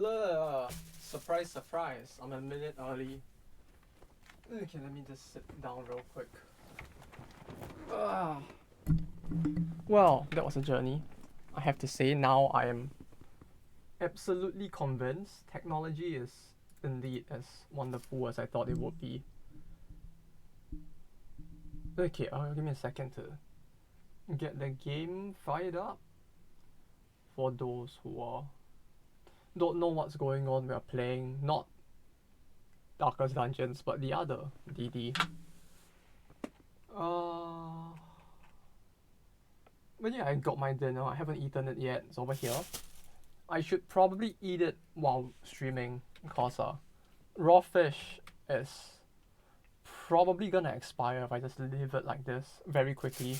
Surprise, surprise. I'm a minute early. Okay, let me just sit down real quick. Well, that was a journey. I have to say now I am absolutely convinced technology is indeed as wonderful as I thought it would be. Okay, give me a second to get the game fired up. For those who don't know what's going on, we are playing not Darkest Dungeons, but the other DD. But yeah, I got my dinner. I haven't eaten it yet. It's over here. I should probably eat it while streaming because raw fish is probably gonna expire if I just leave it like this very quickly.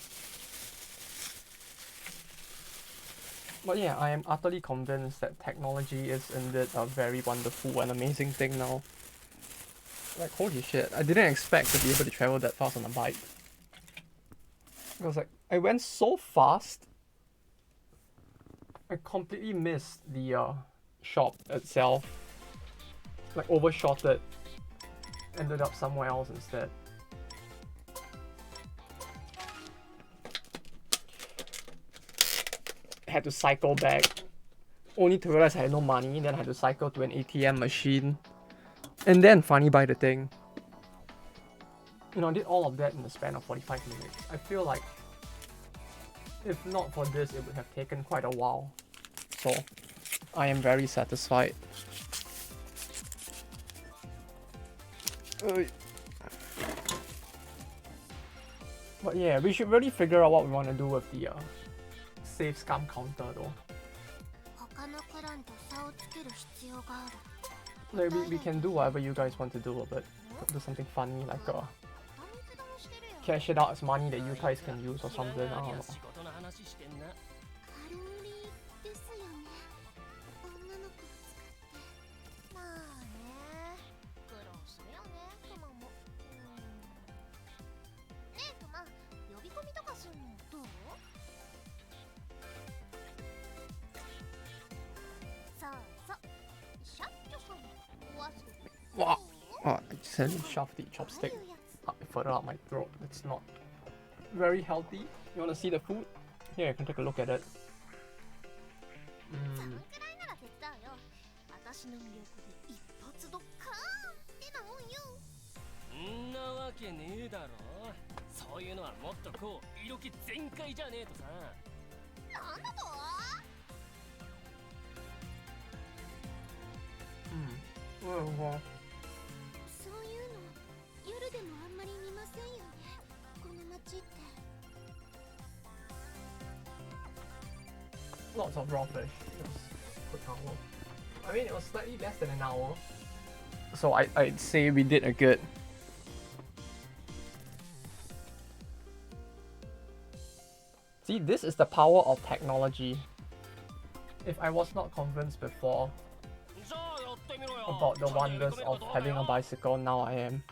But yeah, I am utterly convinced that technology is indeed a very wonderful and amazing thing now. Like, holy shit, I didn't expect to be able to travel that fast on a bike. It was like, I went so fast, I completely missed the shop itself. Like, overshot it, ended up somewhere else instead. I had to cycle back, only to realize I had no money, then I had to cycle to an ATM machine, and then finally buy the thing. You know, I did all of that in the span of 45 minutes. I feel like if not for this, it would have taken quite a while. So, I am very satisfied. But yeah, we should really figure out what we want to do with the save scum counter though. Like, we can do whatever you guys want to do with it. Do something funny like cash it out as money that you guys can use or something, I don't know. Wow. Oh, I just had to shove the chopstick further up my throat. It's not very healthy. You want to see the food? Here, you can take a look at it. Well. Lots of raw fish. It was a quick hour. I mean, it was slightly less than an hour. So I'd say we did a good. See, this is the power of technology. If I was not convinced before about the wonders of having a bicycle, now I am.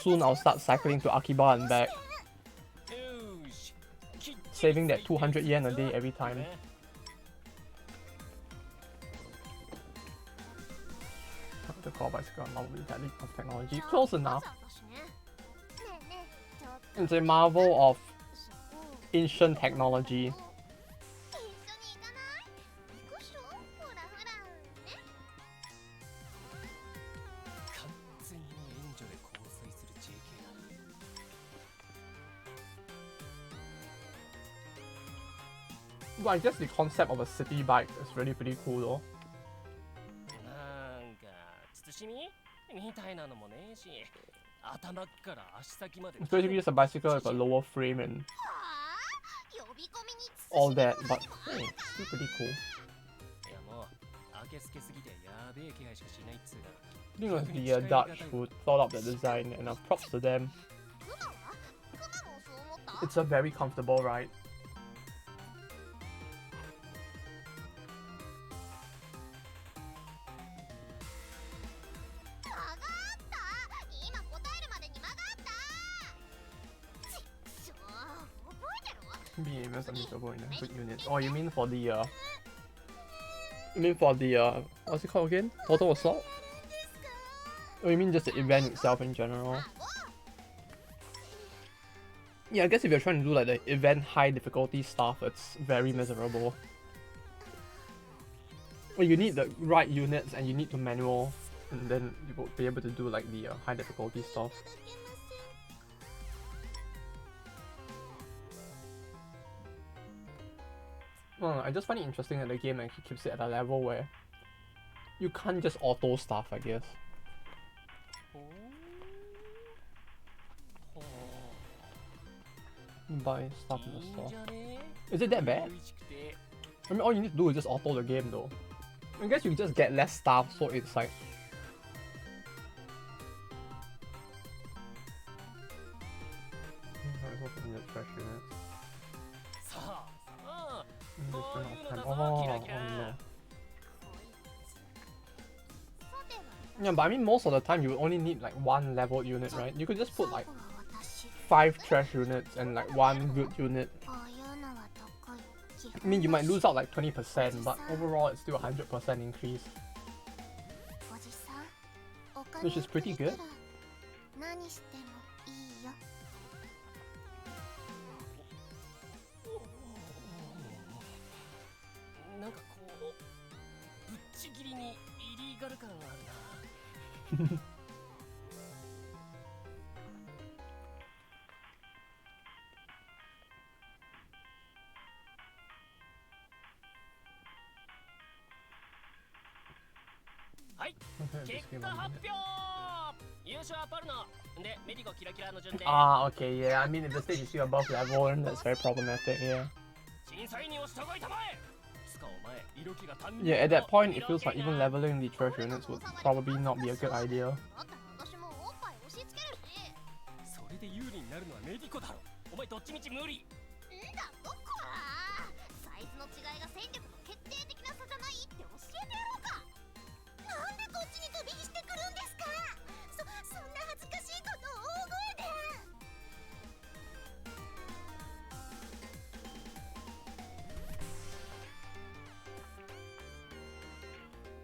Soon I'll start cycling to Akiba and back, saving that 200 yen a day every time. The core bicycle marvel of technology. Close enough. It's a marvel of ancient technology. But I guess the concept of a city bike is really pretty cool though. It's basically just a bicycle with a lower frame and all that, but hey, it's still pretty cool. I think it was the Dutch who thought up the design, and props to them. It's a very comfortable ride. Be unusable in a good unit. Oh, you mean for the what's it called again? Total Assault? Oh, you mean just the event itself in general? Yeah, I guess if you're trying to do like the event high difficulty stuff, it's very miserable. Well, you need the right units and you need to manual, and then you will be able to do like the high difficulty stuff. Well, I just find it interesting that the game actually keeps it at a level where you can't just auto stuff, I guess. Buy stuff in the store. Is it that bad? I mean, all you need to do is just auto the game though. I guess you just get less stuff, so it's like... Oh no. Yeah, but I mean most of the time you would only need like one leveled unit, right? You could just put like 5 trash units and like 1 good unit. I mean you might lose out like 20%, but overall it's still a 100% increase. Which is pretty good. Ah, okay, yeah. I mean, if the stage is still above level, then that's very problematic, yeah. Yeah, at that point, it feels like even leveling the trash units would probably not be a good idea.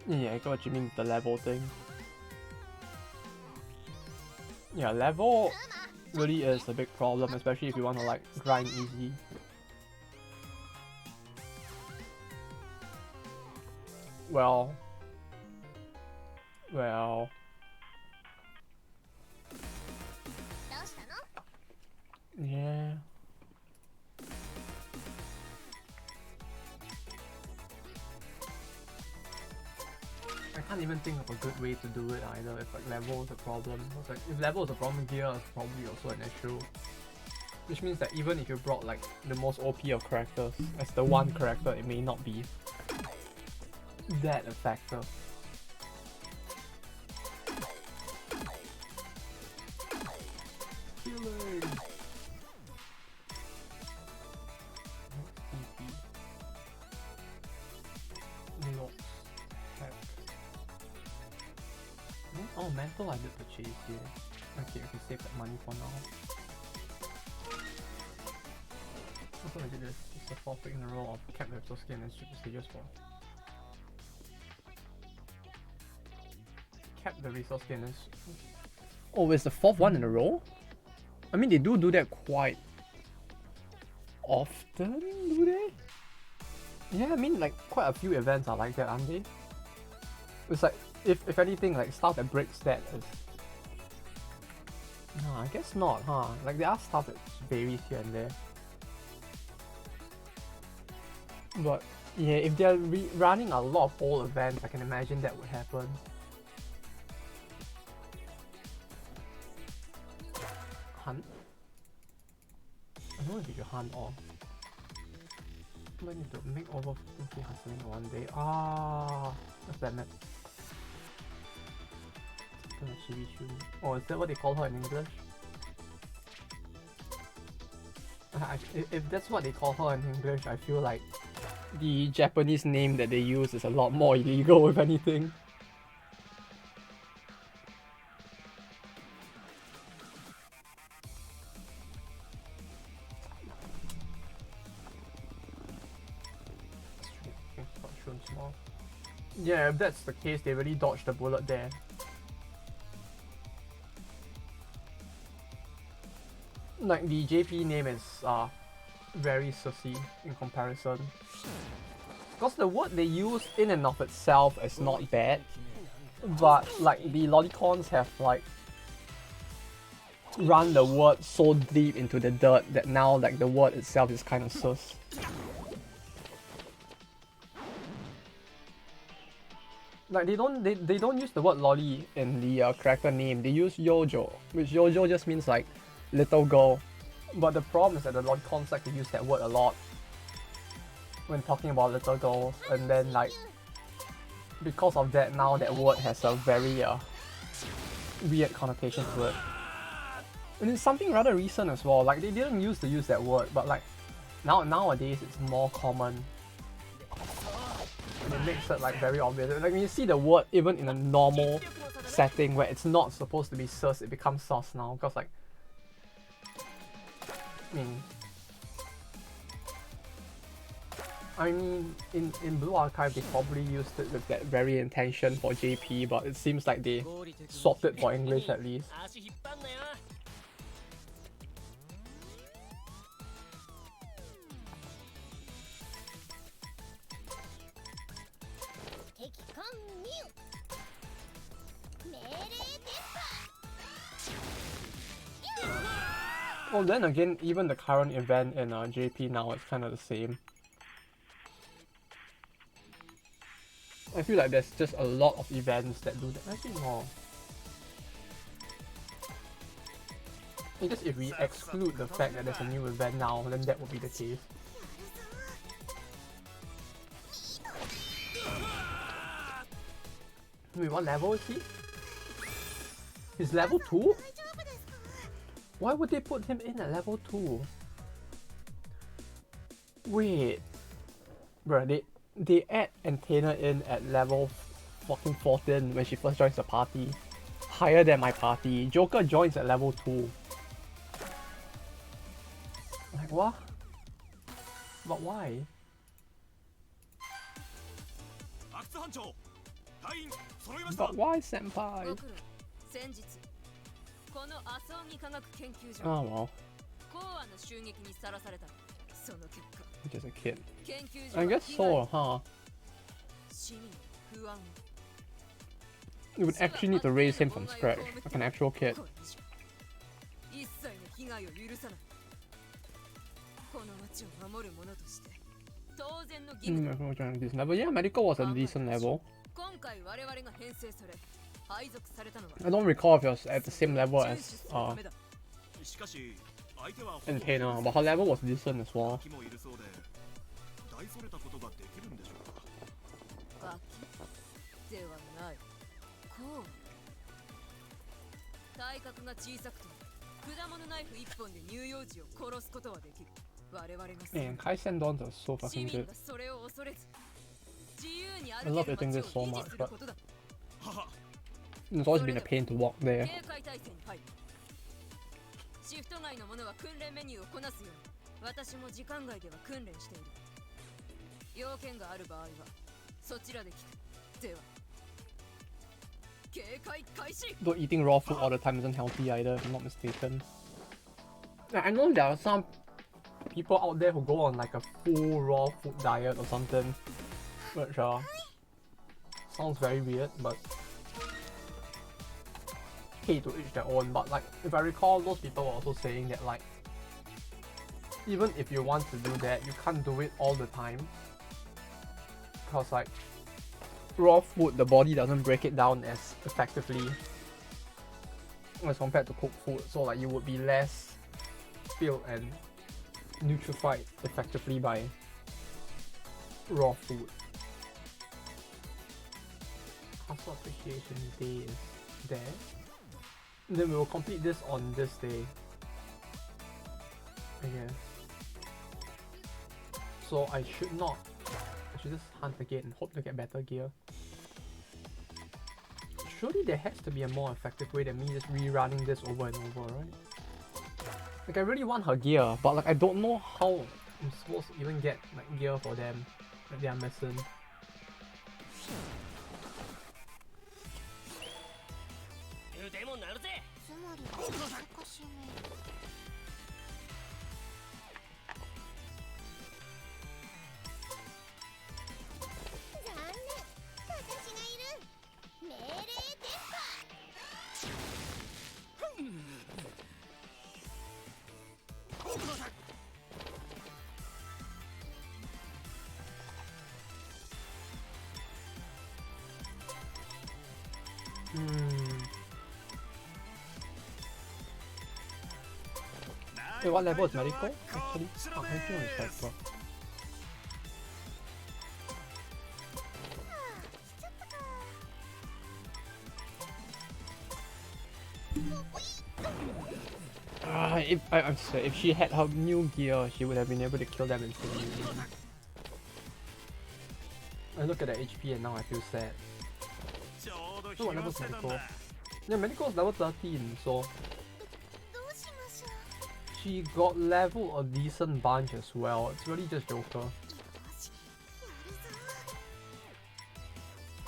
Yeah, I got what you mean with the level thing. Yeah, level really is a big problem, especially if you want to like grind easy. Well... Yeah. I can't even think of a good way to do it either if like level is a problem. It's like, if level is a problem, gear is probably also an issue. Which means that even if you brought like the most OP of characters as the one character, it may not be that a factor. Killing! Oh, mental I did purchase here. Okay, I can save that money for now. Also I did this. It's the 4th week in a row of cap the resource skin and strip the stages for. Cap the resource skin and... Oh, it's the 4th one in a row? I mean, they do that quite often, do they? Yeah, I mean, like, quite a few events are like that, aren't they? It's like, if anything, like, stuff that breaks that is... No, I guess not, huh? Like, there are stuff that varies here and there. But, yeah, if they're running a lot of old events, I can imagine that would happen. Hunt? I don't know if you should hunt or... I need to make over 50 hustling in one day. Ah, what's that map? Oh, is that what they call her in English? If that's what they call her in English, I feel like the Japanese name that they use is a lot more illegal, if anything. Yeah, if that's the case, they really dodged the bullet there. Like, the JP name is very sussy in comparison. Because the word they use in and of itself is not bad, but like the lolicons have like run the word so deep into the dirt that now like the word itself is kind of sus. Like they don't use the word lolly in the character name. They use yojo, which yojo just means like little girl. But the problem is that the lolicons like to use that word a lot when talking about little girls, and then like because of that now that word has a very weird connotation to it. And it's something rather recent as well. Like they didn't used to use that word, but like nowadays it's more common. And it makes it like very obvious. Like when you see the word even in a normal setting where it's not supposed to be sus, it becomes sus now. Because like, I mean, in Blue Archive they probably used it with that very intention for JP, but it seems like they swapped it for English at least. Well, then again, even the current event in JP now is kind of the same. I feel like there's just a lot of events that do that. Actually, no. I guess if we exclude the fact that there's a new event now, then that would be the case. Wait, what level is he? He's level 2? Why would they put him in at level 2? Wait. Bruh, they add Antenna in at level fucking 14 when she first joins the party. Higher than my party. Joker joins at level 2. Like what? But why? But why, senpai? Oh well. Just a kid. I guess so, huh? You would actually need to raise him from scratch, like an actual kid. This level. Yeah, medical was a decent level. I don't recall if it was at the same level as Antenna, but her level was decent as well. Man, Kai Sendons are so fucking good. I love eating this so much, but it's always been a pain to walk there. Though eating raw food all the time isn't healthy either, if I'm not mistaken. I know there are some people out there who go on like a full raw food diet or something, which sounds very weird, but hey, to each their own. But like, if I recall, those people were also saying that like, even if you want to do that, you can't do it all the time, because like raw food, the body doesn't break it down as effectively as compared to cooked food, so like you would be less filled and nutrified effectively by raw food. Hustle Appreciation Day is there. And then we will complete this on this day, I guess. So I should just hunt again and hope to get better gear. Surely there has to be a more effective way than me just rerunning this over and over, right? Like I really want her gear, but like I don't know how I'm supposed to even get like gear for them that they are missing. Wait, what level is medical? Actually, oh, I think it's cycle. I'm sorry, if she had her new gear, she would have been able to kill them instantly. I look at the HP and now I feel sad. So what level is medical? Yeah, medical is level 13, so she got level a decent bunch as well. It's really just Joker.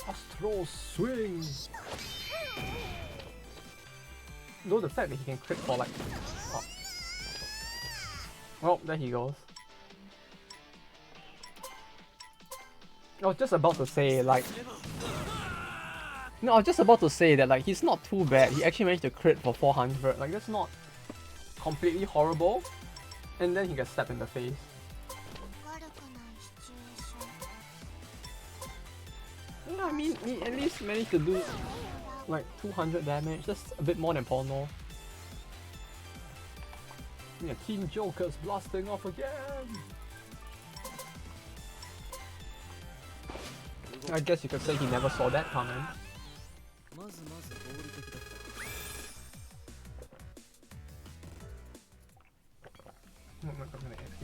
Astro swing! Though the fact that he can crit for like... Oh. Well, there he goes. I was just about to say like... No, I was just about to say that like he's not too bad. He actually managed to crit for 400. Like that's not completely horrible. And then he gets slapped in the face. Yeah, I mean, he at least managed to do like 200 damage. That's a bit more than Porno. Yeah, Team Joker's blasting off again. I guess you could say he never saw that coming.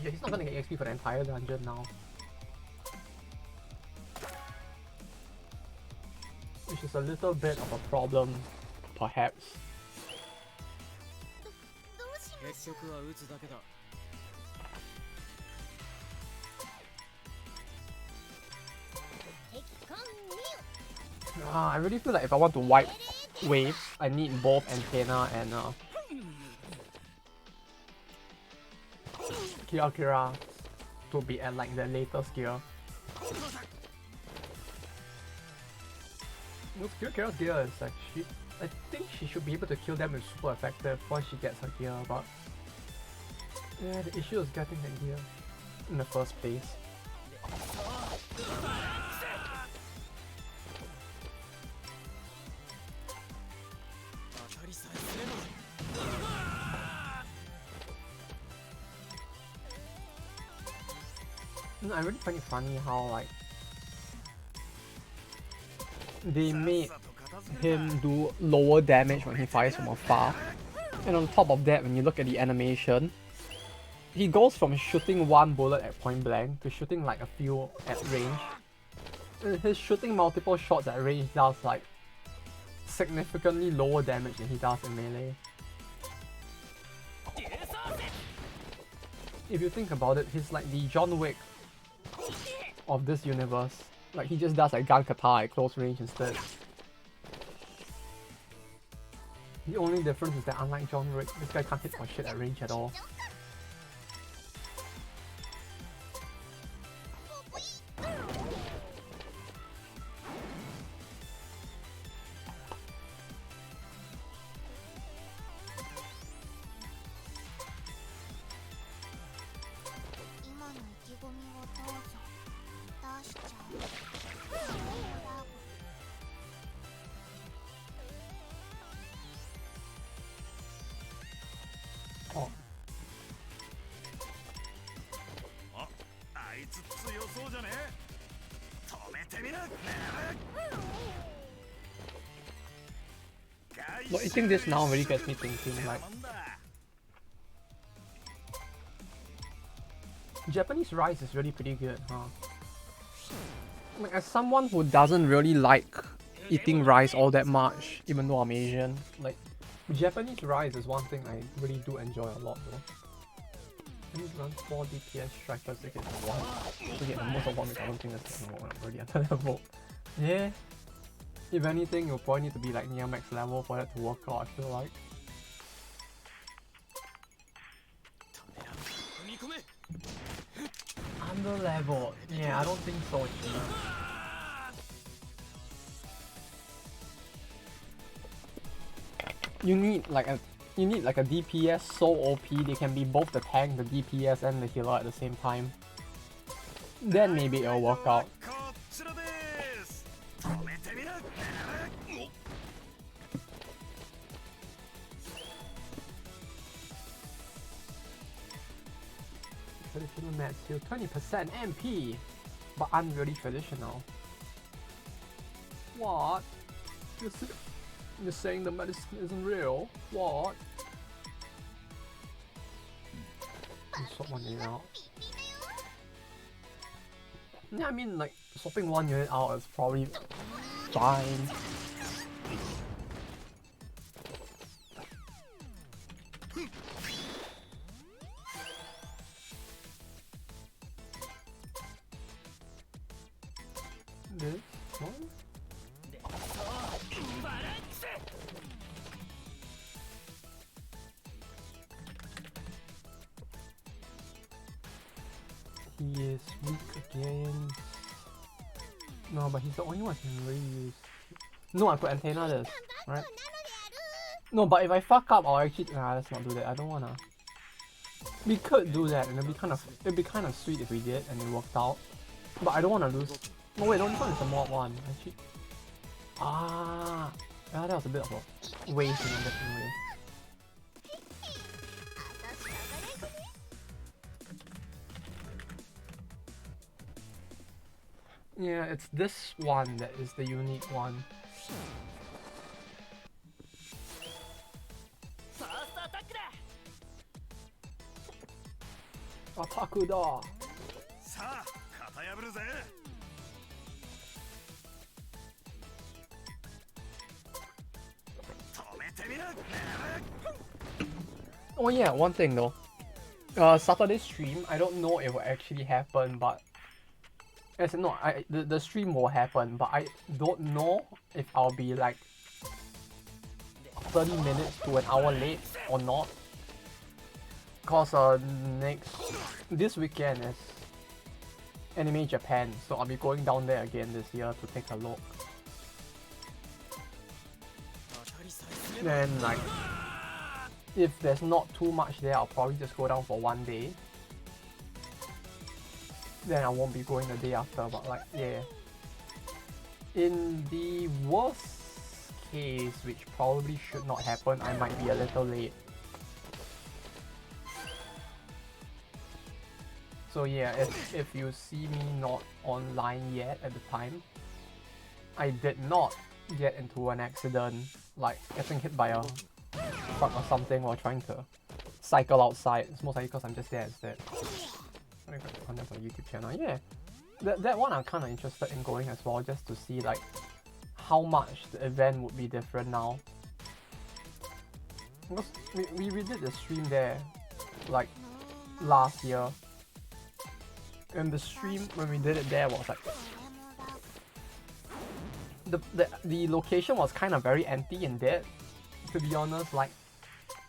Yeah, he's not gonna get XP for the entire dungeon now. Which is a little bit of a problem, perhaps. I really feel like if I want to wipe waves, I need both Antenna and Kira to be at like the latest gear. Kira's gear is like I think she should be able to kill them with super effective once she gets her gear, but yeah, the issue is getting that gear in the first place. I really find it funny how like they made him do lower damage when he fires from afar, and on top of that, when you look at the animation, he goes from shooting one bullet at point blank to shooting like a few at range. His shooting multiple shots at range does like significantly lower damage than he does in melee. If you think about it, he's like the John Wick of this universe. Like he just does like gun kata at close range instead. The only difference is that unlike John Wick, this guy can't hit for shit at range at all. But I think this now really gets me thinking like Japanese rice is really pretty good, huh? Like as someone who doesn't really like eating rice all that much, even though I'm Asian, like Japanese rice is one thing I really do enjoy a lot though. Can you run 4 DPS strikers to get one? To get the most of one, which I don't think that's really another level. Yeah. If anything, you'll probably need to be like near max level for that to work out, I feel like. Under level? Yeah, I don't think so, actually. You need like a DPS so OP they can be both the tank, the DPS, and the healer at the same time. Then maybe it'll work out. Traditional mats heal 20% MP, but unreally traditional. What? You're saying the medicine isn't real? What? You swap one unit out. Yeah, I mean, like, swapping one unit out is probably fine. This one? He is weak against... No, but he's the only one I can really use. No, I put antenna this, right? No, but if I fuck up, I'll actually... Nah, let's not do that. I don't wanna... We could do that, and it'd be kind of sweet if we did, and it worked out. But I don't wanna lose... No, wait, no, this one is a mod one. Actually... Ah, yeah, that was a bit of a waste in a different way. Yeah, it's this one that is the unique one. Attack da! Oh yeah, one thing though. Saturday stream, I don't know if it will actually happen, but as in, no, the stream will happen, but I don't know if I'll be like 30 minutes to an hour late or not. Cause this weekend is Anime Japan, so I'll be going down there again this year to take a look. Then like, if there's not too much there, I'll probably just go down for one day. Then I won't be going the day after, but like, yeah. In the worst case, which probably should not happen, I might be a little late. So yeah, if you see me not online yet at the time, I did not get into an accident, like getting hit by a truck or something while trying to cycle outside. It's most likely because I'm just there instead. I got content for the YouTube channel. Yeah, that one I'm kind of interested in going as well, just to see like how much the event would be different now. Because we did the stream there like last year, and the stream when we did it there was like the location was kind of very empty and dead. To be honest, like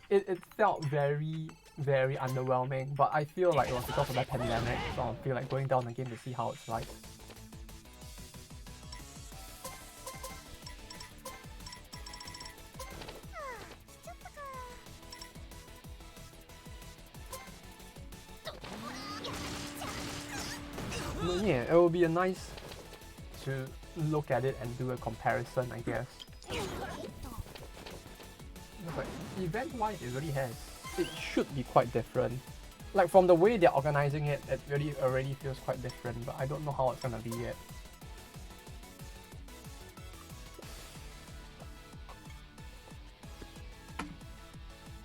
it felt very underwhelming, but I feel like it was because of the pandemic, so I feel like going down again to see how it's like. But yeah, it will be a nice to look at it and do a comparison, I guess. But event-wise, it really has. It should be quite different. Like from the way they're organizing it, it really already feels quite different, but I don't know how it's gonna be yet.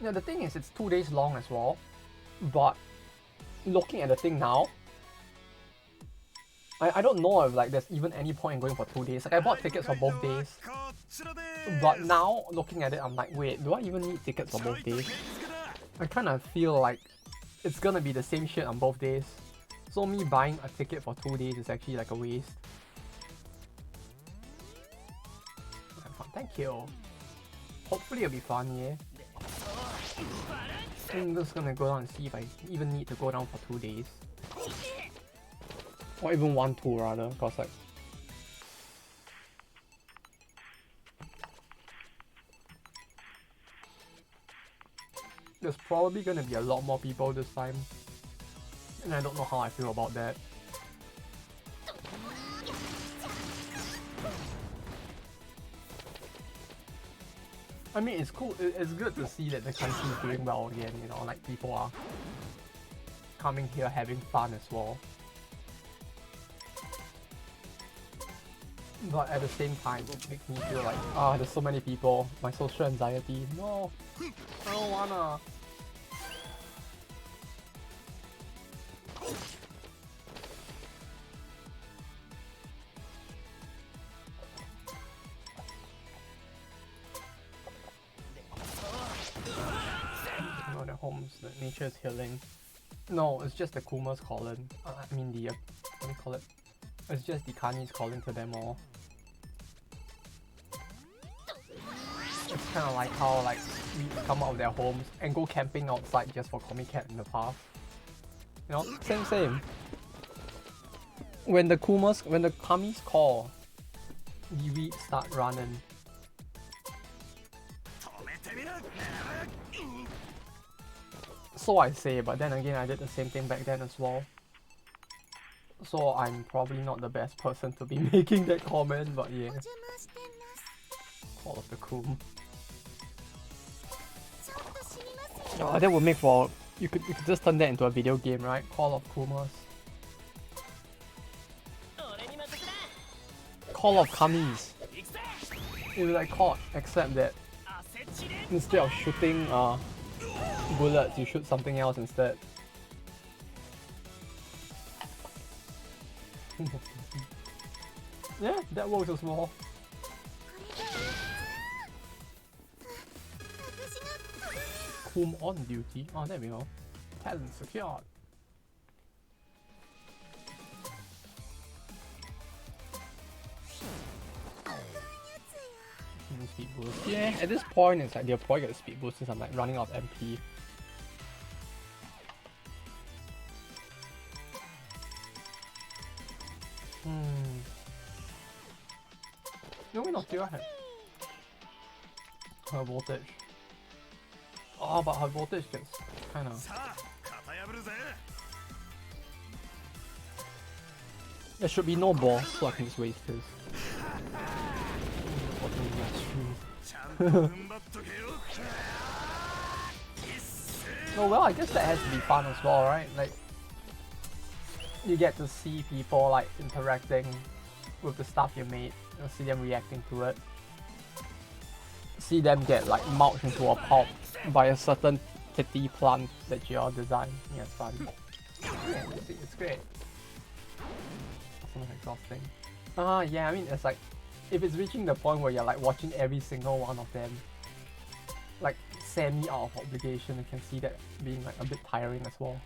Yeah, the thing is, it's 2 days long as well, but looking at the thing now, I don't know if like there's even any point in going for 2 days. Like I bought tickets for both days, but now looking at it, I'm like, wait, do I even need tickets for both days? I kind of feel like it's gonna be the same shit on both days. So me buying a ticket for 2 days is actually like a waste. thank you. Hopefully it'll be fun, yeah. I'm just gonna go down and see if I even need to go down for 2 days. Or even 1-2 rather, cause like... There's probably gonna be a lot more people this time. And I don't know how I feel about that. I mean, it's cool, it's good to see that the country is doing well again, you know, like people are coming here having fun as well. But at the same time, it makes me feel like, there's so many people, my social anxiety, no, I don't wanna. No, their homes, the nature is healing. No, it's just the Kumas calling. I mean the, what do you call it? It's just the Kanis calling to them all. It's kind of like how like we come out of their homes and go camping outside just for Comic Cat in the path. You know, same. When the Kamis call, the weeds start running. So I say, but then again I did the same thing back then as well. So I'm probably not the best person to be making that comment, but yeah. Call of the Kum. Oh, that would make for... You could just turn that into a video game, right? Call of Kumas. Call of Kamis. It was like COD, except that instead of shooting bullets, you shoot something else instead. Yeah, that works as well. Kum on duty. Oh, there we go. Talent secured. Speed boost. Yeah, at this point it's like they'll probably get a speed boost since I'm like running out of MP. No, we're not too ahead. Her voltage. Oh, but her voltage gets kinda... There should be no boss, so I can just waste his. Oh well, I guess that has to be fun as well, right? Like, you get to see people like interacting with the stuff you made, you know, see them reacting to it, see them get like mulched into a pulp by a certain kitty plant that you all designed. Yeah, it's fun. Yeah, it's great. It's exhausting. Yeah, I mean, it's like, if it's reaching the point where you're like watching every single one of them, like semi out of obligation, you can see that being like a bit tiring as well.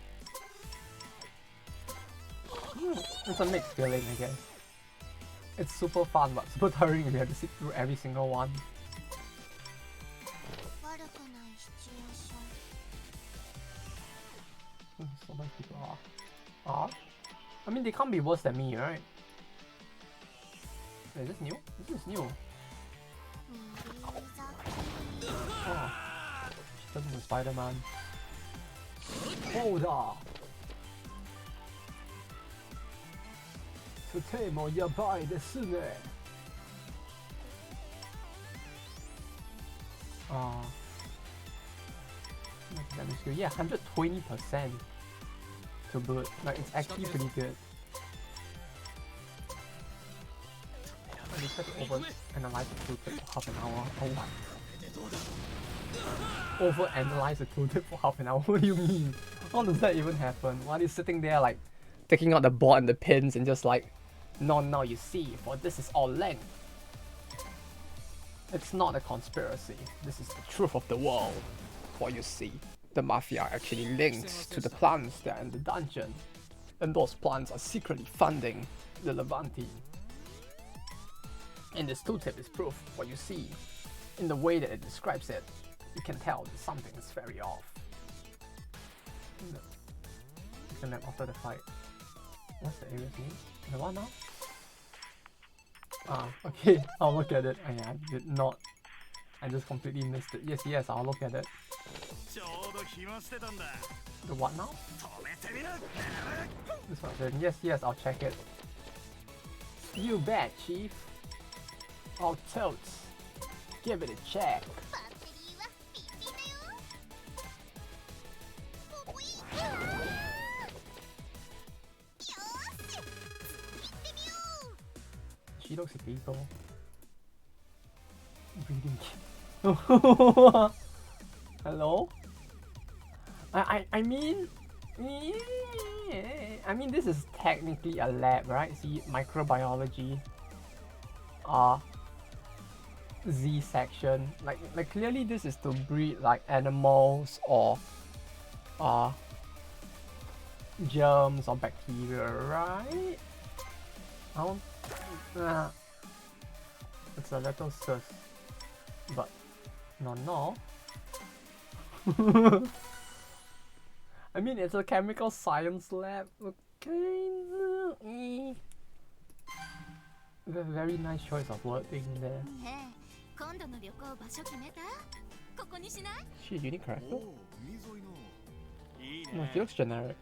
It's a mixed feeling, I guess. It's super fun, but super tiring if you have to sit through every single one. So many people are. I mean, they can't be worse than me, right? Is this new? This is new. Oh. She turned into Spider-Man. Hold on! とてもやばいですね。Yeah, 120% to boot. Like, it's actually pretty good. We try to over-analyze the tooltip for half an hour. Oh. Over-analyze the tooltip for half an hour? What do you mean? How does that even happen? Why are you sitting there like taking out the board and the pins and just like, no, now you see, for this is all length. It's not a conspiracy. This is the truth of the world. For you see, the Mafia are actually linked to the plants that are in the dungeon. And those plants are secretly funding the Levante. And this tooltip is proof. What you see, in the way that it describes it, you can tell that something is very off. And then after the fight, what's the alias name? The one now? Ah, okay, I'll look at it. I did not. I just completely missed it. Yes, I'll look at it. The what now? This one then. Yes, I'll check it. You bet, Chief. I'll totes. Give it a check. She looks like people. Breeding. Hello? I mean, this is technically a lab, right? See, microbiology. Z section. Like clearly this is to breed like animals or germs or bacteria, right? I don't. It's a little sus, but no. I mean, it's a chemical science lab. Okay. A very nice choice of wording there. She a unique character? No, she looks generic.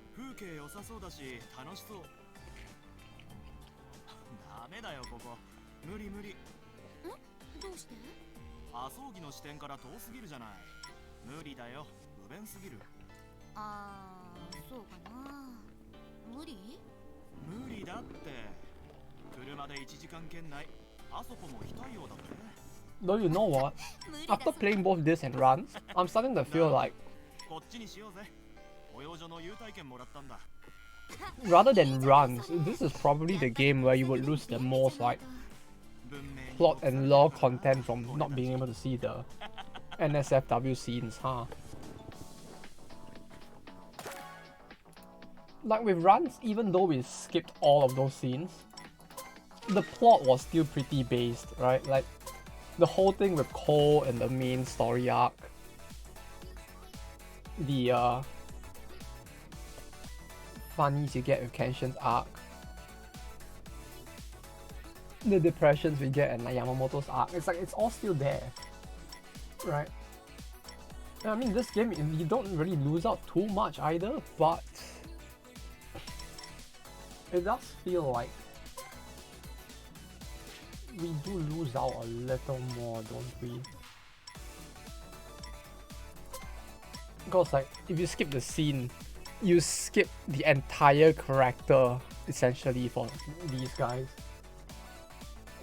Don't you know what? After playing both this and runs, I'm starting to feel like rather than runs, this is probably the game where you would lose the most like plot and lore content from not being able to see the NSFW scenes, huh? Like with runs, even though we skipped all of those scenes, the plot was still pretty based, right? Like the whole thing with Cole and the main story arc, the funnies you get with Kenshin's arc, the depressions we get in Yamamoto's arc, it's like it's all still there, right? I mean, this game you don't really lose out too much either, but it does feel like we do lose out a little more, don't we? Because like, if you skip the scene, you skip the entire character, essentially, for these guys.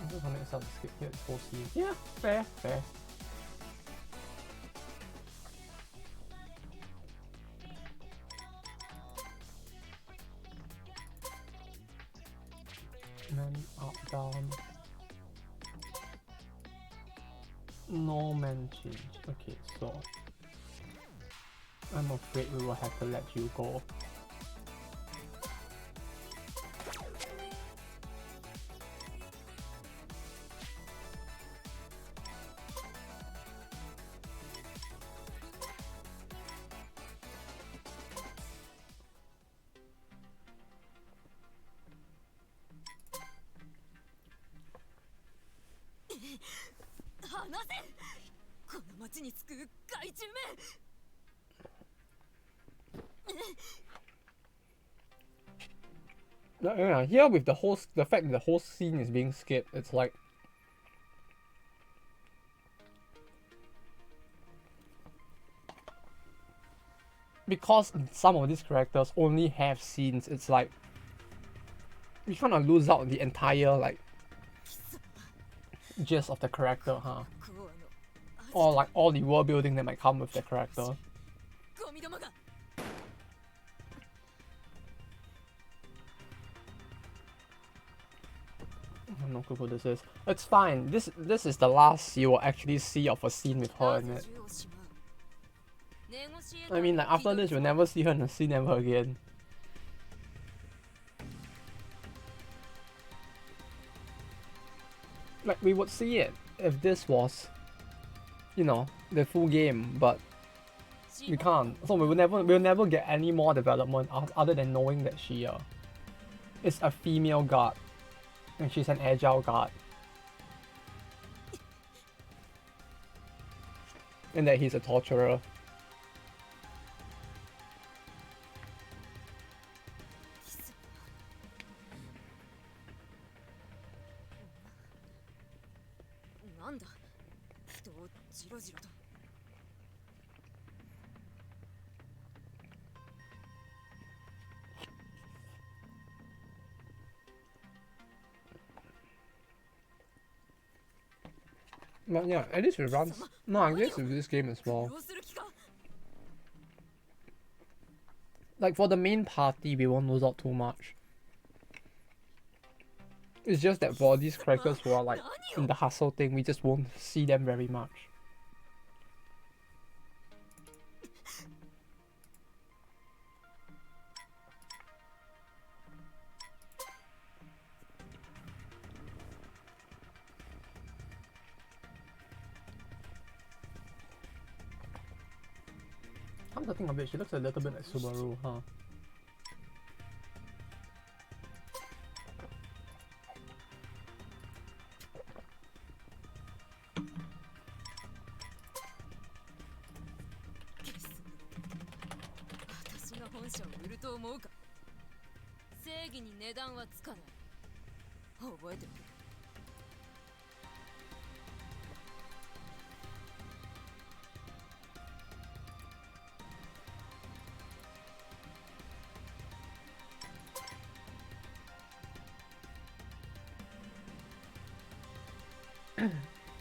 I'm just gonna start to skip here, this whole scene. Yeah, fair. Man up, down. No man change. Okay, so I'm afraid we will have to let you go. Yeah, here with the fact that the whole scene is being skipped, it's like because some of these characters only have scenes, it's like we kind of lose out the entire like gist of the character, huh? Or like all the world building that might come with the character. I don't know who this is. It's fine. This is the last you will actually see of a scene with her in it. I mean, like after this, you'll never see her in a scene ever again. Like, we would see it if this was, you know, the full game, but we can't. So we'll never get any more development other than knowing that she is a female guard and she's an agile guard, and that he's a torturer. But yeah, at least it runs. No, I guess with this game as well. Like, for the main party, we won't lose out too much. It's just that for these characters who are like in the hustle thing, we just won't see them very much. Come to think of it, she looks a little bit like Subaru, huh?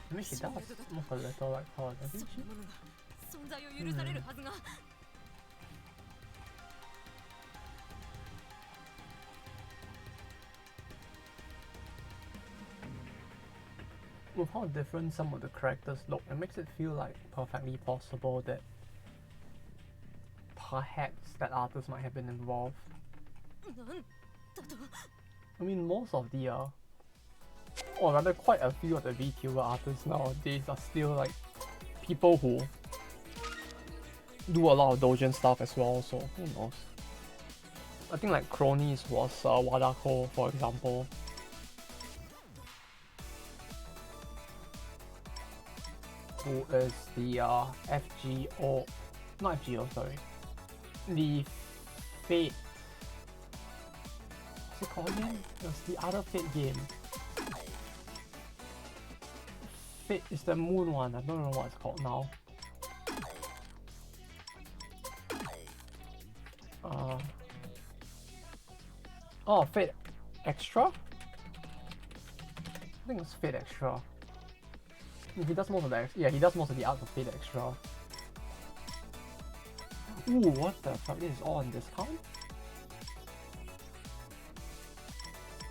I mean, she does look a little like her, doesn't she? With how different some of the characters look, it makes it feel like perfectly possible that perhaps that artist might have been involved. I mean, most of the or rather quite a few of the VTuber artists nowadays are still like people who do a lot of doujin stuff as well, so who knows. I think like Cronies was Wadako, for example. Who is the FGO, not FGO, sorry. The Fate, what's it called again? It was the other Fate game. Fate is the moon one, I don't know what it's called now. Oh, Fate Extra? I think it's Fate Extra. He does most of the he does most of the art of Fate Extra. Ooh, what the fuck? This is all on discount?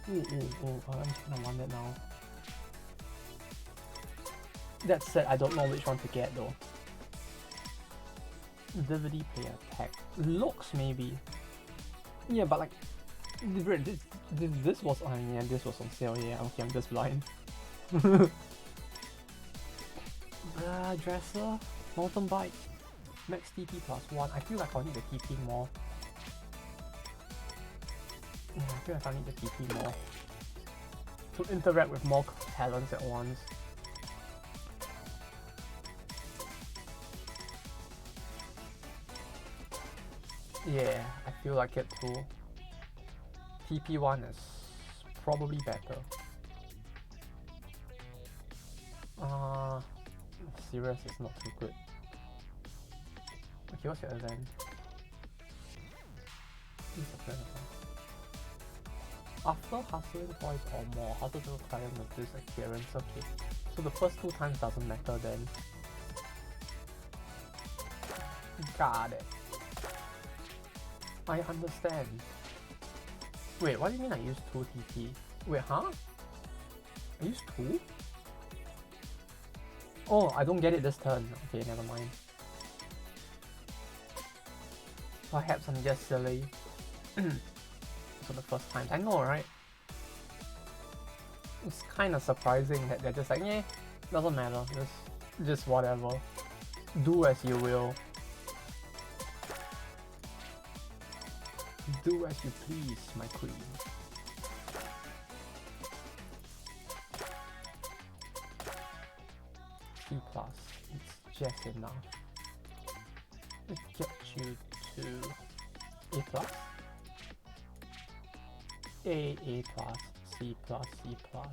I'm just gonna want it now. That said, I don't know which one to get though. DVD player tag. Looks maybe. Yeah, but like this was this was on sale, yeah, okay, I'm just blind. Dresser, mountain bike, max TP +1. I feel like I'll need the TP more. Yeah, I feel like I need the TP more to interact with more talents at once. Yeah, I feel like it too. TP1 is probably better. Serious is not too good. Okay, what's your event? After hustling twice or more, hustle to client with this appearance. Okay, so the first 2 times doesn't matter then. Got it. I understand. Wait, what do you mean I used 2 TP? Wait, huh? I used 2? Oh, I don't get it this turn. Okay, never mind. Perhaps I'm just silly. For the first time. I know, right? It's kind of surprising that they're just like, yeah, doesn't matter, just whatever. Do as you will. Do as you please, my queen. C+, it's just enough. It gets you to A plus, A plus, C plus, C plus,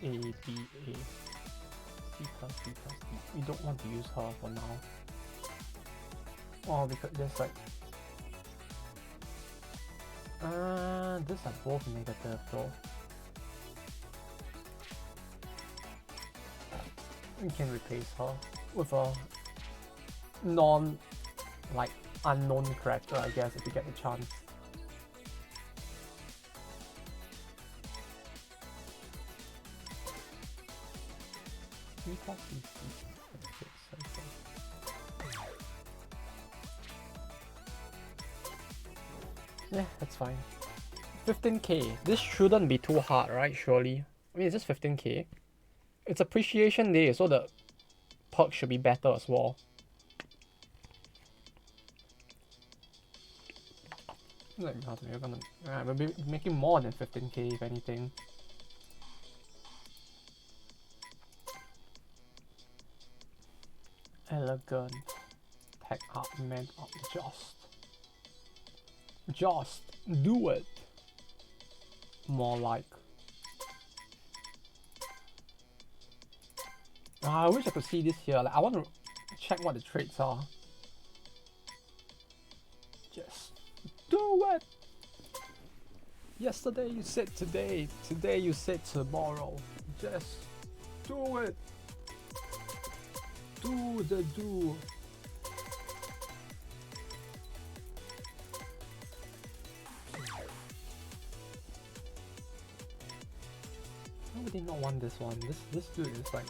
A, B, A, C plus, C plus, D. We don't want to use her for now. Oh, because there's like these are both negative though. We can replace her with a unknown character, I guess, if you get the chance. Yeah, that's fine. 15k. This shouldn't be too hard, right? Surely. I mean, it's just 15k. It's appreciation day, so the perks should be better as well. We're be making more than 15k if anything. Elegant. Tech up, man up, just do it. More like. I wish I could see this here. Like, I want to check what the traits are. Just do it. Yesterday you said today. Today you said tomorrow. Just do it. Do the do. Why would they not want this one? This dude is like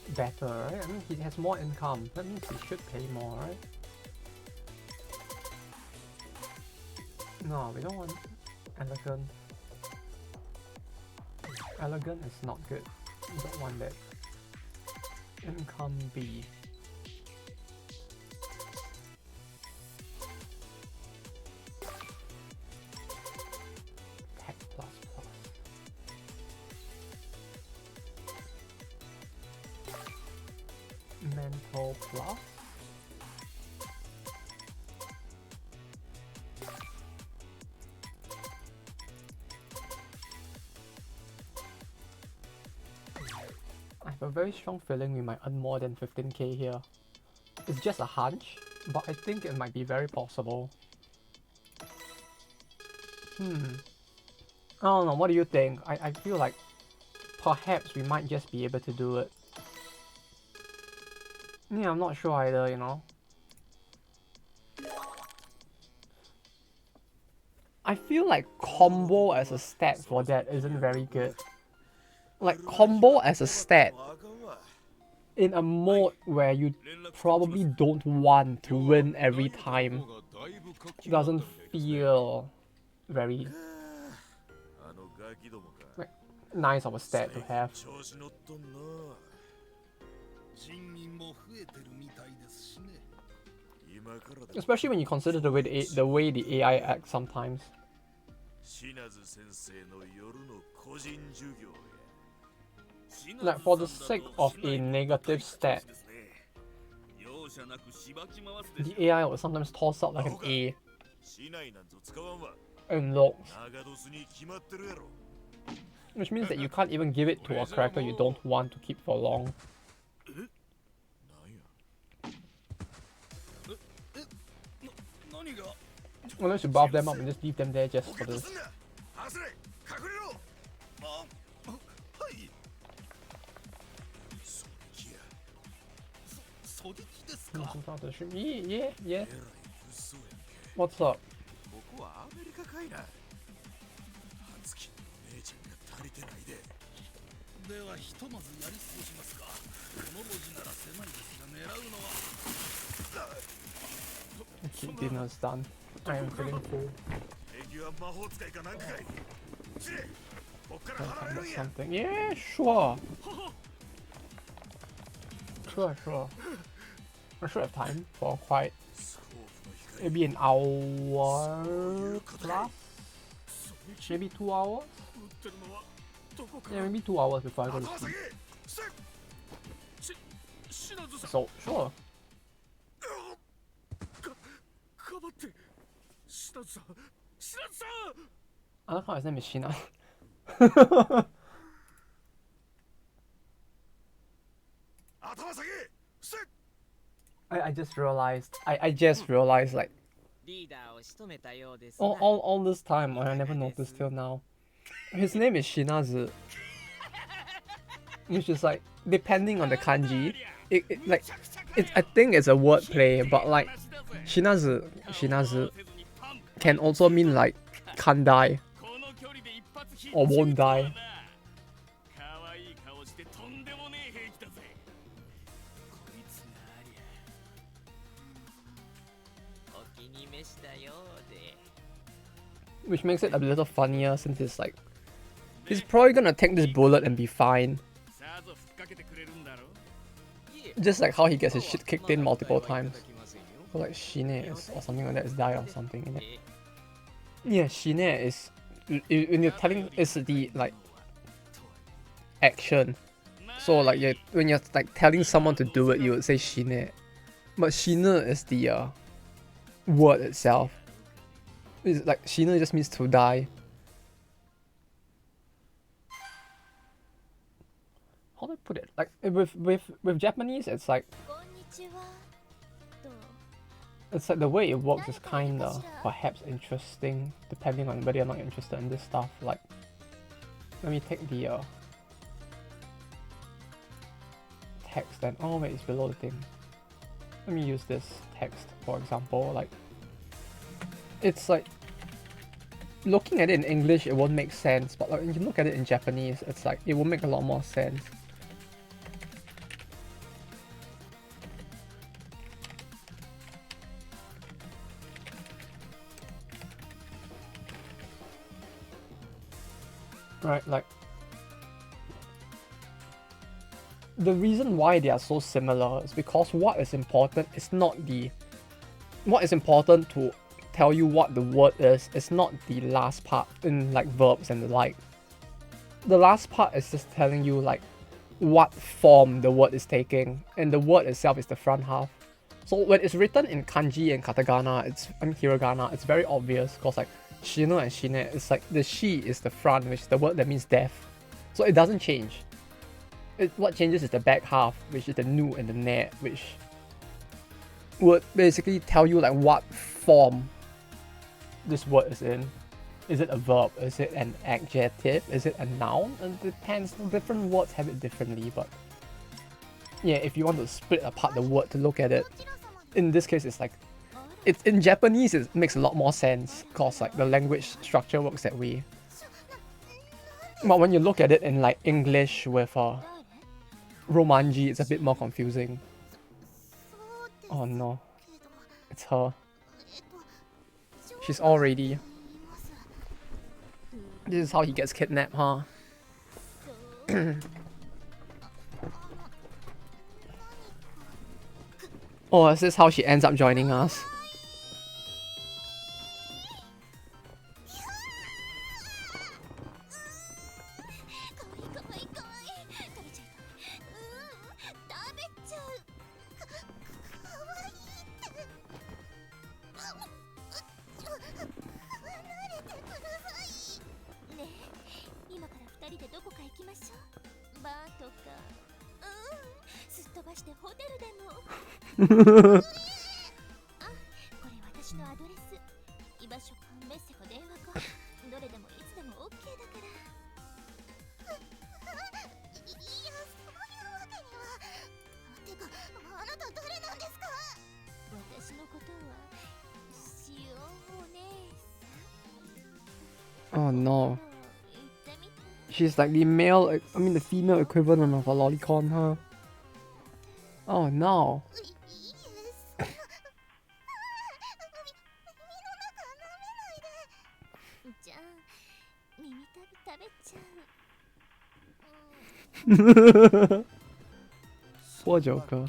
better, right? I mean, he has more income. That means he should pay more, right? No, we don't want elegant. Elegant is not good. We don't want that. Income B. Tech plus plus. Mental plus. I have a very strong feeling we might earn more than 15k here. It's just a hunch, but I think it might be very possible. I don't know, what do you think? I feel like perhaps we might just be able to do it. Yeah, I'm not sure either, you know. I feel like combo as a stat for that isn't very good. Like, combo as a stat in a mode where you probably don't want to win every time doesn't feel very like nice of a stat to have. Especially when you consider the way the AI acts sometimes. Like, for the sake of a negative stat, the AI will sometimes toss out like an A in looks, which means that you can't even give it to a character you don't want to keep for long. Unless you buff them up and just leave them there just for this. Yeah. What's up? Okay, dinner's done. I am feeling full. Something. Yeah, sure. Sure. I should have time for quite maybe an hour plus. Maybe 2 hours. Yeah, maybe 2 hours before I go to sleep. So sure. I don't know his name is Shina. I just realized like all this time I never noticed till now. His name is Shinazu. Which is like depending on the kanji. I think it's a wordplay, but like Shinazu can also mean like can't die or won't die. Which makes it a little funnier since it's like he's probably gonna take this bullet and be fine. Just like how he gets his shit kicked in multiple times. So like Shine is or something like that is die or something in it. Yeah, Shine is when you're telling it's the like action. So like when you're like telling someone to do it, you would say Shine. But Shine is the word itself. It's like Shine just means to die. How do I put it? Like with Japanese, it's like the way it works is kinda perhaps interesting, depending on whether you're not interested in this stuff. Like, let me take the text and oh wait, it's below the thing. Let me use this text for example. Like, it's like looking at it in English, it won't make sense, but like when you look at it in Japanese, it's like it will make a lot more sense. Right, like the reason why they are so similar is because what is important to tell you what the word is not the last part in like verbs and the like. The last part is just telling you like what form the word is taking, and the word itself is the front half. So when it's written in kanji and katakana, hiragana, it's very obvious because like Shino and Shine, it's like the shi is the front, which is the word that means death. So it doesn't change. What changes is the back half, which is the nu and the ne, which would basically tell you like what form this word is in. Is it a verb? Is it an adjective? Is it a noun? It depends. Different words have it differently, but yeah, if you want to split apart the word to look at it, in this case it's like it's in Japanese it makes a lot more sense because like the language structure works that way. But when you look at it in like English with Romanji, it's a bit more confusing. Oh no, it's her. She's all ready. This is how he gets kidnapped, huh? Oh, is this how she ends up joining us? Oh no. She's like the the female equivalent of a lolicon, huh? Oh no. Poor Joker.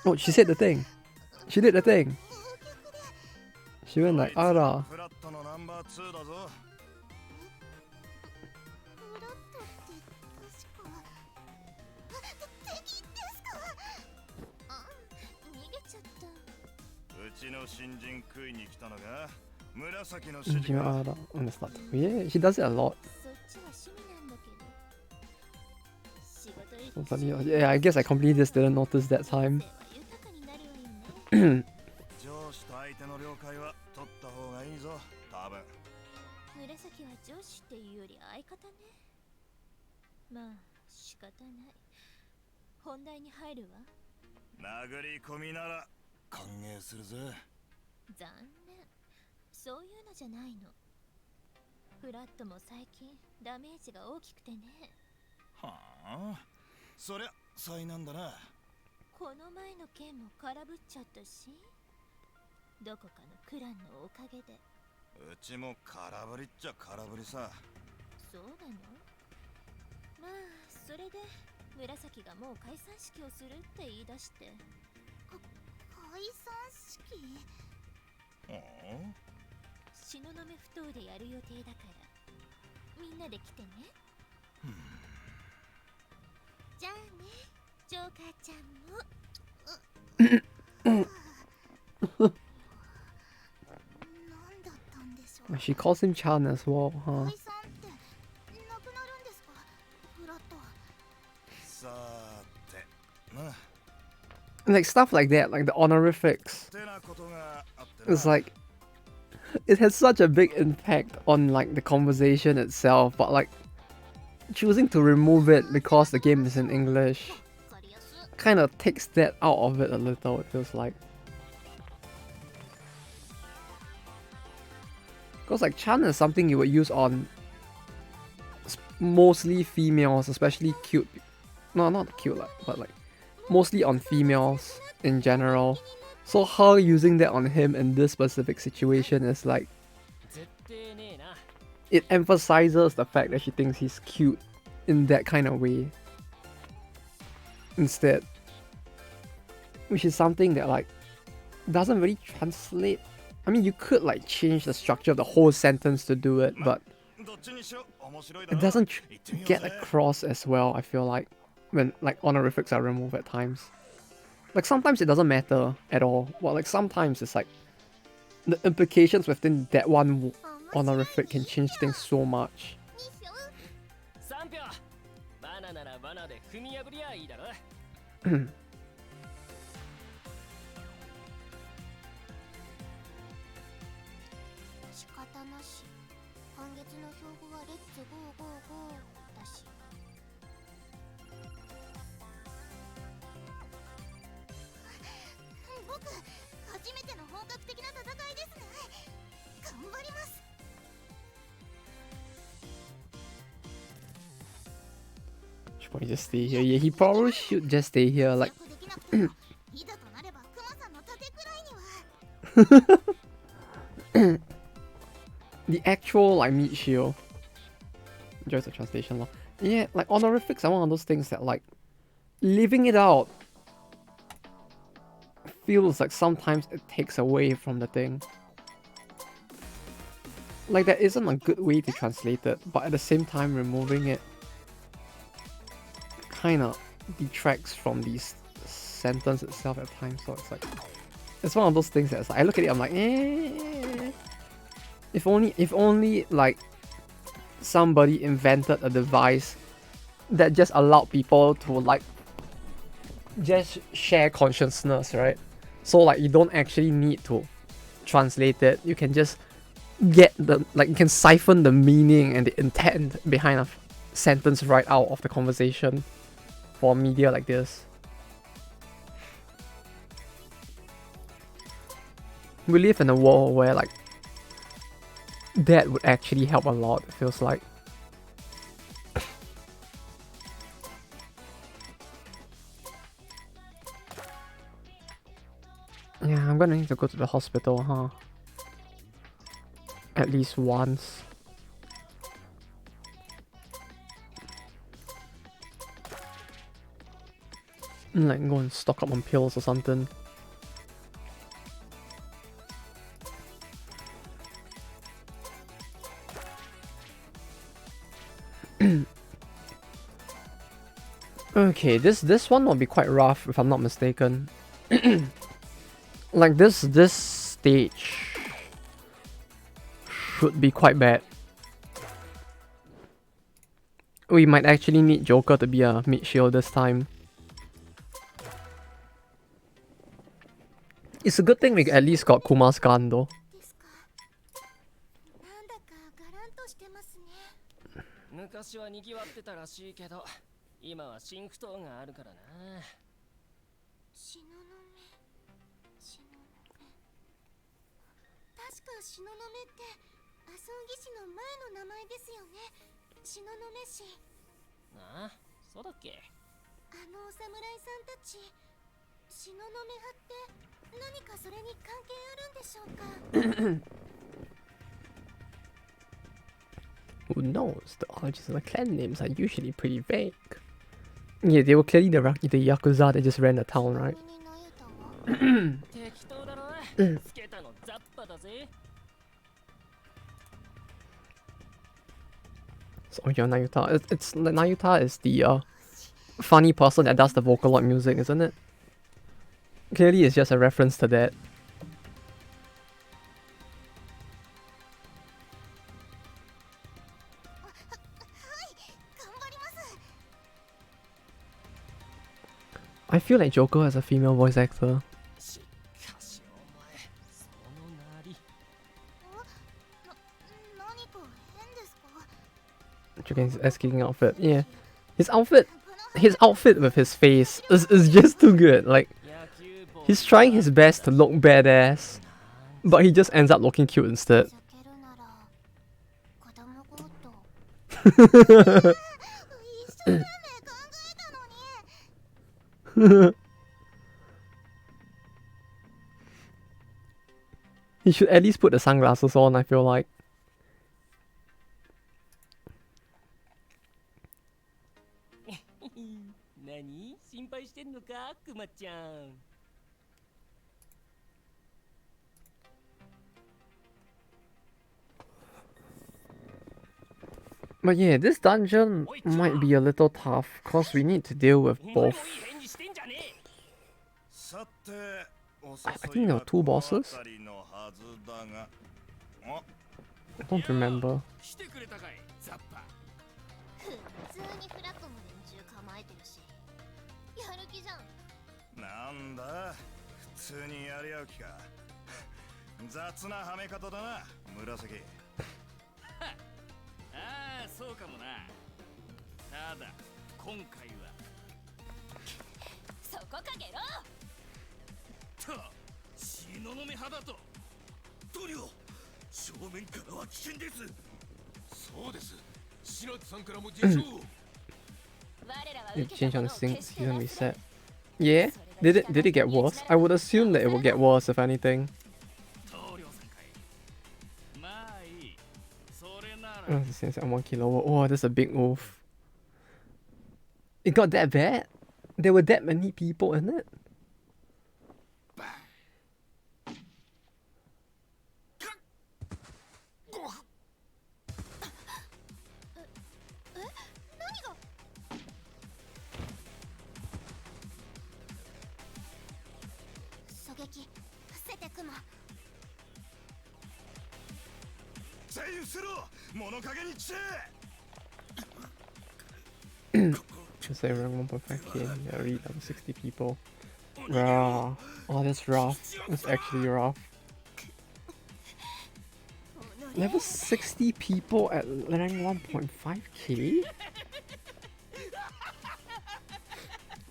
Oh, she said the thing. She did the thing. She went like, Ara. Ara. And it's not. Yeah, she does it a lot. Yeah, I guess I completely just didn't notice that time. She calls him Chan as well, huh? Like stuff like that, like the honorifics. It's like it has such a big impact on like the conversation itself, but like choosing to remove it because the game is in English kind of takes that out of it a little, it feels like. Because like Chan is something you would use on mostly females, especially cute. No, not cute, but like mostly on females in general. So her using that on him in this specific situation is like, it emphasizes the fact that she thinks he's cute in that kind of way instead, which is something that like doesn't really translate. I mean, you could like change the structure of the whole sentence to do it, but it doesn't get across as well, I feel like, when like honorifics are removed at times. Like sometimes it doesn't matter at all, but like sometimes it's like the implications within that one honorific can change things so much. Should probably just stay here. Yeah, he probably should just stay here, like the actual like meat shield. Enjoys the translation lor. Yeah, like honorifics are one of those things that like leaving it out feels like sometimes it takes away from the thing. Like there isn't a good way to translate it, but at the same time removing it kind of detracts from the sentence itself at times. So it's like, it's one of those things that's like, I look at it, I'm like, if only like somebody invented a device that just allowed people to like just share consciousness, right? So like you don't actually need to translate it. You can just get the, like you can siphon the meaning and the intent behind a sentence right out of the conversation for media like this. We live in a world where like that would actually help a lot, it feels like. Yeah, I'm gonna need to go to the hospital, huh? At least once. Like go and stock up on pills or something. Okay, this one will be quite rough if I'm not mistaken. Like this stage should be quite bad. We might actually need Joker to be a mid shield this time. It's a good thing we at least got Kuma's gun though. 今はシンクトがあるからな。確か東雲って麻生義士の前の名前ですよね。東雲氏。ああ、そうだっけ。あのお侍さんたち、東雲派って何かそれに関係あるんでしょうか。Who knows? The origins of the clan names are usually pretty vague. Yeah, they were clearly the Yakuza that just ran the town, right? So yeah, Nayuta. It's Nayuta is the funny person that does the Vocaloid music, isn't it? Clearly, it's just a reference to that. I feel like Joker as a female voice actor. Joker's ass-kicking outfit. Yeah. His outfit with his face is just too good. Like, he's trying his best to look badass, but he just ends up looking cute instead. He should at least put the sunglasses on, I feel like. But yeah, this dungeon might be a little tough, cause we need to deal with both. I think there were 2 bosses? I don't remember. You change on the season reset. Yeah? Did it get worse? I would assume that it would get worse if anything. Oh, the sense at 1 kilo. Oh, that's a big move. It got that bad? There were that many people in it? Just say around 1.5k, yeah, read level 60 people. Raw. Oh, that's rough. That's actually rough. Level 60 people at rank 1.5k?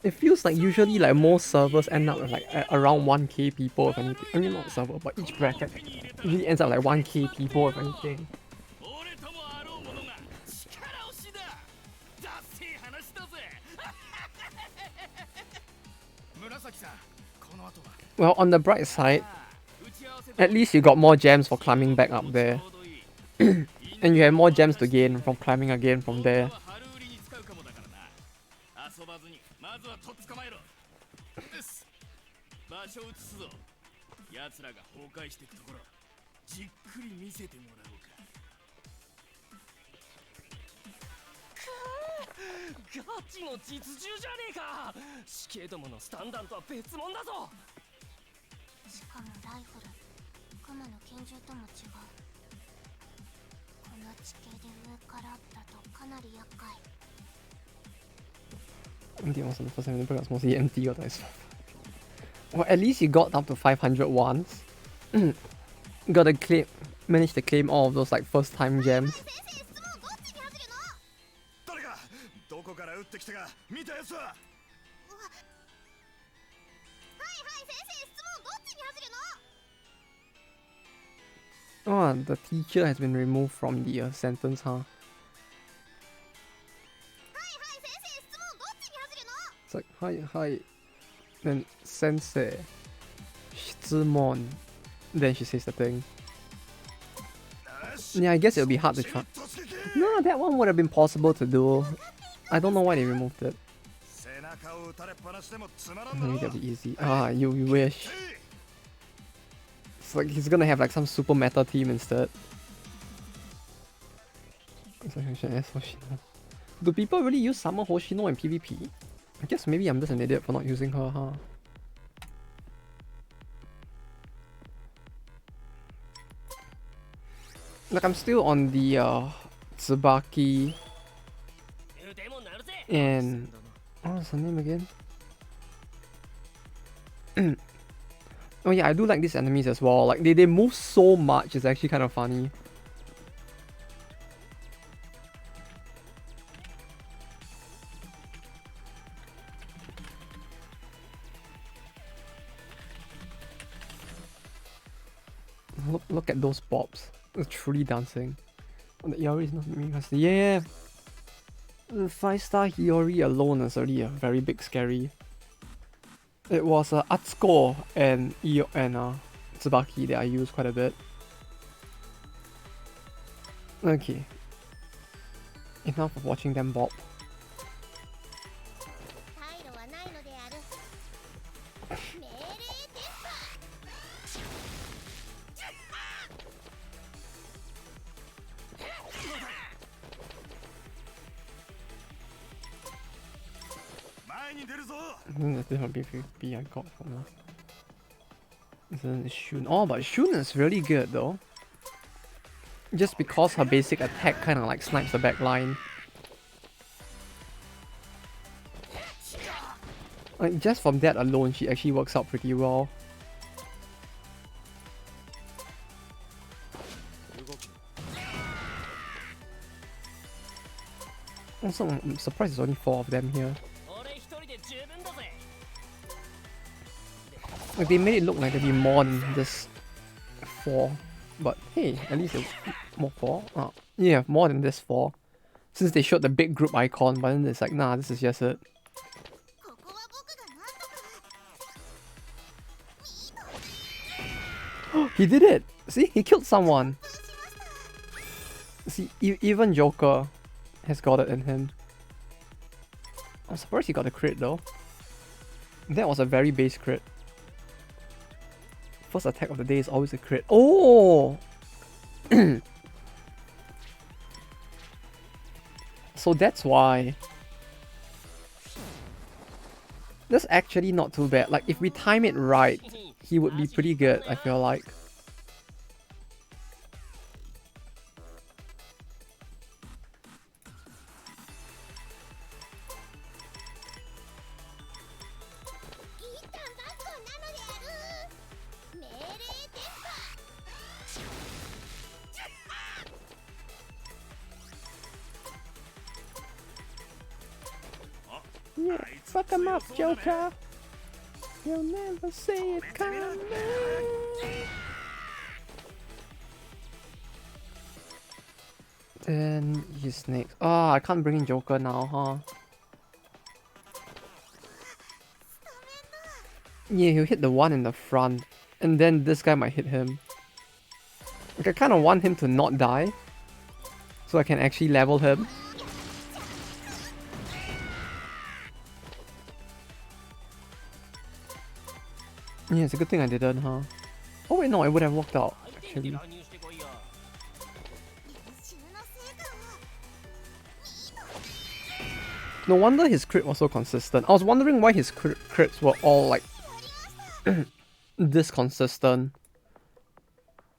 It feels like usually like most servers end up with like around 1k people if anything. I mean not server, but each bracket usually ends up like 1k people if anything. Well, on the bright side, at least you got more gems for climbing back up there. And you have more gems to gain from climbing again from there. ガチの実銃じゃねえか。死刑どものスタンダードとは別物だぞ。しかもライフル、クマの拳銃とも違う。この地形で上からだとかなり厄介。 Empty was the first time in the book, it's mostly empty or nice. Well, at least you got up to 500 once. Gotta claim, managed to claim all of those like first time gems. 誰かどこから撃ってきたか見たやつは。はいはい先生、質問どっちに外れの？ Oh, the teacher has been removed from the sentence, huh? It's like, hi, hi. Then, sensei. Shitsumon. Then she says the thing. Yeah, I guess it'll be hard to try. No, that one would have been possible to do. I don't know why they removed it. Maybe that'll be easy. Ah, you wish. It's like he's gonna have like some super meta team instead. Do people really use Summer Hoshino in PvP? I guess maybe I'm just an idiot for not using her, huh? Like, I'm still on the Tsubaki and what's her name again? Oh yeah, I do like these enemies as well. Like they move so much, it's actually kind of funny. Look at those bobs. It's truly dancing. Oh, the Iori is not me. Yeah. The 5-star Hiyori alone is already a very big scary. It was Atsuko and Tsubaki that I used quite a bit. Okay. Enough of watching them bob. There's different PvP I got from her. Isn't Shun? Oh, but Shun is really good though. Just because her basic attack kind of like snipes the back line. Like just from that alone, she actually works out pretty well. Also, I'm surprised there's only 4 of them here. Like they made it look like there'd be more than this 4, but hey, at least it's more 4. Oh, yeah, more than this 4. Since they showed the big group icon, but then it's like, nah, this is just it. He did it! See, he killed someone. See, even Joker has got it in him. I'm surprised he got a crit though. That was a very base crit. First attack of the day is always a crit. Oh! So that's why. That's actually not too bad. Like, if we time it right, he would be pretty good, I feel like. Yeah, fuck him up, Joker! You'll never see it coming! Then he's next. Oh, I can't bring in Joker now, huh? Yeah, he'll hit the one in the front, and then this guy might hit him. Like, I kind of want him to not die, so I can actually level him. Yeah, it's a good thing I didn't, huh? Oh wait, no, it would have worked out, actually. 乱入してこいよ。死ぬの成果を No wonder his crit was so consistent. I was wondering why his crits were all like this consistent.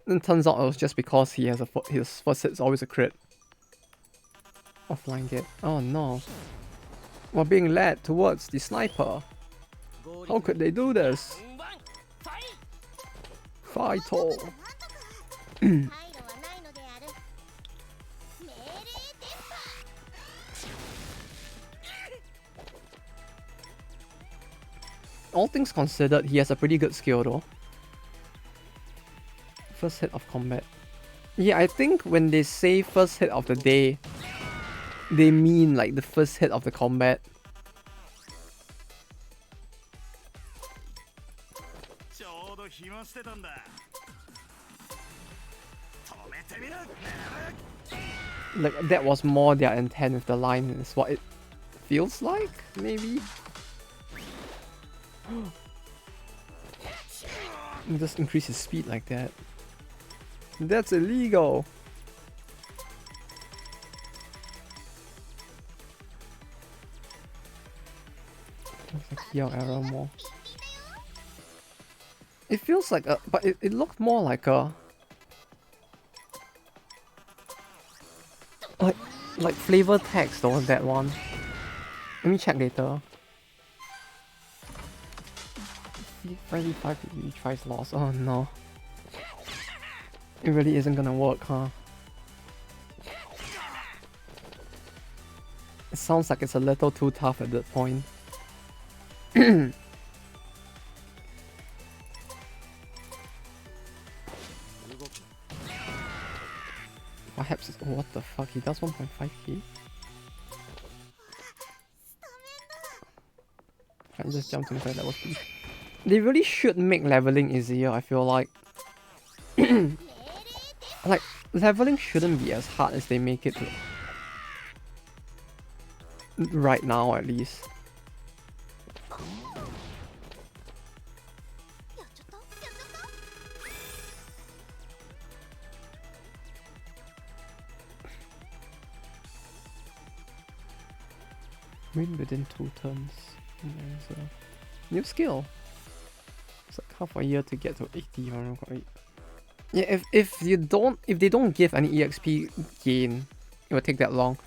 Then turns out it was just because he has his first hit's always a crit. Offline get. Oh no. We're being led towards the sniper. How could they do this? 本番ファイ Fight all. なんとか退路はないのである命令電波 All things considered, he has a pretty good skill though. First hit of combat. Yeah, I think when they say first hit of the day, they mean like the first hit of the combat. ちょうど暇してたんだ止めてみる Like that was more their intent with the line, is what it feels like, maybe? Just increase his speed like that. That's illegal! Looks like Yao error more. It feels like a, but it looked more like a, like flavor text though, that one. Let me check later. Friendly 5 retries lost. Oh no. It really isn't gonna work, huh? It sounds like it's a little too tough at that point. Perhaps it's, oh, what the fuck, he does 1.5k? I just jumped inside, that was pretty. They really should make leveling easier, I feel like. Like, leveling shouldn't be as hard as they make it to. Right now, at least. やっちゃったやっちゃった Win within 2 turns. And there's a new skill. It's like half a year to get to 80 or not. Yeah, if they don't give any EXP gain, it will take that long.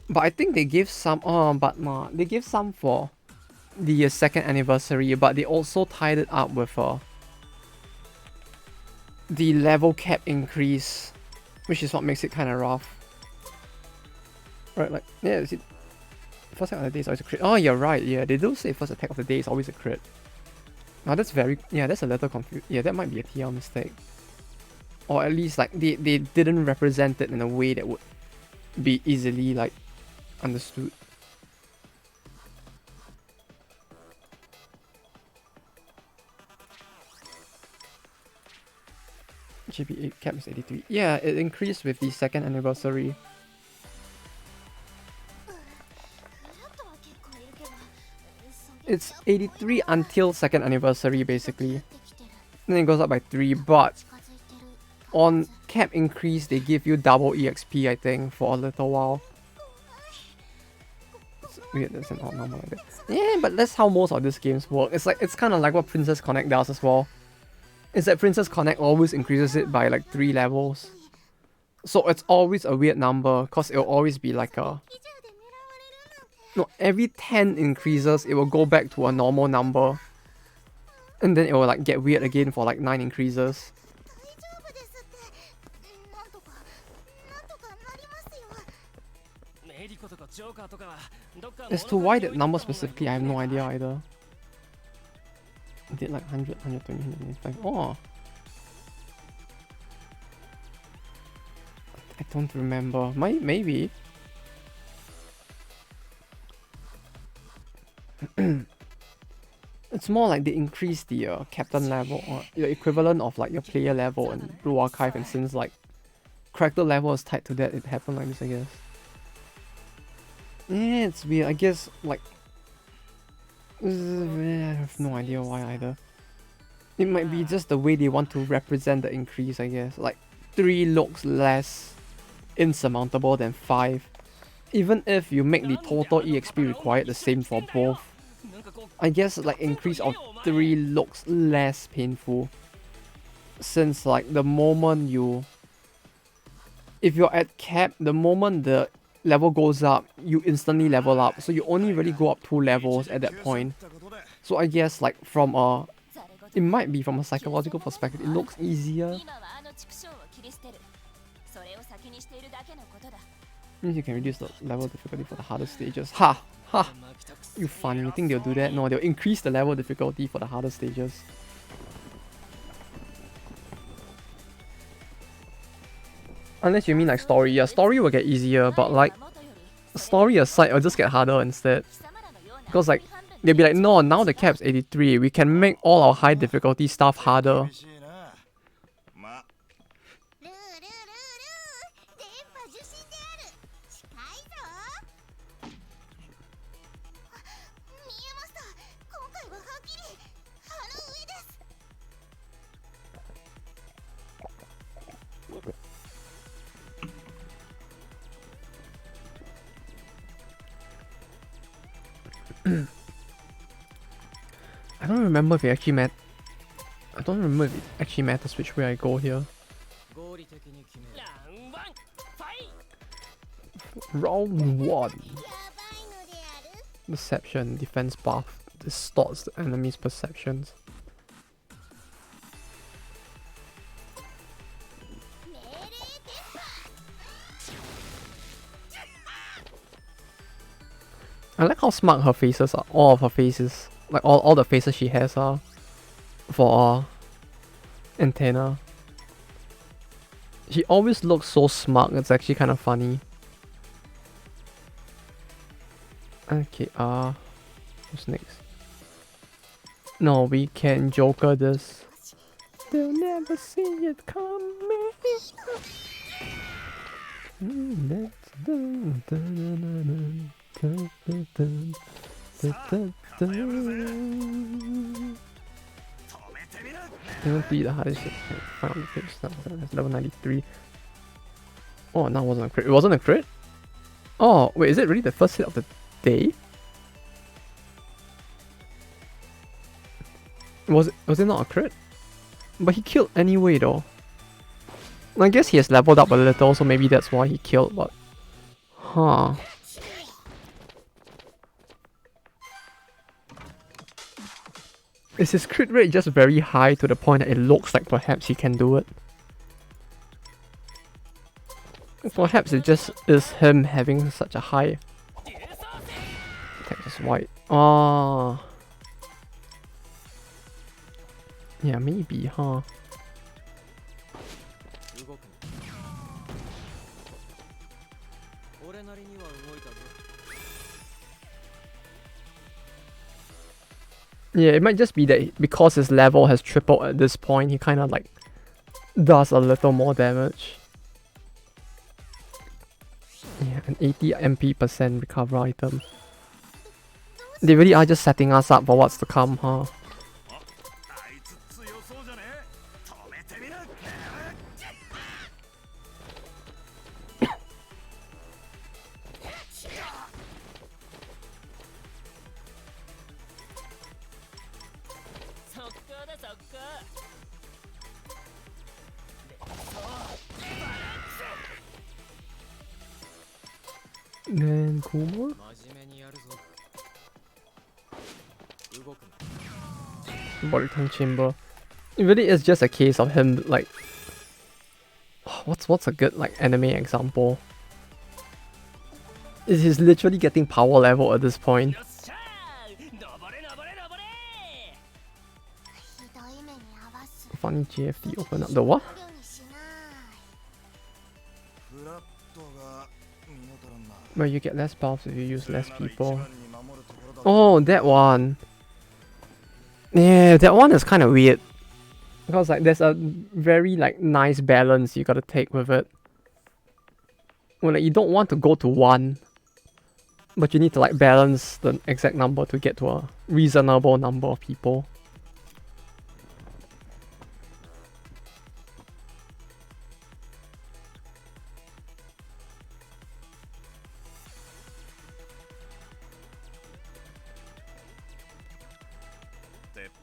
But I think they give some. Oh, but nah, they give some for the second anniversary, but they also tied it up with the level cap increase, which is what makes it kind of rough. Right, like yeah, see, first attack of the day is always a crit. Oh, you're right. Yeah, they do say first attack of the day is always a crit. Now that's that's a little confused. Yeah, that might be a TL mistake. Or at least like they didn't represent it in a way that would be easily like understood. GP8 cap is 83. Yeah, it increased with the second anniversary. フラットは結構いるけど It's 83 until second anniversary basically. できてる Then it goes up by 3, but 近づいてる on cap increase they give you double EXP I think for a little while. It's weird that's not normal like that. Yeah, but that's how most of these games work. It's kind of like what Princess Connect does as well. Is that Princess Connect always increases it by like 3 levels. So it's always a weird number because it'll always be like a 以上で狙われるなんて no, every 10 increases it will go back to a normal number. And then it will like get weird again for like 9 increases. 大丈夫ですってなんとかなりますよメリコとかジョーカーとかどっか As to why that number specifically, I have no idea either. It did like 100, 120, 125. Oh! I don't remember. Maybe. It's more like they increase the captain level or the equivalent of like your player level in Blue Archive, and since like character level is tied to that, it happened like this, I guess. Yeah, it's weird. I guess like I have no idea why either. It might be just the way they want to represent the increase, I guess. Like 3 looks less insurmountable than 5. Even if you make the total EXP required the same for both, I guess like increase of 3 looks less painful. Since like the moment if you're at cap, the moment the level goes up, you instantly level up. So you only really go up 2 levels at that point. So I guess like it might be from a psychological perspective, it looks easier. Means you can reduce the level difficulty for the harder stages. Ha! Ha! You funny, you think they'll do that? No, they'll increase the level difficulty for the harder stages. Unless you mean like story. Yeah, story will get easier, but like story aside, it'll just get harder instead. Because like they'll be like, no, now the cap's 83. We can make all our high difficulty stuff harder. I don't remember if it actually matters which way I go here. Round 1. Deception, defense buff, distorts the enemy's perceptions. I like how smart her faces are. All of her faces. Like all the faces she has are for Antenna. She always looks so smart, it's actually kind of funny. Okay, who's next? No, we can Joker this. They'll never see it coming. It won't be the hardest shit. Find out the page stuff. That's level 93. Oh, no, it wasn't a crit. It wasn't a crit? Oh, wait, is it really the first hit of the day? Was it not a crit? But he killed anyway though. I guess he has leveled up a little, so maybe that's why he killed, but... Huh. Is his crit rate just very high to the point that it looks like perhaps he can do it? Perhaps it just is him having such a high... Attack is white. Oh. Yeah, maybe, huh? Yeah, it might just be that because his level has tripled at this point, he kind of like does a little more damage. Yeah, an 80 MP% recover item. They really are just setting us up for what's to come, huh? Then Kumar? Body Tongue Chamber. It really is just a case of him like... What's a good like anime example? He's literally getting power level at this point. Funny GFT open up the what? Where you get less buffs if you use less people. Oh, that one. Yeah, that one is kind of weird. Because like there's a very like nice balance you gotta take with it. Well, like you don't want to go to 1. But you need to like balance the exact number to get to a reasonable number of people.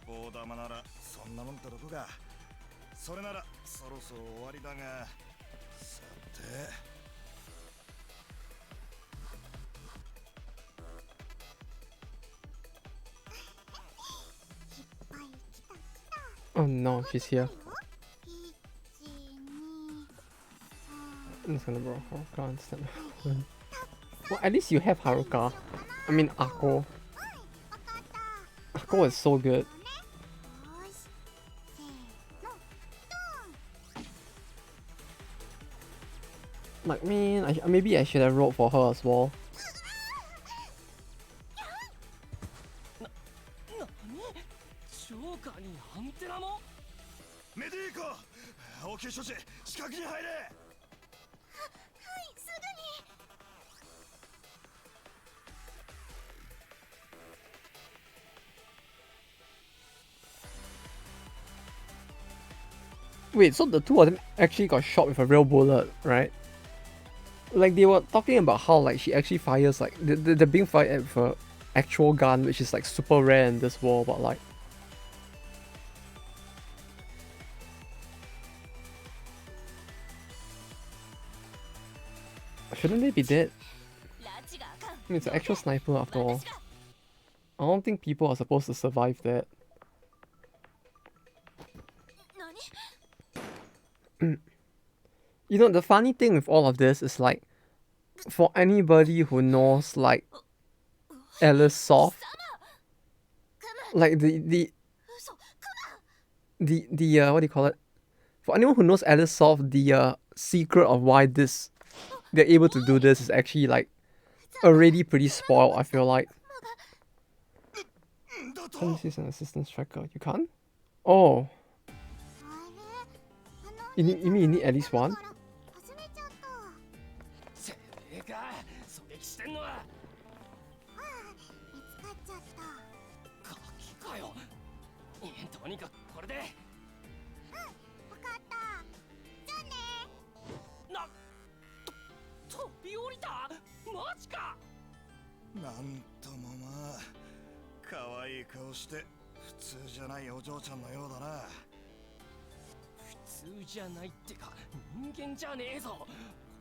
砲玉ならそんなもんってどこか。それならそろそろ終わりだが、さて。Oh no, she's here. I'm just gonna borrow Haruka instead. Well, at least you have Haruka. I mean, Akko. Akko is so good. Like, man, maybe I should have rolled for her as well. ジョーカーにアンテナも。メディーコ、応急処置、近くに入れ。はい、すぐに。 Wait, so the two of them actually got shot with a real bullet, right? Like, they were talking about how, like, she actually fires, like, they're being fired with an actual gun, which is, like, super rare in this world, but, like... Shouldn't they be dead? I mean, it's an actual sniper after all. I don't think people are supposed to survive that. You know, the funny thing with all of this is, like, for anybody who knows, like, Alice Soft, like, the what do you call it? For anyone who knows Alice Soft, the secret of why they're able to do this is actually, like, already pretty spoiled, I feel like. Can you see an assistant striker? You can't? Oh. You mean you need at least one? とにかくこれで。わかった。じゃあね。飛び降りた？マジか。なんともまあ、可愛い顔して普通じゃないお嬢ちゃんのようだな。普通じゃないってか、人間じゃねえぞ。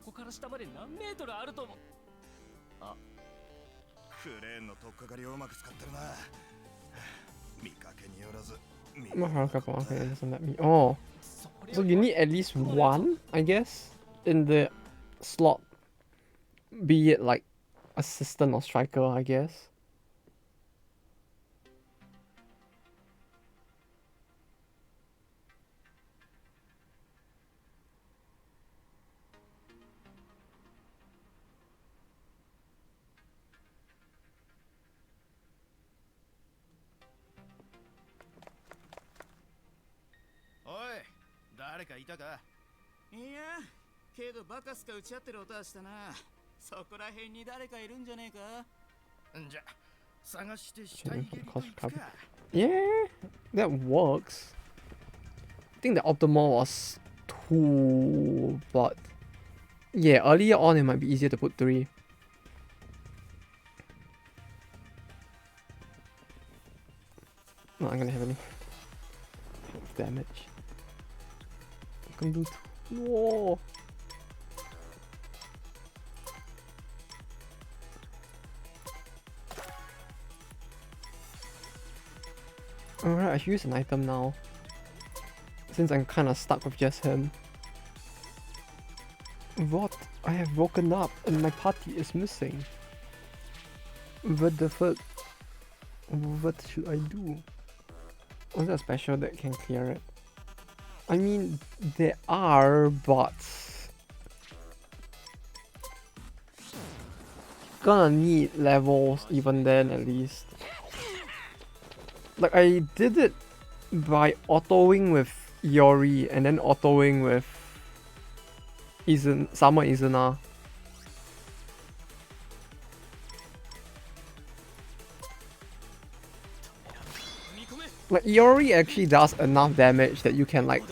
ここから下まで何メートルあると思う。あ、クレーンの取っかかりをうまく使ってるな。見かけによらず。Okay, doesn't let me. Oh, so you need at least one, I guess, in the slot. Be it like assistant or striker, I guess. Oi, 誰かいたか？いや、けどバカスカ打ち合ってる音はしたな。そこら辺に誰かいるんじゃねえか？んじゃ、探して死体入れといつか。Yeah, that works. I think the optimal was 2, but yeah, earlier on it might be easier to put 3. Not gonna have any damage. I can do 2. Whoa. Alright, I should use an item now. Since I'm kinda stuck with just him. What? I have woken up and my party is missing. What the fuck? What should I do? Was there a special that can clear it? I mean, there are, but... Gonna need levels even then, at least. Like, I did it by autoing with Yori and then autoing with Summer Izuna. Like, Yori actually does enough damage that you can, like,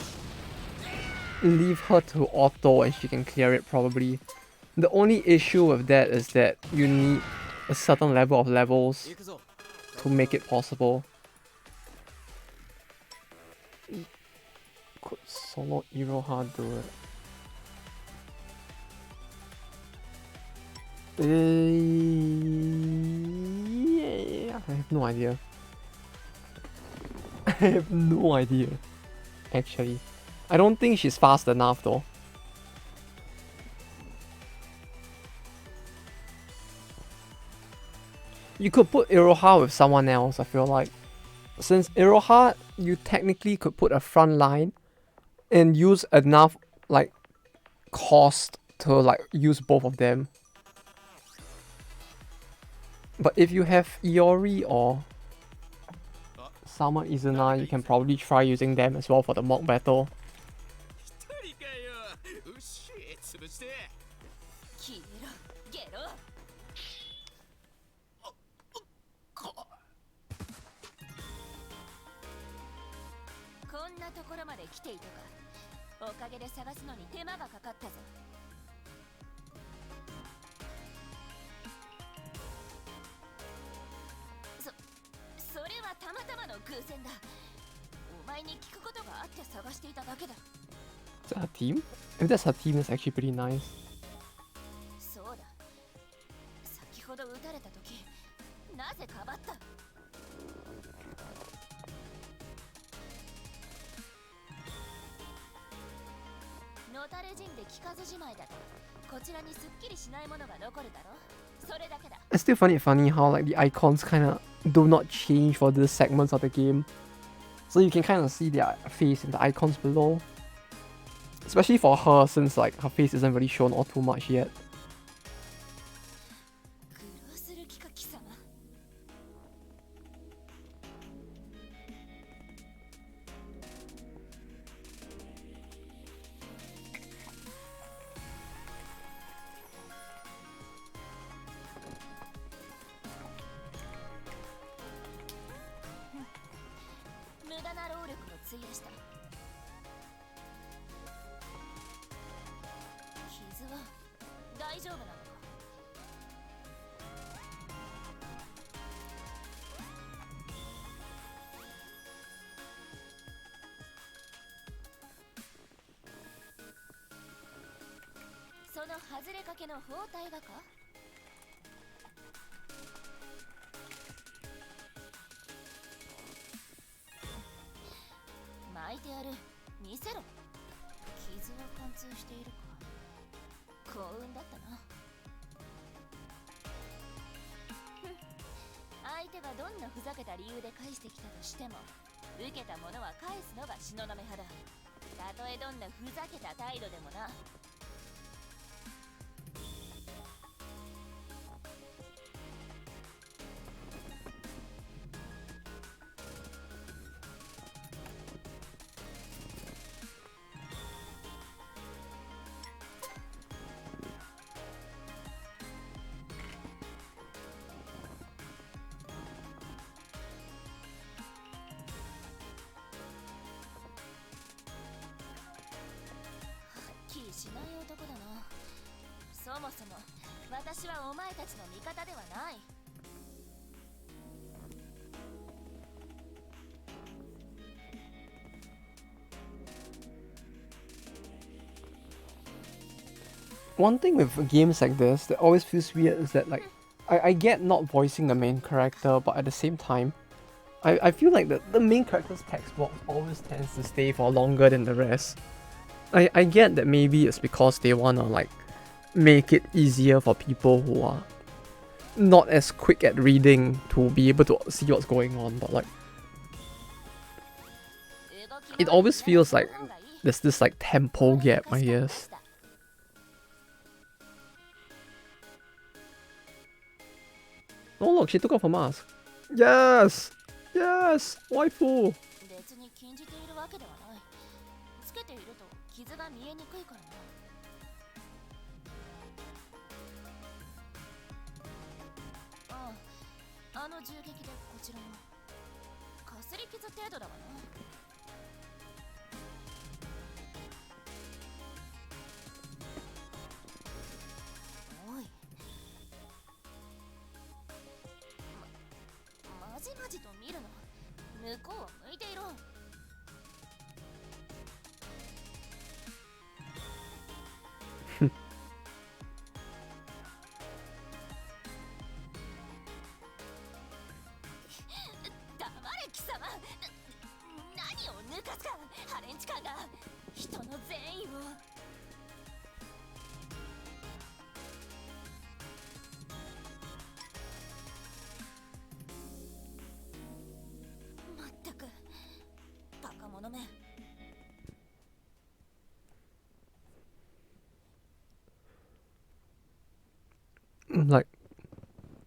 leave her to auto and she can clear it probably. The only issue with that is that you need a certain level of levels to make it possible. could solo Iroha do it? Yeah, I have no idea. I have no idea. Actually, I don't think she's fast enough though. You could put Iroha with someone else, I feel like. Since Iroha, you technically could put a front line and use enough like cost to like use both of them. But if you have Iori or Sama Izuna, you can probably try using them as well for the mock battle. 消えろゲロこんなところまで来ていたかおかげで探すのに手間がかかったぞそれはたまたまの偶然だお前に聞くことがあって探していただけだ Is that her team? If that's her team, that's actually pretty nice. そうだ先ほど撃たれた時なぜかばったのたれ死んで聞かずじまいだとこちらにすっきりしないものが残るだろそれだけだ I still find it funny how like the icons kind of do not change for these segments of the game. So you can kind of see their face in the icons below. Especially for her, since like her face isn't really shown all too much yet. 苦労する気か貴様無駄な労力を費やした傷は大丈夫なのかその外れかけの包帯がか巻いてやる見せろ傷は貫通しているか幸運だったな相手がどんなふざけた理由で返してきたとしても受けたものは返すのが東雲派だたとえどんなふざけた態度でもなしない男だなそもそも私はお前たちの味方ではないOne thing with games like this that always feels weird is that like I get not voicing the main character, but at the same time I feel like the main character's text box always tends to stay for longer than the rest. I get that maybe it's because they wanna like make it easier for people who are not as quick at reading to be able to see what's going on, but like it always feels like there's this like tempo gap, I guess. Oh look, she took off her mask. Yes! Yes! Waifu! 別に禁じているわけではないつけていると傷が見えにくいからなああ、あの銃撃でこちらもかすり傷程度だわなおいまじまじと見るな向こうを向いていろ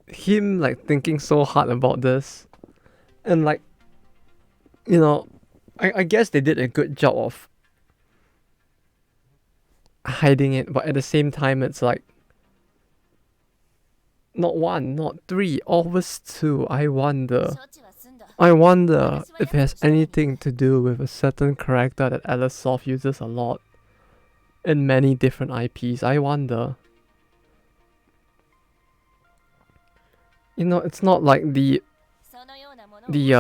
him like thinking so hard about this, and like, you know, I guess they did a good job of hiding it, but at the same time it's like not one, not three, always two. I wonder if it has anything to do with a certain character that Alicesoft uses a lot in many different IPs. I wonder. You know, it's not like the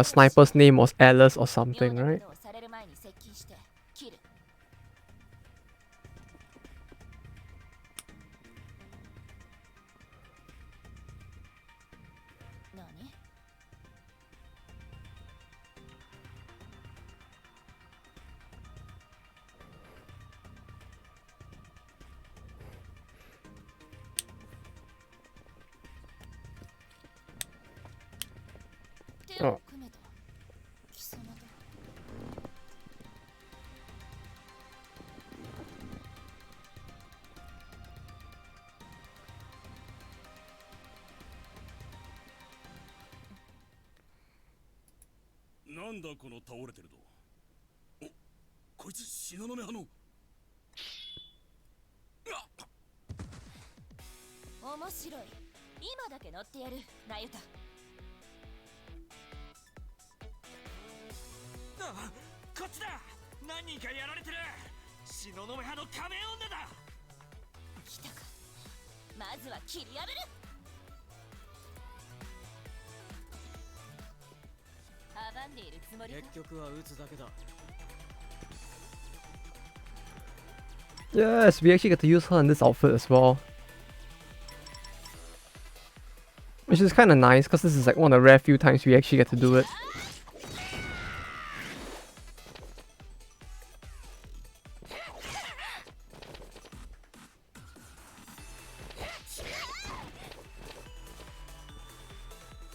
sniper's name was Alice or something, right? Oh. なんだこの倒れてると。お、こいつ東雲派の。面白い。今だけ乗ってやる、ナユタ。あ、こっちだ。何人かやられてる。東雲派の仮面女だ。来たか。まずは切り破る。阻んでいるつもりか。結局は撃つだけだ。 Yes, we actually get to use her in this outfit as well. Which is kind of nice, because this is like one of the rare few times we actually get to do it.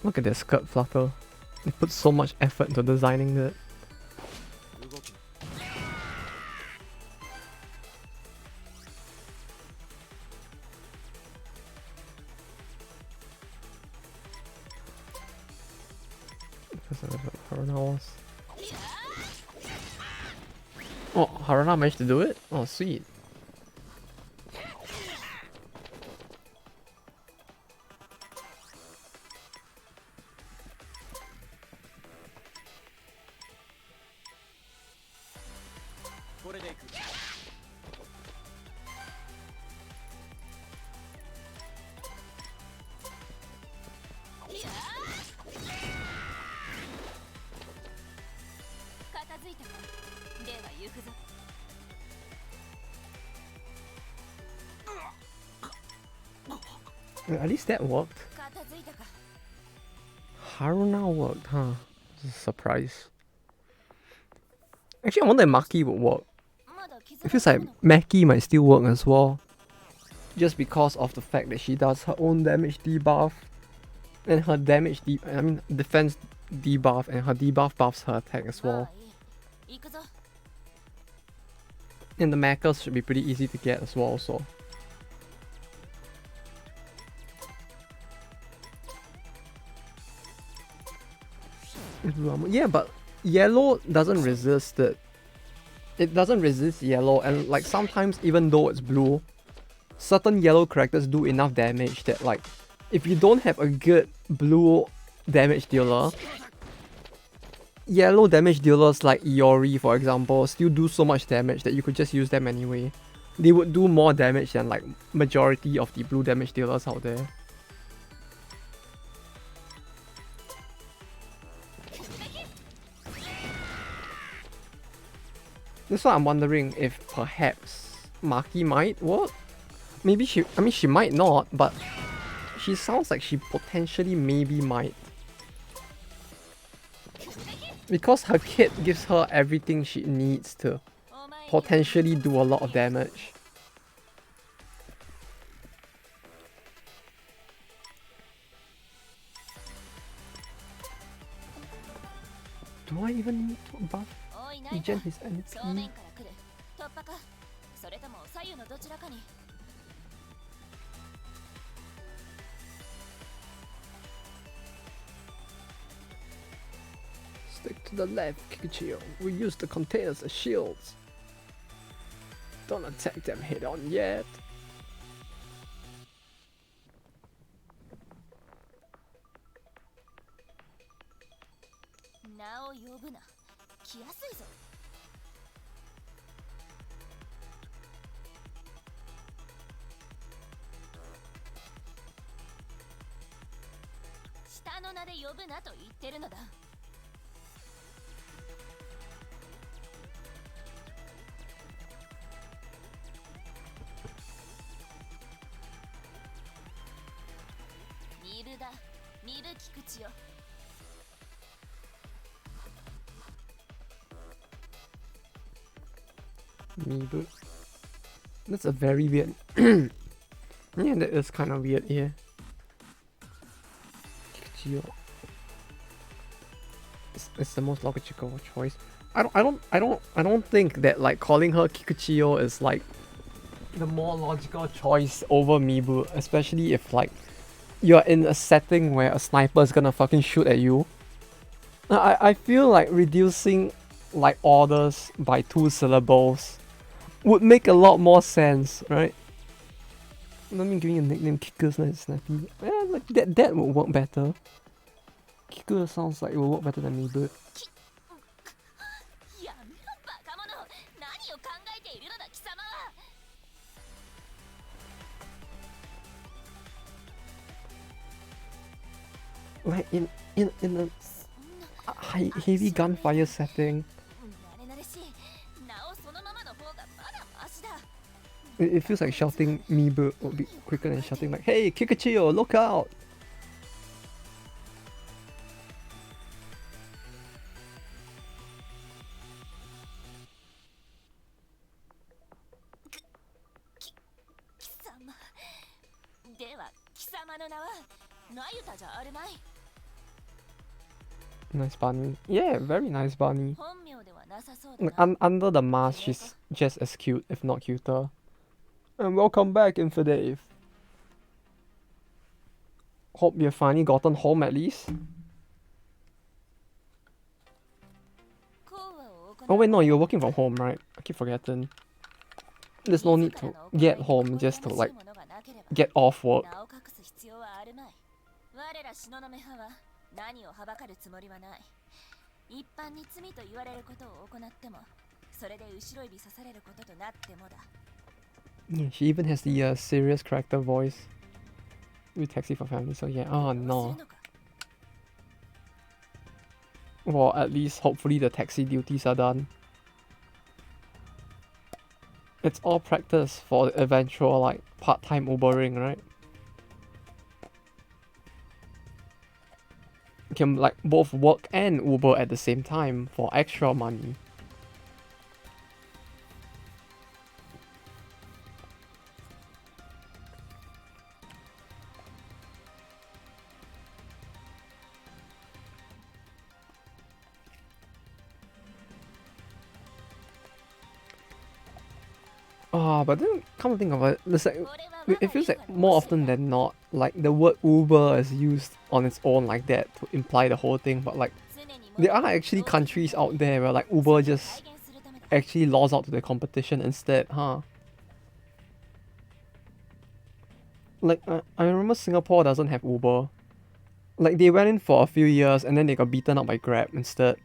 Look at their skirt flutter. They put so much effort into designing it. Oh, Haruna managed to do it? Oh, sweet. At least that worked. Haruna worked, huh? Just a surprise. Actually, I wonder if Maki would work. It feels like Maki might still work as well. Just because of the fact that she does her own damage debuff. And her defense debuff, and her debuff buffs her attack as well. And the mechas should be pretty easy to get as well, so. Yeah, but yellow doesn't resist it. It doesn't resist yellow, and like sometimes even though it's blue, certain yellow characters do enough damage that like if you don't have a good blue damage dealer, yellow damage dealers like Iori for example still do so much damage that you could just use them anyway. They would do more damage than like majority of the blue damage dealers out there. That's why I'm wondering if perhaps Maki might work. Maybe she might not, but she sounds like she potentially maybe might. Because her kit gives her everything she needs to potentially do a lot of damage. Do I even need to buff Regen his NP? Stick to the left, Kikuchiyo. We use the containers as shields. Don't attack them head on yet. Now 呼ぶな。来やすいぞ。下の名で呼ぶなと言ってるのだ。ミブだ。ミブ菊池よ。Mibu. That's a very weird. Yeah, that is kind of weird here. Kikuchiyo. It's the most logical choice. I don't think that like calling her Kikuchiyo is like the more logical choice over Mibu, especially if like you're in a setting where a sniper is gonna fucking shoot at you. I feel like reducing like orders by 2 syllables would make a lot more sense, right? I mean, giving a nickname Kikus and Snappy. Yeah, like that would work better. Kiku sounds like it will work better than me, but やめろバカ者。何を考えているのだ貴様は。 like in a heavy gunfire setting, 慣れ慣れしい。なおそのままの方がまだマシだ。it feels like shouting Mibu would be quicker than shouting like, "Hey, Kikuchiyo, look out!" 貴様。では貴様の名はナユタじゃあるまい。 Nice bunny. Yeah, very nice bunny. 本名ではなさそうだ Like な。 under the mask, she's just as cute, if not cuter. And welcome back, Infidave. Hope you've finally gotten home at least. 講話を行う Oh wait, no, you're working from home, right? I keep forgetting. There's no need to get home just to like get off work. 名を隠す必要はあるまい。我ら東雲派は何をはばかるつもりはない。一般に罪と言われることを行っても、それで後ろ指さされることとなってもだ。Yeah, she even has the serious character voice. We taxi for family, so yeah. Oh どうす no. るのか。 Well, at least hopefully the taxi duties are done. It's all practice for the eventual like part-time Ubering, right? You can like both work and Uber at the same time for extra money. But then come to think of it, it's like, it feels like more often than not, like the word Uber is used on its own like that to imply the whole thing, but like there are actually countries out there where like Uber just actually laws out to the competition instead, huh? Like I remember Singapore doesn't have Uber. Like they went in for a few years and then they got beaten up by Grab instead.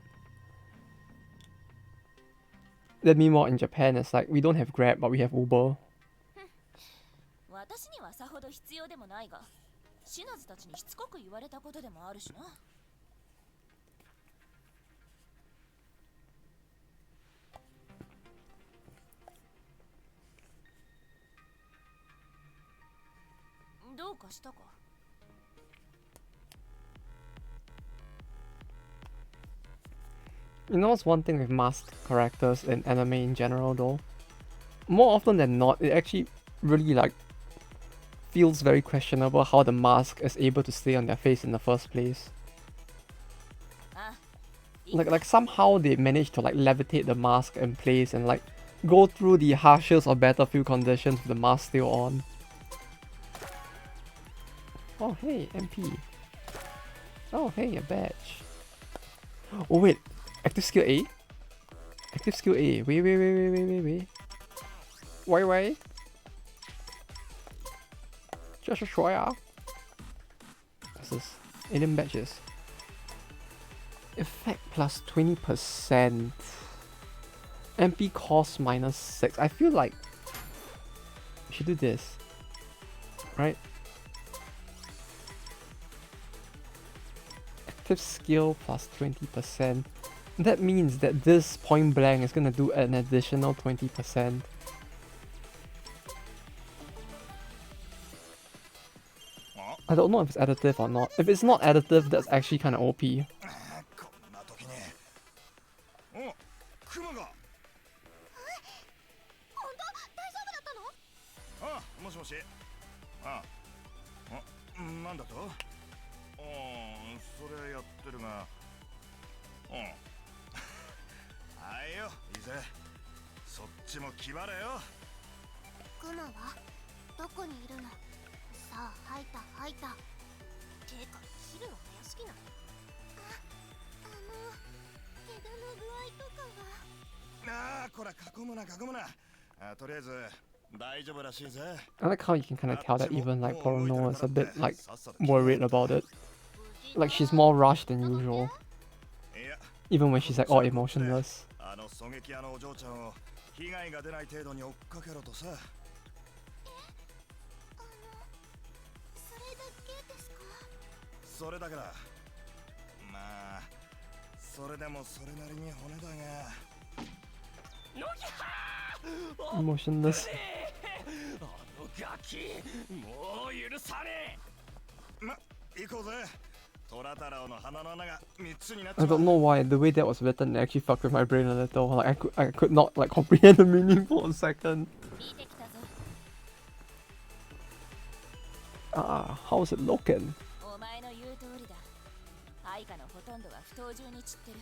Then meanwhile in Japan it's like we don't have Grab but we have Uber. 私にはさほど必要でもないが、シナズたちにしつこく言われたことでもあるしな。どうかしたか。 You know what's one thing with masked characters in anime in general though? More often than not, it actually really like feels very questionable how the mask is able to stay on their face in the first place. Like somehow they manage to like levitate the mask in place and like go through the harshest of battlefield conditions with the mask still on. Oh hey, MP. Oh hey, a badge. Oh wait, active skill A? Active skill A. Wait. Wait. 这是谁啊? What's this? Alien badges. Effect plus 20%. MP cost -6. I feel like we should do this. Right? Active skill plus 20%. That means that this point blank is gonna do an additional 20%. I don't know if it's additive or not. If it's not additive, that's actually kind of OP. こんな時に。お、クマが。本当大丈夫だったの？あ、もしもし。あ、なんだと？それやってるが。はいよ、いいぜ。そっちも決まれよ。クマはどこにいるの？さあ、吐いた。てか、切るの早すぎない？怪我の具合とかは。ああ、こら囲むな。とりあえず大丈夫らしいぜ。I like how you can kind of tell that even like Porono is a bit like worried about it. Like she's more rushed than usual. Even when she's like all emotionless. あの狙撃屋のお嬢ちゃんを被害が出ない程度に追っかけろとさ。それだけですか？それだから。まあ、それでもそれなりに骨だが。Emotionless. あのガキ、もう許さねえ。ま、行こうぜ。トラタラオの鼻の穴が3つになっち I まう。 don't know why the way that was written actually fucked with my brain a little. Like I could not like comprehend the meaning for a second. 見てきたぞ。How's it looking? お前の言う通りだ。配下のほとんどは不当中に散ってる。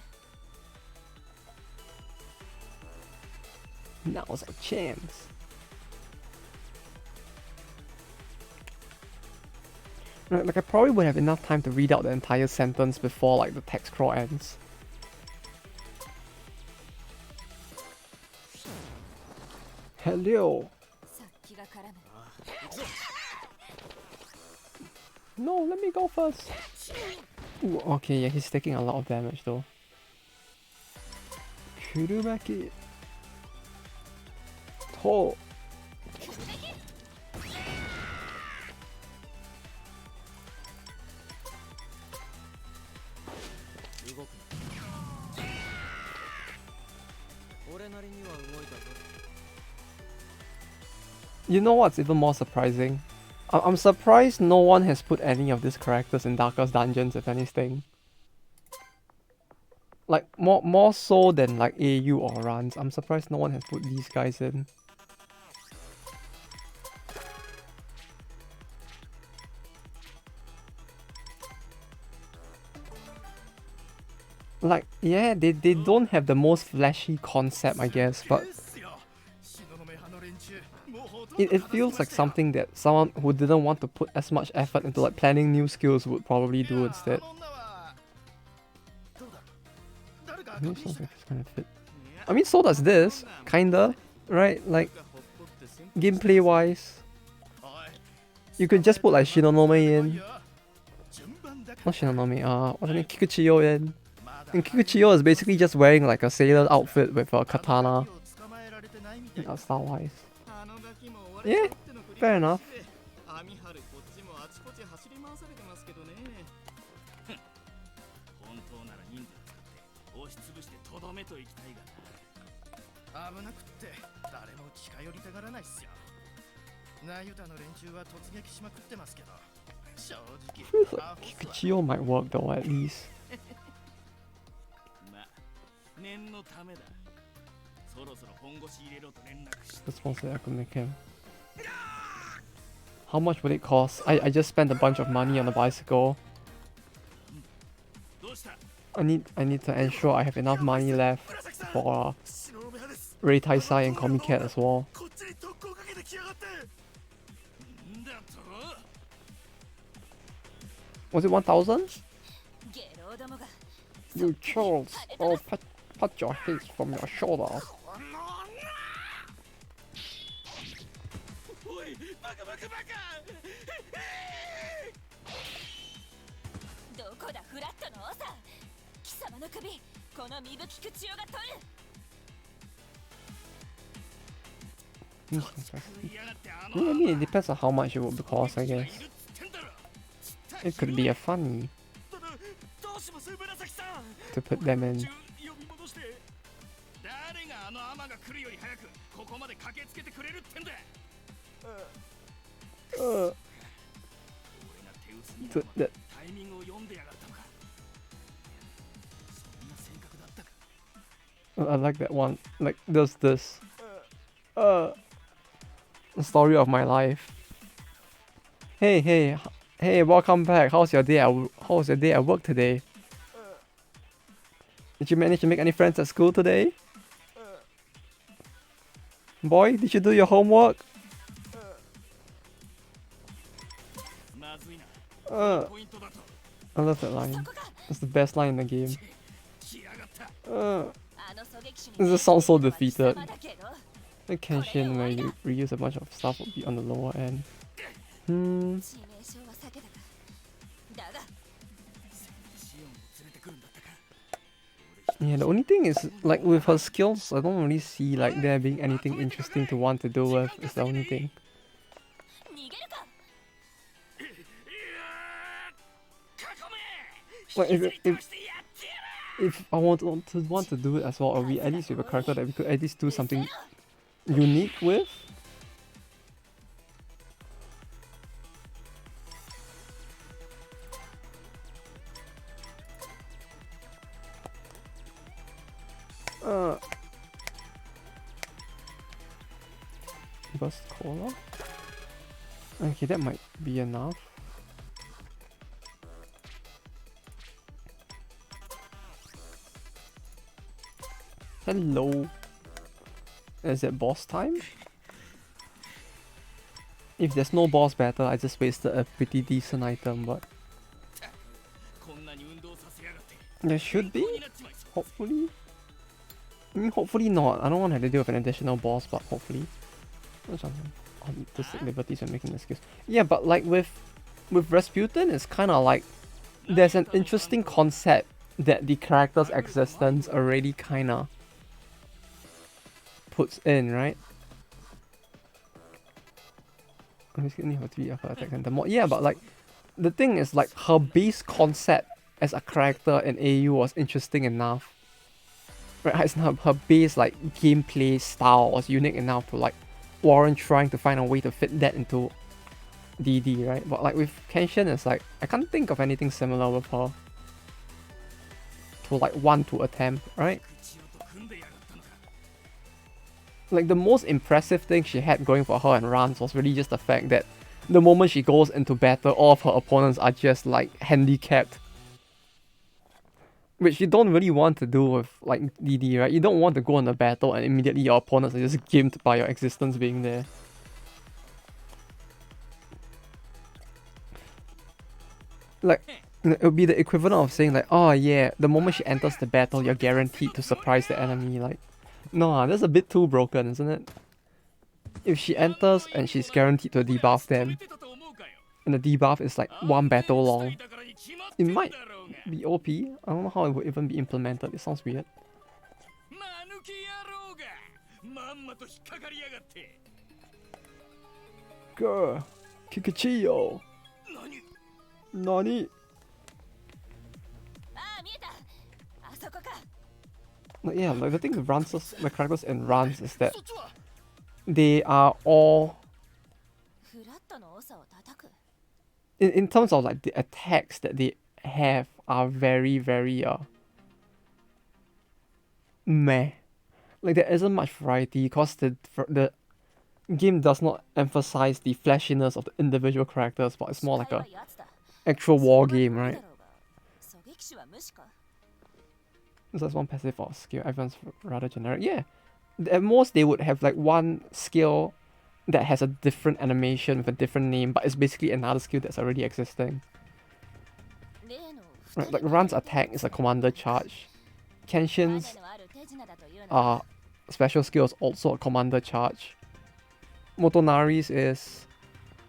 Now's our chance. Like I probably would have enough time to read out the entire sentence before like the text crawl ends. Hello. さっきが絡む。No, let me go first. Ooh, okay, yeah, he's taking a lot of damage though. Kurumaki. To. You know what's even more surprising? I'm surprised no one has put any of these characters in Darkest Dungeons, if anything. Like, more so than like AU or runs. I'm surprised no one has put these guys in. Like, yeah, they don't have the most flashy concept, I guess, but it feels like something that someone who didn't want to put as much effort into like planning new skills would probably do instead. Maybe something that's kind of fit. I mean, so does this, kinda, right? Like, gameplay wise, you could just put like Shinonome in. Not Shinonome, what's her name? Kikuchiyo in. And Kikuchiyo is basically just wearing like a sailor outfit with a katana. Style wise. Yeah, fair enough. 危なくって誰も近寄りたがらないっすよ。ナユタの連中は突撃しまくってますけど、正直 Feels like Kikuchiyo might work though, at least. まあ、念のためだ。そろそろ本腰入れろと連絡して。 Let's sponsor I could make him. How much would it cost? I just spent a bunch of money on a bicycle. どうした？ I need to ensure I have enough money left for Ray Taisai and Comic Cat as well. こっちに特攻かけてきやがって。んだと？ Was it 1,000? ゲロどもが You Charles, I'll pat your head from your shoulders. おいバカバカバカどこだフラットの王さん、貴様の首この身吹き口よが取る。 I mean, it depends on how much it would cost, I guess. It could be a funny どうします紫さん to put them in. 呼び戻して誰があのアマが来るより早くここまで駆けつけてくれるってんだ 俺が手薄になるまでタイミングを読んでやがったのかそんな性格だったか I like that one. Like, there's this. The story of my life. Hey, welcome back. How's your day at work today? Did you manage to make any friends at school today? Boy, did you do your homework? まずいな Uh, ポイントだと I love that line. It's the best line in the game. 来やがった This sounds so defeated. The Kenshin where you reuse a bunch of stuff would be on the lower end. Hmm. シオンを連れてくるんだったか Yeah, the only thing is, like, with her skills, I don't really see, like, there being anything interesting to want to do with, is the only thing. 逃げるか。 Like, if I want to do it as well, or we at least with a character that we could at least do something unique with. Burst cola. Okay, that might be enough. Hello. Is it boss time? If there's no boss battle, I just wasted a pretty decent item, but こんなに運動させやがって there should be. になっちまいそう Hopefully. I mean, hopefully not. I don't want to have to deal with an additional boss, but hopefully. I'll just take liberties when making excuse. Yeah, but like with Rasputin, it's kind of like there's an interesting concept that the character's existence already kind of puts in, right? Basically, have to be upper attack and the more. Yeah, but like the thing is, like her base concept as a character in AU was interesting enough. Right, it's not her base like gameplay style was unique enough to like warrant trying to find a way to fit that into DD, right? But like with Kenshin, it's like I can't think of anything similar with her to like want to attempt, right? 口をと組んでやがったのか Like the most impressive thing she had going for her and runs was really just the fact that the moment she goes into battle, all of her opponents are just like handicapped. Which you don't really want to do with like DD, right? You don't want to go in a battle and immediately your opponents are just gimped by your existence being there. Like, it would be the equivalent of saying like, oh yeah, the moment she enters the battle, you're guaranteed to surprise the enemy. Like, no, that's a bit too broken, isn't it? If she enters and she's guaranteed to debuff them, 出たと思うかよ and the debuff is like one battle し long, といたからに決まっ it てんだ might ろうが be OP. I don't know how it would even be implemented. It sounds weird. 間抜け野郎がまんまと引っかかりやがって Grr, Kikuchiyo. 何 Nani? ああ見えた。あそこか。 Like, yeah, like the thing with runs, the characters in runs is that そっちは they are all フラットの王さを叩く。 in terms of like the attacks that they have are very meh. Like there isn't much variety because the game does not emphasize the flashiness of the individual characters, but it's more like a 使いはやつだ。 actual war game, right? 狙撃手は無視か。 So that's one passive or skill. Everyone's rather generic. Yeah. At most, they would have like one skill that has a different animation with a different name, but it's basically another skill that's already existing. Right, like Ran's attack is a commander charge. Kenshin's special skill is also a commander charge. Motonari's is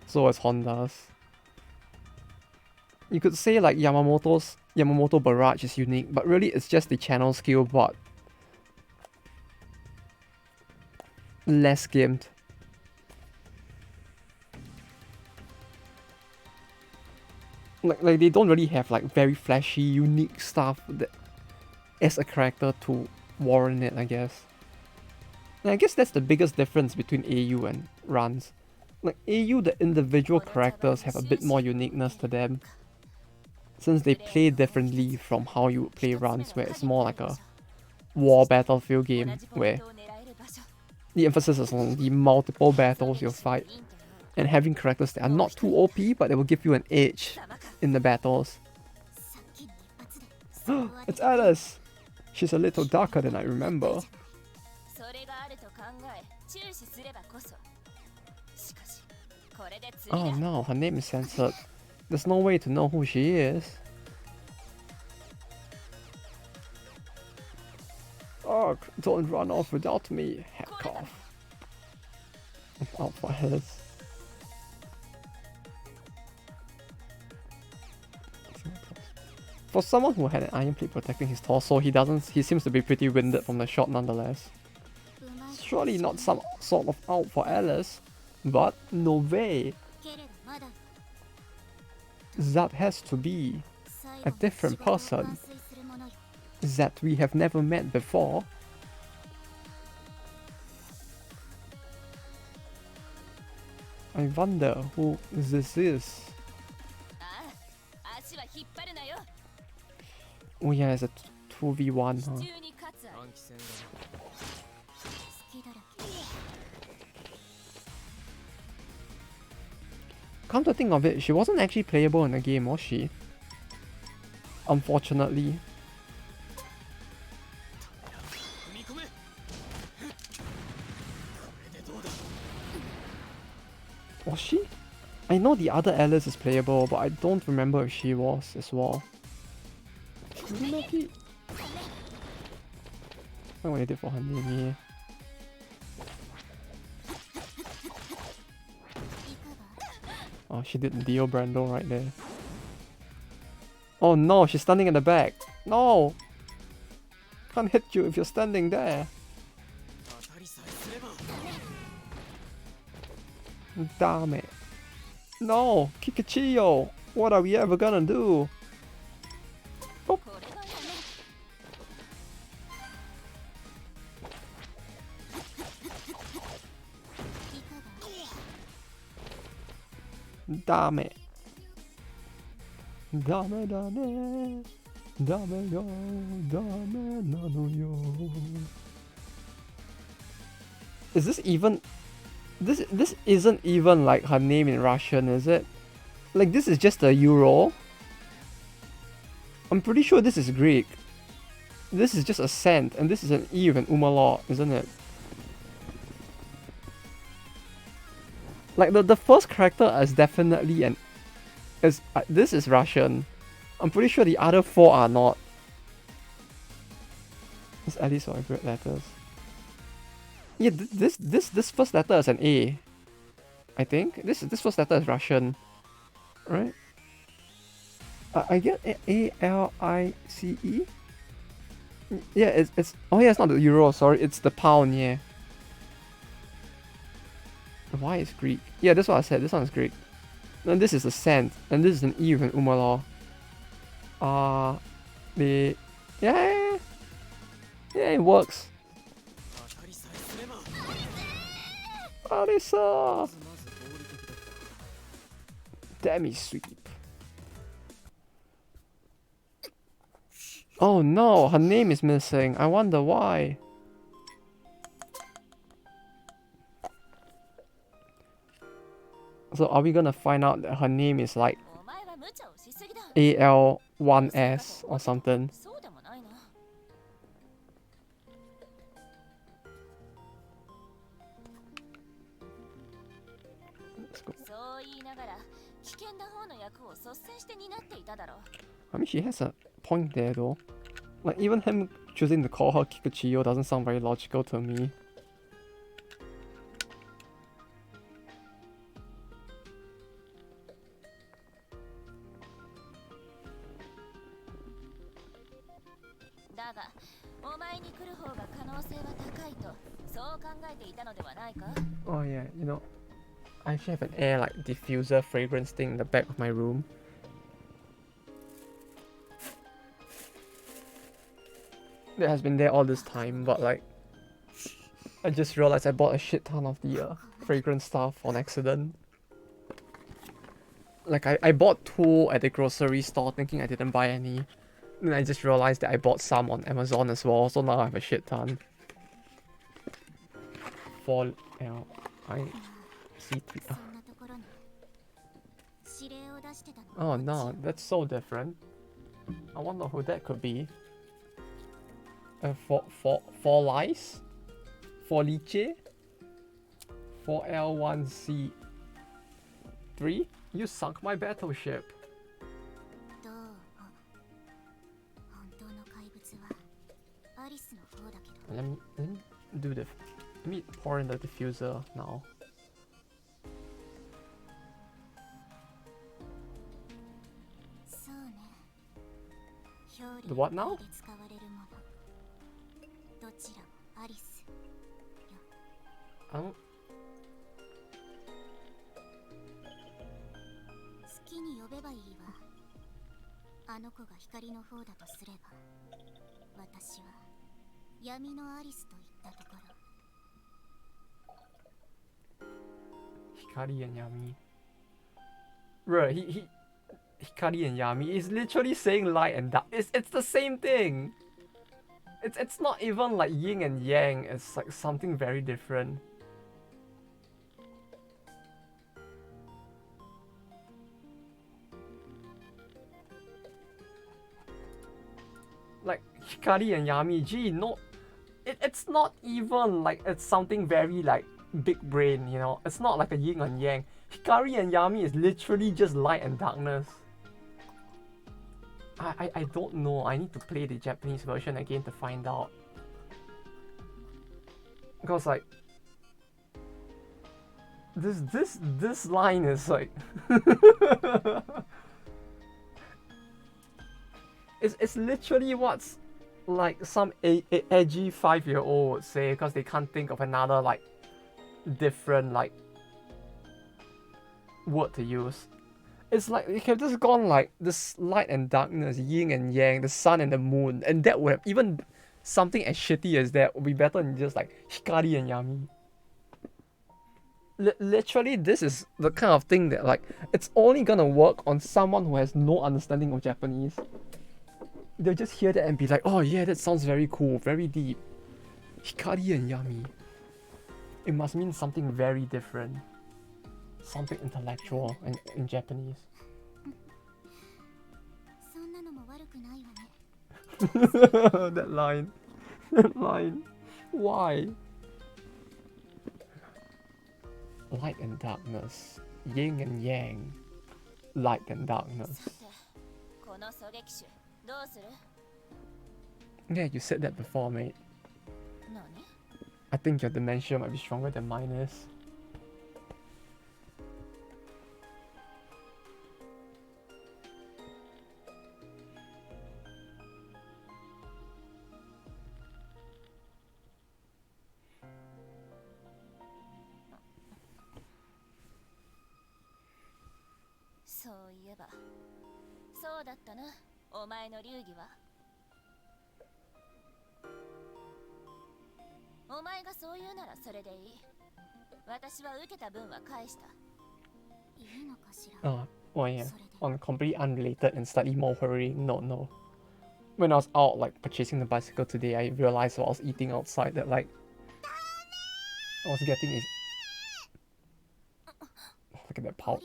so is Honda's. You could say like Yamamoto Barrage is unique, but really it's just the channel skill but less skimmed. Like they don't really have like very flashy, unique stuff that as a character to warrant it, I guess. And I guess that's the biggest difference between AU and runs. Like AU, the individual characters have a bit more uniqueness to them, since they play differently from how you would play runs, where it's more like a war battlefield game where the emphasis is on the multiple battles you'll fight and having characters that are not too OP but they will give you an edge in the battles. It's Alice! She's a little darker than I remember. Oh no, her name is censored. There's no way to know who she is. Ugh, don't run off without me, heck off. I'm out for Alice. For someone who had an iron plate protecting his torso, he seems to be pretty winded from the shot nonetheless. Surely not some sort of out for Alice, but no way. That has to be a different person that we have never met before. I wonder who this is. Oh yeah, it's a 2v1, huh? Come to think of it, she wasn't actually playable in the game, was she? Unfortunately. Was she? I know the other Alice is playable, but I don't remember if she was as well. Maybe. I waited for her name here. Oh, she did Dio Brando right there. Oh no, she's standing in the back. No! Can't hit you if you're standing there. Damn it. No! Kikuchiyo! What are we ever gonna do? Oh. Damn it. Dame dame. Dame yo. Dame nano yo. Is this even... This isn't even like her name in Russian, is it? Like this is just a Euro. I'm pretty sure this is Greek. This is just a cent, and this is an E with an umlaut, isn't it? Like the first character is definitely an this is Russian. I'm pretty sure the other four are not. It's at least what letters. Yeah, this first letter is an A. I think this first letter is Russian, right? I get ALICE. Yeah, it's oh yeah, it's not the euro. Sorry, it's the pound. Yeah. Why is Greek? Yeah, that's what I said. This one is Greek. And this is a cent, and this is an E with an umlaut. Yeah, it works. Arisa! Demi sweep. Oh no, her name is missing. I wonder why. So are we gonna find out that her name is like AL1S or something? Let's go. I mean, she has a point there though. Like, even him choosing to call her Kikuchiyo doesn't sound very logical to me. Oh yeah, you know, I actually have an air like diffuser fragrance thing in the back of my room. That has been there all this time, but like, I just realized I bought a shit ton of the fragrance stuff on accident. Like, I bought 2 at the grocery store thinking I didn't buy any. Then I just realized that I bought some on Amazon as well, so now I have a shit ton. For L-I-C-T. Oh no, that's so different. I wonder who that could be. For lice? For liche? For L1C3? You sunk my battleship. Let me do the. Let me pour in the diffuser now. The what now? I don't. 好きに呼べばいいわ。あの子が光の方だとすれば、私は闇のアリスといったところ。Hikari and Yami. Bro, Hikari and Yami is literally saying light and dark. It's the same thing. It's not even like yin and yang. It's like something very different. Like Hikari and Yami, gee, no, it's not even like it's something very like big brain, you know. It's not like a yin and yang. Hikari and Yami is literally just light and darkness. I don't know. I need to play the Japanese version again to find out. Because like this line is like it's literally what's like some edgy 5-year-old would say, because they can't think of another like different like word to use. It's like you have just gone like this light and darkness, yin and yang, the sun and the moon, and that would have even something as shitty as that would be better than just like Hikari and Yami. Literally, this is the kind of thing that like it's only gonna work on someone who has no understanding of Japanese. They'll just hear that and be like, oh yeah, that sounds very cool, very deep. Hikari and Yami. It must mean something very different. Something intellectual in Japanese. That line. That line. Why? Light and darkness. Yin and yang. Light and darkness. Yeah, you said that before, mate. I think your dementia might be stronger than mine is. Oh yeah, on completely unrelated and slightly more worrying note, no. When I was out like purchasing the bicycle today, I realized while I was eating outside that like I was getting a... Look at that pout.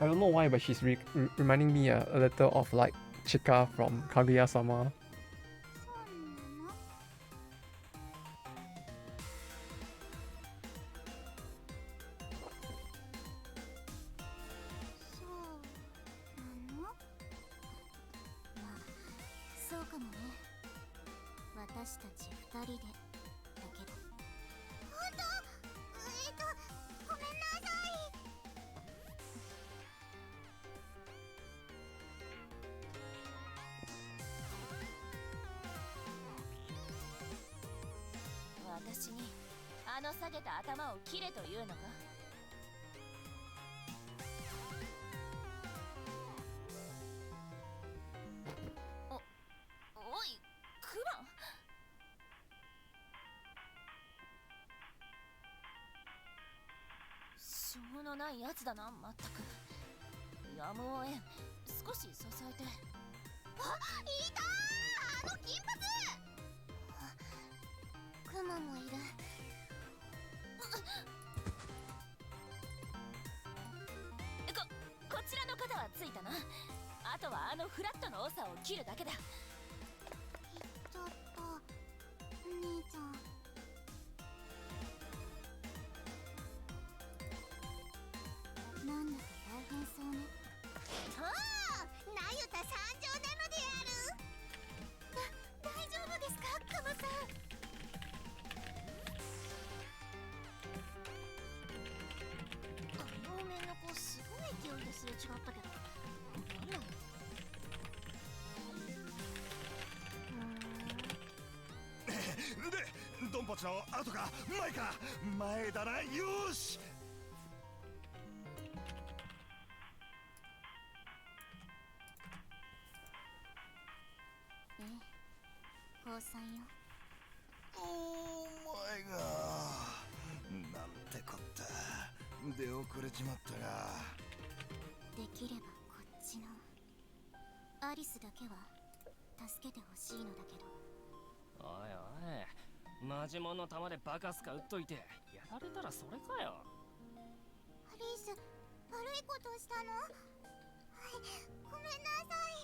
I don't know why, but she's reminding me a little of like Chika from Kaguya-sama. そうかもね。私たち2人でだけど。本当？ごめんなさい。私にあの下げた頭を切れというのか。おいクマ。しょうのないやつだな、まったく。やむをえん。少し支えて。あ、いたー、あの金髪。クマもいる。こちらの肩はついたな。あとはあのフラットの長を切るだけだ。ちょっと兄ちゃん。なんだか大変そうね。おお、なゆた参上なのである。大丈夫ですか、クマさん。あのお面の子すごい勢いですれ違ったけど、何なの？で、ドンパチの後か前か。前だな。よし。降参よ。お前がなんてこった。出遅れちまったが。できればこっちのアリスだけは助けてほしいのだけど。おいおい、マジモンの弾でバカスカ撃っといてやられたらそれかよ。アリス、悪いことしたの？はい、ごめんなさい。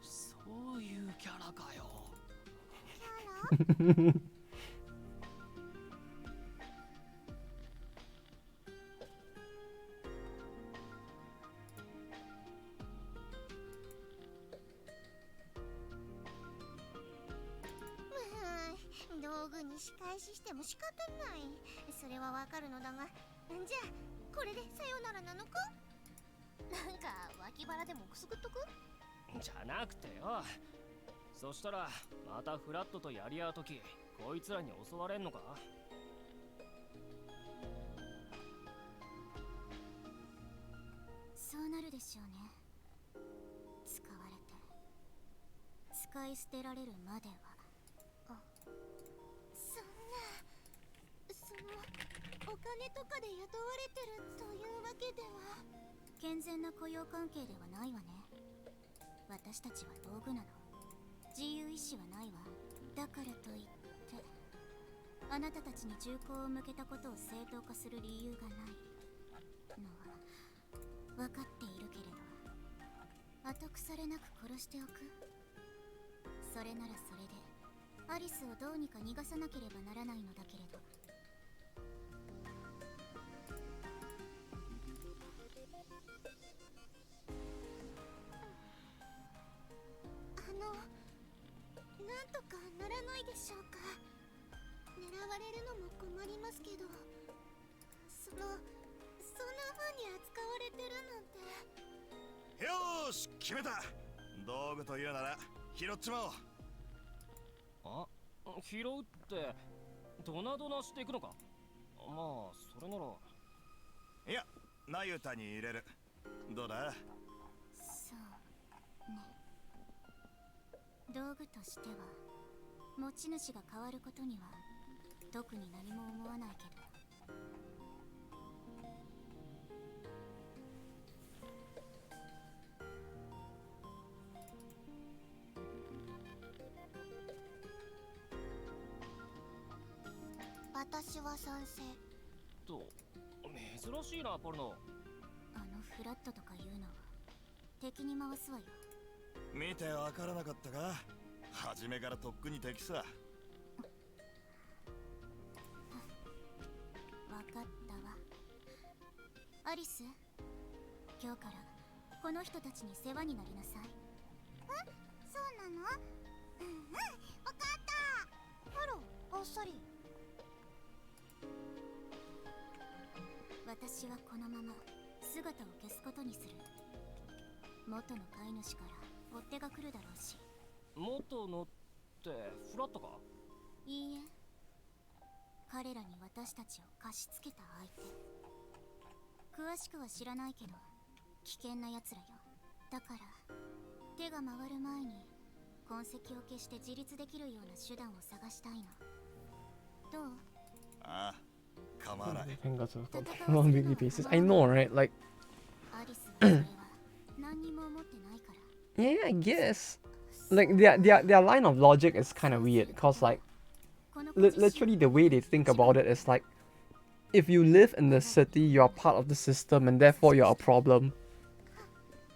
そういうキャラかよ。キャラ？道具に仕返ししても仕方ない。それはわかるのだが、じゃあこれでさよならなのか？なんか脇腹でもくすぐっとく？じゃなくてよ。そしたらまたフラットとやり合うときこいつらに襲われんのか？そうなるでしょうね。使われて使い捨てられるまでは。そのお金とかで雇われてるというわけでは。健全な雇用関係ではないわね。私たちは道具なの。自由意志はないわ。だからといってあなたたちに銃口を向けたことを正当化する理由がないのは分かっているけれど、後腐れなく殺しておく。それならそれでアリスをどうにか逃がさなければならないのだけれど。なんとかならないでしょうか。狙われるのも困りますけど、そんな風に扱われてるなんて。よーし、決めた。道具というなら拾っちまおう。あ、拾うってドナドナしていくのか？まあそれなら。いや、ナユタに入れる。どうだ？そうね。道具としては持ち主が変わることには特に何も思わないけど。私は賛成。と珍しいなポルノ。あのフラットとかいうのは敵に回すわよ。見てわからなかったか？初めからとっくに敵さ。分かったわ。アリス、今日からこの人たちに世話になりなさい。え、そうなの？うんうん、わかった。あら、あっさり。私はこのまま姿を消すことにする。元の飼い主から追っ手が来るだろうし。元のってフラットか？いいえ、彼らに私たちを貸し付けた相手。詳しくは知らないけど危険な奴らよ。だから手が回る前に痕跡を消して自立できるような手段を探したいの。どう？ああ、構わない。 Fingers of one baby pieces. I know, right? Like, アリスはそれは何にも思ってないから。 yeah, I guess. Like their line of logic is kind of weird, cause like literally the way they think about it is like, if you live in the city, you are part of the system, and therefore you're a problem.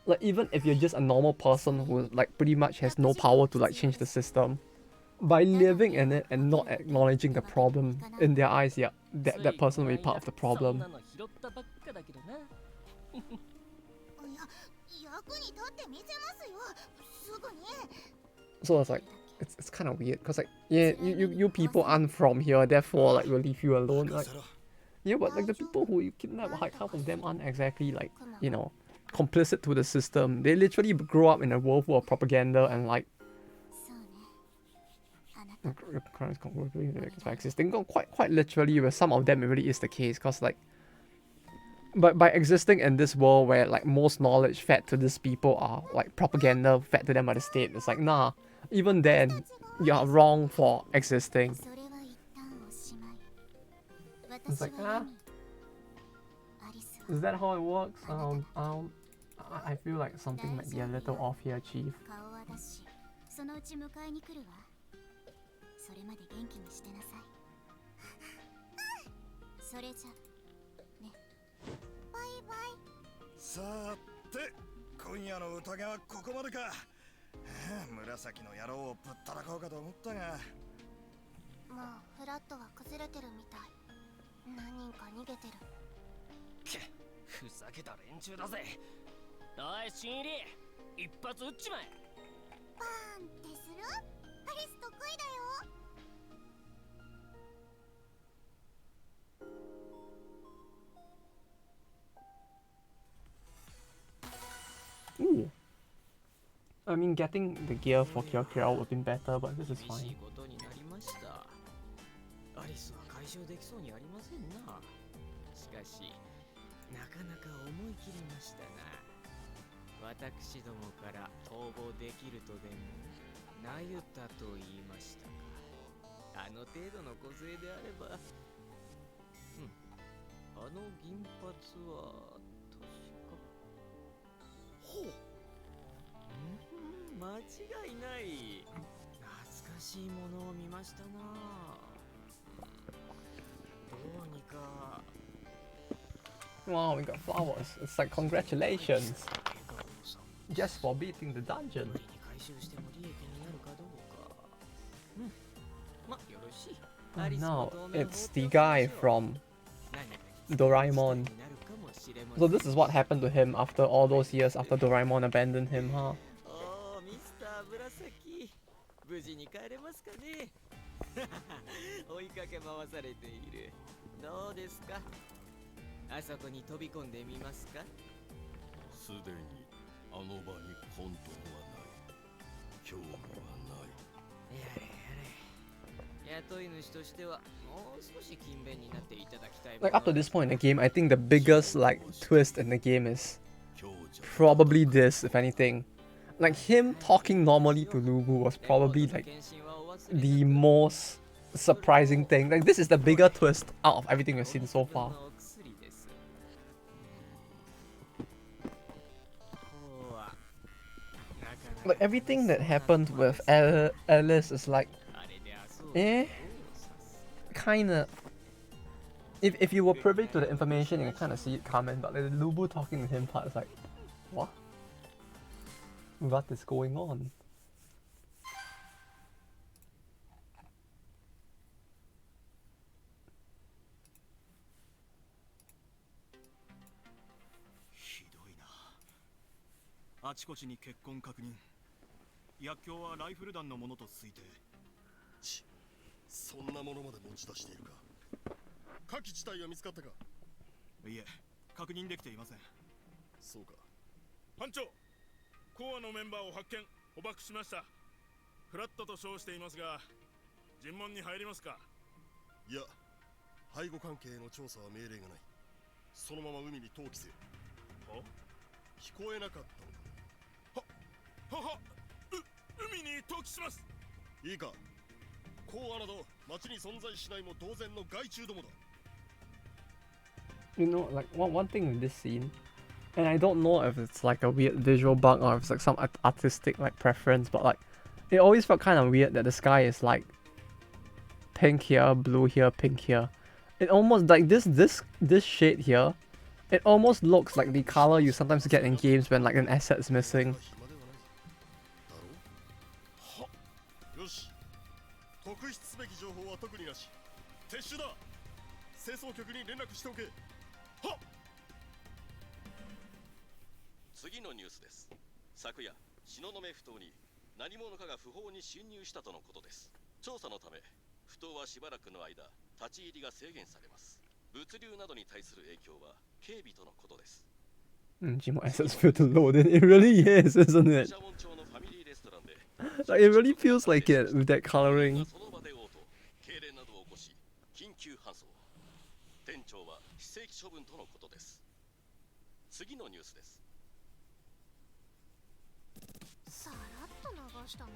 Like even if you're just a normal person who like pretty much has no power to like change the system, by living in it and not acknowledging the problem in their eyes, yeah, that person will be part of the problem. 役に立ってみせますよ。すぐに。 So it's like it's kind of weird, cause like yeah, you people aren't from here, therefore like we'll leave you alone. Like yeah, but like the people who you kidnap, like half of them aren't exactly like, you know, complicit to the system. They literally grow up in a world full of propaganda and like existing. Quite literally, where some of them it really is the case, cause like, but by existing in this world where like most knowledge fed to these people are like propaganda fed to them by the state, it's like nah, even then you're wrong for existing. It's like is that how it works? I feel like something might be a little off here, Chief. そのうち迎えに来るわ。それまで元気にしてなさい。それじゃね。バイバイ。さて、今夜の宴はここまでか。紫の野郎をぶったらこうかと思ったが。もうフラットは崩れてるみたい。何人か逃げてる。ふざけた連中だぜ。おい新入り、一発撃っちまえ。バーンってする？アリス得意だよ。Ooh. I mean, getting the gear for Kikuchiyo would have been better, but this is fine. アリスは解消できそうにありませんな。しかし、なかなか思い切りましたな。私どもから逃亡できるとでも、なゆたと言いましたか。あの程度の小杖であれば、あの銀髪は確か。ほう。間違いない。懐かしいものを見ましたな。どうにか。Wow, we got flowers. It's like congratulations. Just for beating the dungeon. Oh no, it's the guy from Doraemon. So this is what happened to him after all those years after Doraemon abandoned him, huh? 無事に帰れますかね。追いかけ回されている。どうですか？あそこに飛び込んでみますか？すでにあの場に本当はない。興味はない。やれやれ。雇い主としてはもう少し勤勉になっていただきたい。Like up to this point in the game, I think the biggest like twist in the game is probably this, if anything. Like him talking normally to Lubu was probably like the most surprising thing. Like this is the bigger twist out of everything we've seen so far. Like everything that happened with Alice is like, kinda. If you were privy to the information, you can kind of see it coming. But like, the Lubu talking to him part is like, what? What is going on? あちこちに血痕確認。薬莢はライフル弾のものと推定。そんなものまで持ち出しているか。火器自体は見つかったか。いえ、確認できていません。そうか。班長、コアのメンバーを発見、捕獲しました。フラットと称していますが、尋問に入りますか。いや、背後関係の調査は命令がない。そのまま海に投棄せよ。は聞こえなかったのか。海に投棄します。いいか。コアなど町に存在しないも同然の害虫どもだ。You know, like one thing with this scene, and I don't know if it's like a weird visual bug or if it's like some artistic like preference, but like it always felt kind of weird that the sky is like pink here, blue here, pink here. It almost like this shade here. It almost looks like the color you sometimes get in games when like an asset is missing. よし。特筆すべき情報は特になし。撤収だ。清掃局に連絡しておけ。はっ。次のニュースです。昨夜、東雲埠頭に何者かが不法に侵入したとのことです。調査のため、埠頭はしばらくの間、立ち入りが制限されます。物流などに対する影響は警備とのことです。Gmo assets feel too low, then it really is, isn't it? Like it really feels like it with that coloring. その場で応答、痙攣などを起こし、緊急搬送。店長は非正規処分とのことです。次のニュースです。さらっと流したな。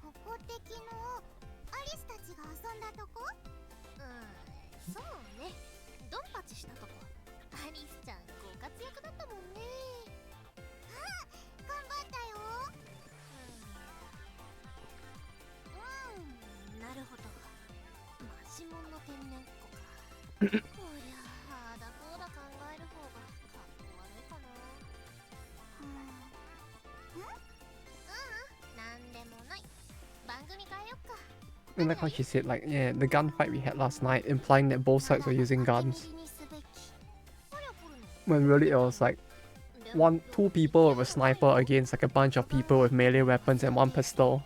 ここって昨日アリスたちが遊んだとこ？そうね。ドンパチしたとこ。アリスちゃんご活躍だったもんね。頑張ったよ。なるほど。マシモンの天然っ子か。こりゃあだこうだ考える方がかっこ悪いかな。なんでもない。番組変えよっか。 And like how she said, like, yeah, the gunfight we had last night, implying that both sides were using guns. When really it was like two people with a sniper against like a bunch of people with melee weapons and one pistol.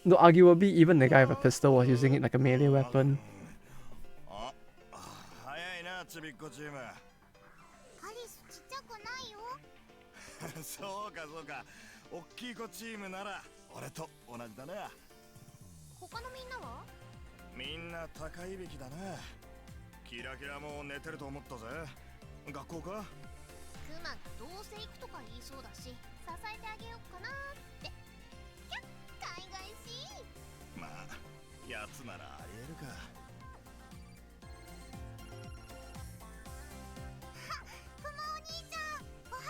Though arguably even the guy with a pistol was using it like a melee weapon. 早いな、ちびっこチーム。アリスちっちゃくないよ。そうかそうか。おっきい子チームなら俺と同じだな。他のみんなは？みんな高いべきだな。キラキラもう寝てると思ったぜ。学校か？クマがどうせ行くとか言いそうだし、支えてあげようかなって。キャッ、海外し。まあ、やつならありえるか。はっ、クマお兄ちゃん、おはよ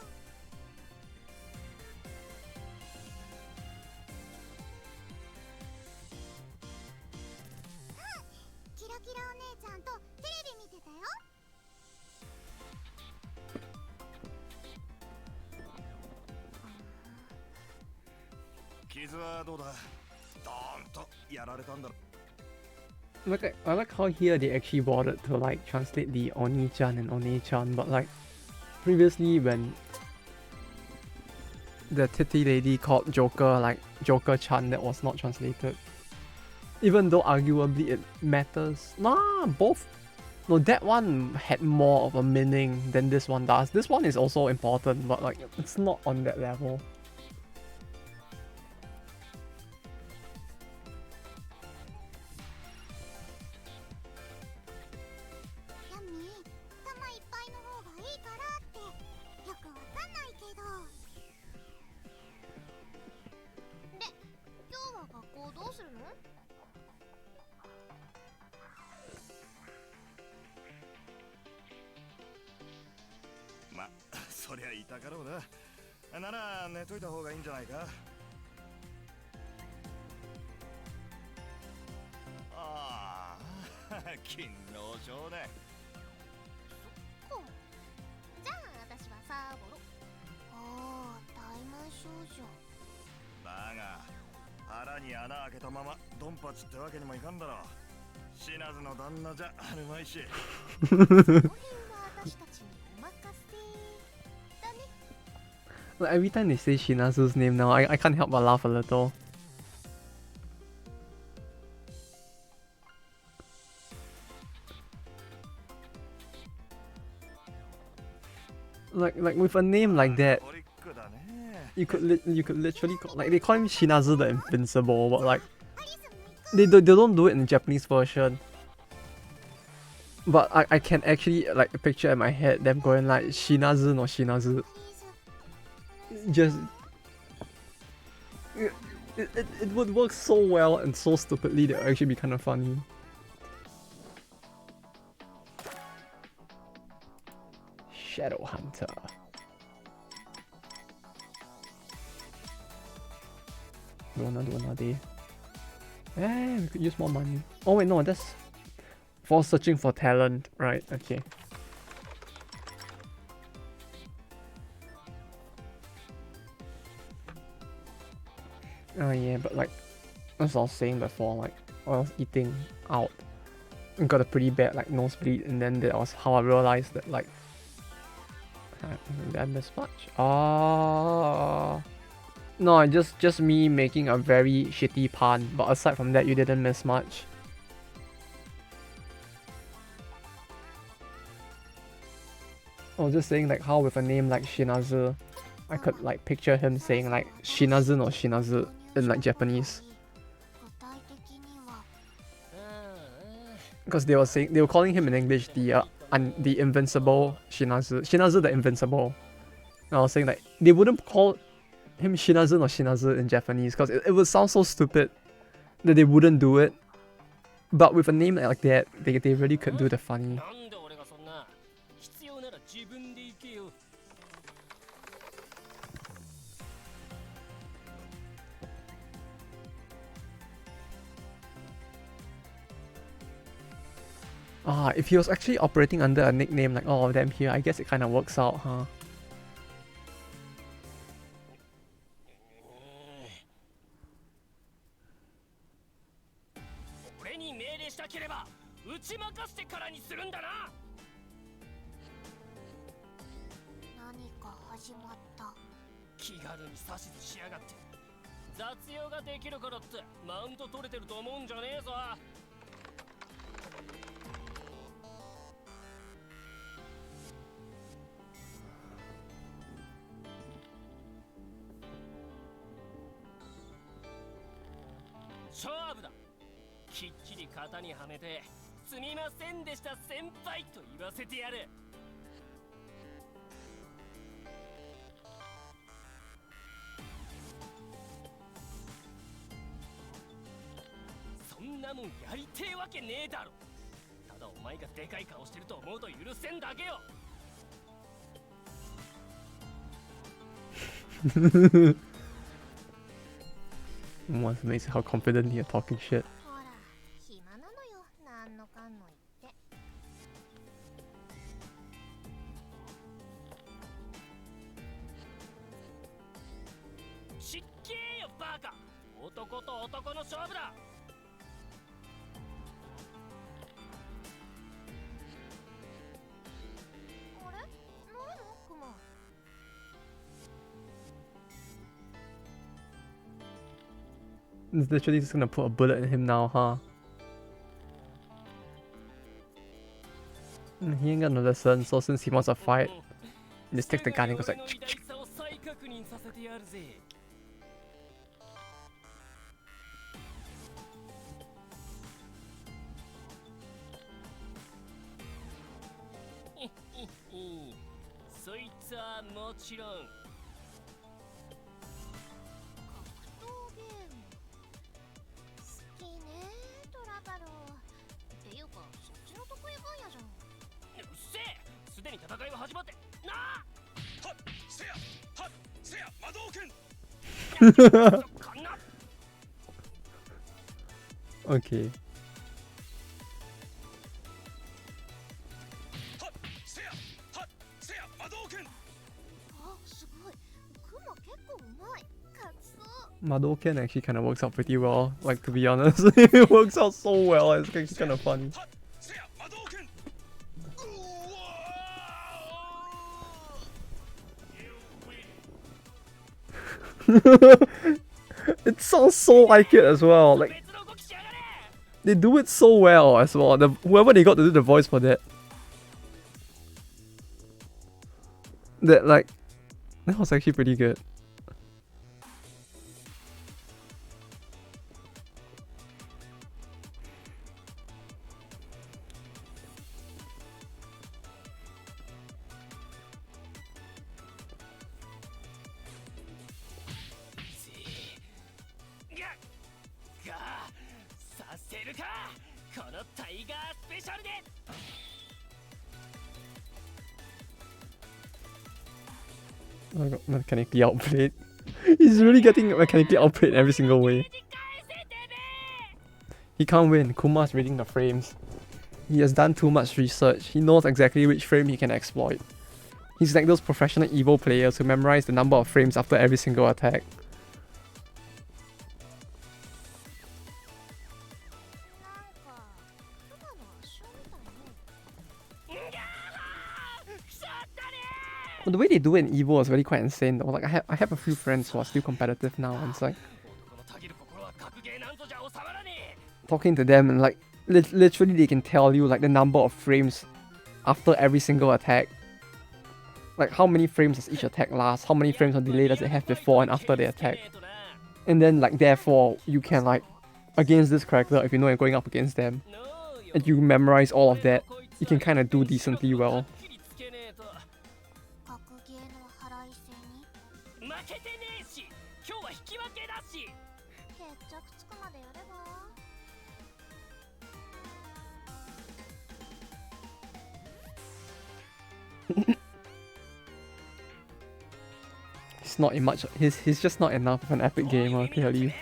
う。キラキラお姉ちゃんとテレビ見てたよ。傷はどうだ？ドーンとやられたんだろ。 Like I like how here they actually bothered to like translate the Oni-chan and One-chan, but like previously when the titty lady called Joker like Joker-chan, that was not translated. Even though arguably it matters. Nah, both. No, that one had more of a meaning than this one does. This one is also important, but like it's not on that level. ヤミー、玉いっぱいの方がいいからってよくわかんないけど。で、今日は学校どうするの？ま、そりゃいたかろうな。なら寝といた方がいいんじゃないか。ああ、勤労少年。そっか。じゃあ私はサーボロ。ああ、大満少女。だが腹に穴開けたままドンパチってわけにもいかんだろう。死なずの旦那じゃあるまいし。その辺は私たちにお任せ。Like, every time they say Shinazu's name now, I can't help but laugh a little. Like with a name like that, you could literally call, like, they call him Shinazu the Invincible, but like they don't do it in the Japanese version. But I can actually like picture in my head them going like Shinazu no Shinazu. Just it would work so well and so stupidly that it would actually be kind of funny. Shadow Hunter. Dohna day. Eh, we could use more money. Oh wait, no, that's for searching for talent, right? Okay. Oh yeah, but like as I was saying before, like I was eating out and got a pretty bad like nosebleed, and then that was how I realized that like did I miss much? Oh no, just me making a very shitty pun, but aside from that you didn't miss much. I was just saying like how with a name like Shinazu, I could like picture him saying like Shinazu no Shinazu in like Japanese. Because they were calling him in English the invincible Shinazu the Invincible. And I was saying like they wouldn't call him Shinazu no Shinazu in Japanese because it would sound so stupid that they wouldn't do it. But with a name like that, they really could do the funny. Ah, if he was actually operating under a nickname like all of them here, I guess it kind of works out, huh? It's amazing how confidently you're talking shit. It's literally just gonna put a bullet in him now, huh? He ain't got no lesson, so since he wants a fight, just take the gun and goes like okay. Madoken actually kind of works out pretty well, like, to be honest. It works out so well, it's actually kind of funny. It sounds so like it as well. Like they do it so well as well. Whoever they got to do the voice for that. That was actually pretty good. Oh, I got mechanically outplayed. He's really getting mechanically outplayed in every single way. He can't win. Kuma's reading the frames. He has done too much research. He knows exactly which frame he can exploit. He's like those professional Evo players who memorize the number of frames after every single attack. But the way they do it in Evo is really quite insane though. Like I have a few friends who are still competitive now, and it's like talking to them and like literally they can tell you like the number of frames after every single attack. Like how many frames does each attack last, how many frames of delay does it have before and after the attack. And then like therefore you can like against this character, if you know you're going up against them and you memorize all of that, you can kind of do decently well. He's just not enough of an epic gamer, clearly.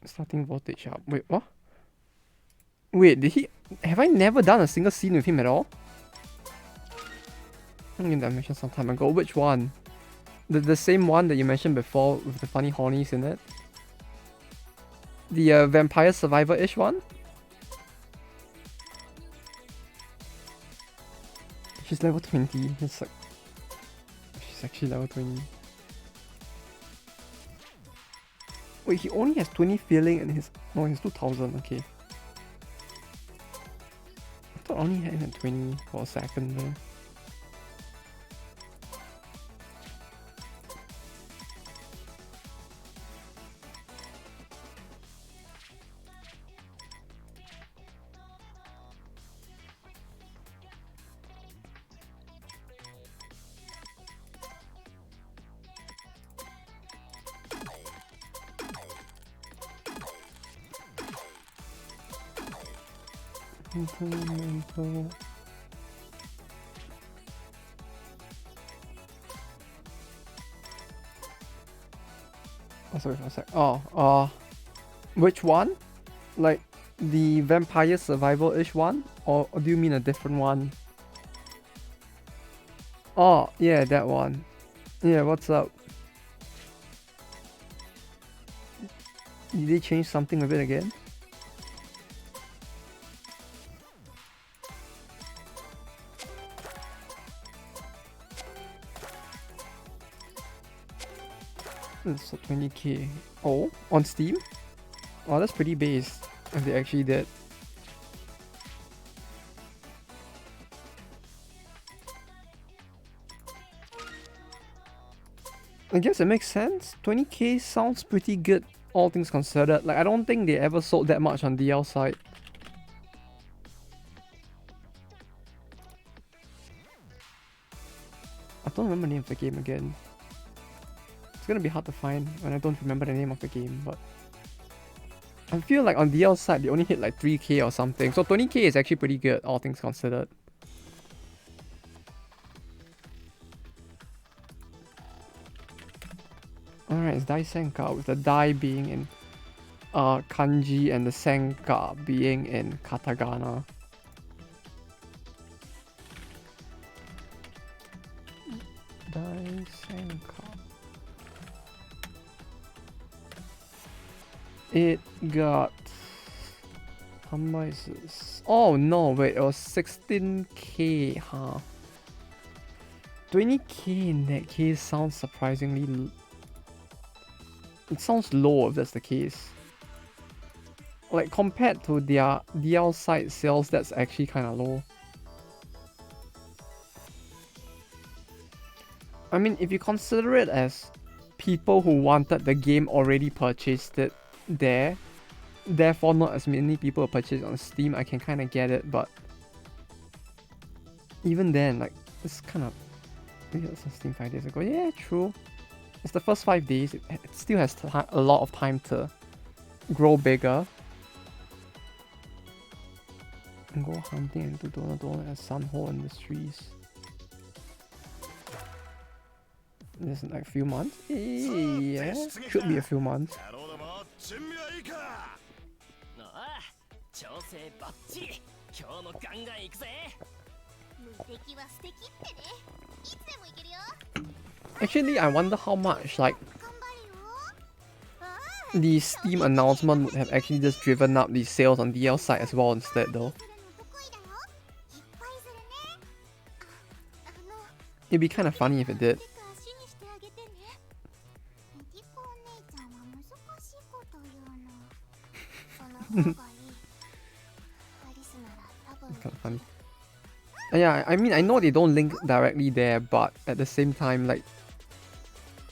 Starting voltage up. Wait, what? Wait, have I never done a single scene with him at all? I think I mentioned some time ago. Which one? The same one that you mentioned before with the funny hornies in it? The vampire survivor-ish one? She's level 20. It's like... She's actually level 20. Wait, he only has 20 feeling and his... No, he's 2000, okay. I thought I only had him at 20 for a second there. Mental. Oh, sorry for a sec. Which one? Like the vampire survival-ish one? Or do you mean a different one? Oh, yeah, that one. Yeah, what's up? Did they change something with it again? It's 20k. Oh, on Steam? Oh, that's pretty base. If they actually did. I guess it makes sense. 20k sounds pretty good, all things considered. Like, I don't think they ever sold that much on DL side. I don't remember the name of the game again. It's gonna be hard to find when I don't remember the name of the game, but I feel like on DL side they only hit like 3k or something. So 20k is actually pretty good, all things considered. Alright, it's Dai Senka, with the Dai being in kanji and the Senka being in katakana. Dai Senka. It got... how much is this? Oh no, wait, it was 16k, huh? 20k in that case sounds surprisingly... it sounds low if that's the case. Like, compared to their DL side sales, that's actually kind of low. I mean, if you consider it as people who wanted the game already purchased it there, therefore not as many people purchased on Steam, I can kind of get it, but even then, like, it's kind of... maybe that's on Steam 5 days ago. Yeah, true. It's the first 5 days, it still has a lot of time to grow bigger. And go hunting into Dohna as Sanho Industries. This is like a few months? Yeah, should be a few months. Actually, I wonder how much like the Steam announcement would have actually just driven up the sales on DL side as well instead though. It'd be kind of funny if it did. Kind of funny. Yeah, I mean, I know they don't link directly there, but at the same time, like,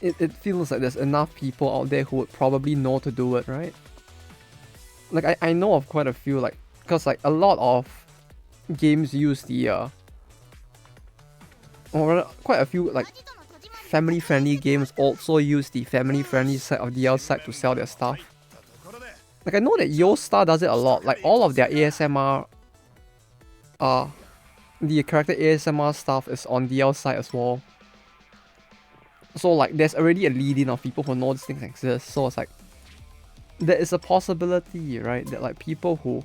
it feels like there's enough people out there who would probably know to do it, right? Like, I know of quite a few, like, because, like, a lot of games use the, or quite a few, like, family-friendly games also use the family-friendly side of the side to sell their stuff. Like, I know that Yo-Star does it a lot, like, all of their ASMR, the character ASMR stuff is on DL side as well. So like there's already a lead-in of people who know these things exist. So it's like there is a possibility, right, that like people who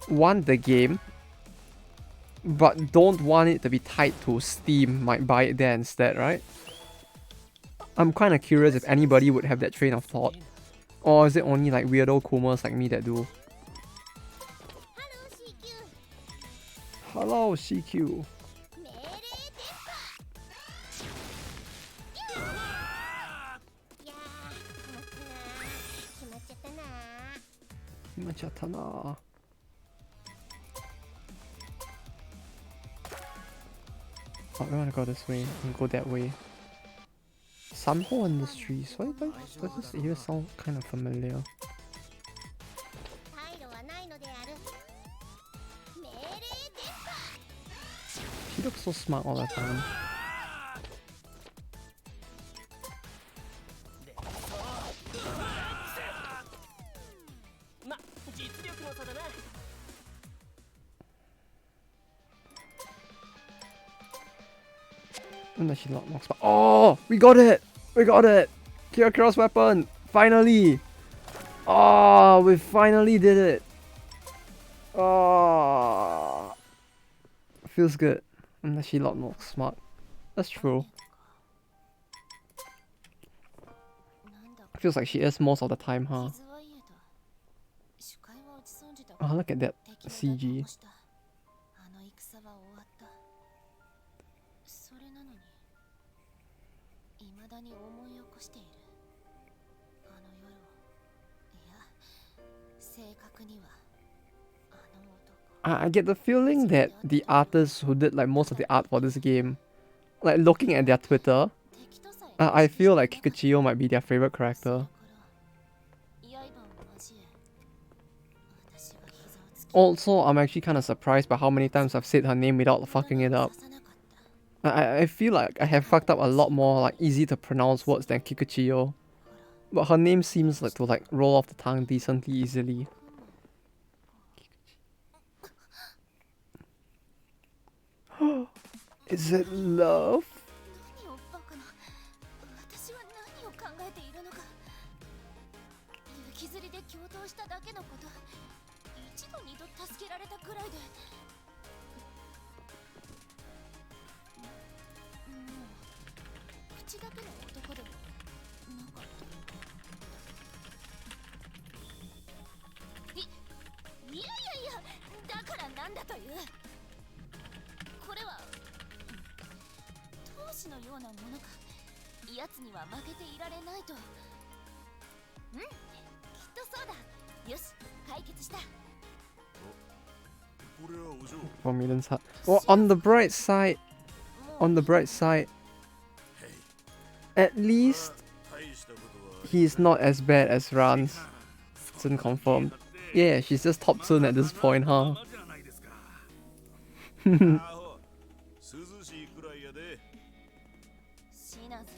want the game but don't want it to be tied to Steam might buy it there instead, right? I'm kind of curious if anybody would have that train of thought. Or is it only like weirdo Kumers like me that do? Hello, CQ. Machatana. Oh, we want to go this way and go that way. Sanho Industries. Why does this area sound kind of familiar? She looks so smart all the time. And then she knocks back. Oh, we got it! We got it! Kira Cross weapon! Finally! Oh, we finally did it! Oh, feels good. Unless she a lot more smart. That's true. Feels like she is most of the time, huh? 傷はいえと視界は落ち損じた Oh, look at that 敵の CG. 打倒をしたあの戦は終わったそれなのに未だに思い起こしているあの夜をいや正確にはあの男 I get the feeling that the artists who did like most of the art for this game, like looking at their Twitter, 敵とさえ I feel like Kikuchiyo might be their favorite character. 刃を交え私が膝をつき Also, I'm actually kind of surprised by how many times I've said her name without fucking it up. 刺さなかった I feel like I have fucked up a lot more like easy to pronounce words than Kikuchiyo. But her name seems like to like roll off the tongue decently easily. Is it love? 何をバカな私は何を考えているのか雪吊りで共闘しただけのこと一度二度助けられたくらいでもう口だけの男でもなかったいやいやいやだからなんだというこれは闘志のようなものか奴には負けていられないときっとそうだよし解決した 4 million heart. Well, on the bright side, at least he's not as bad as Ran's. It's confirmed. Yeah, she's just top turn at this point, huh? シナズ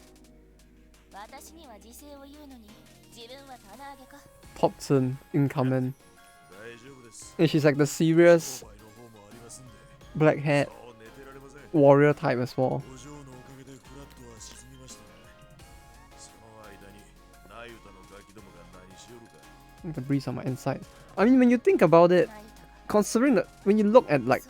私には時勢を言うのに自分は棚上げか Top turn incoming. And she's like the serious black hat warrior type as well. The breeze on my insides. I mean, when you think about it, considering that when you look at like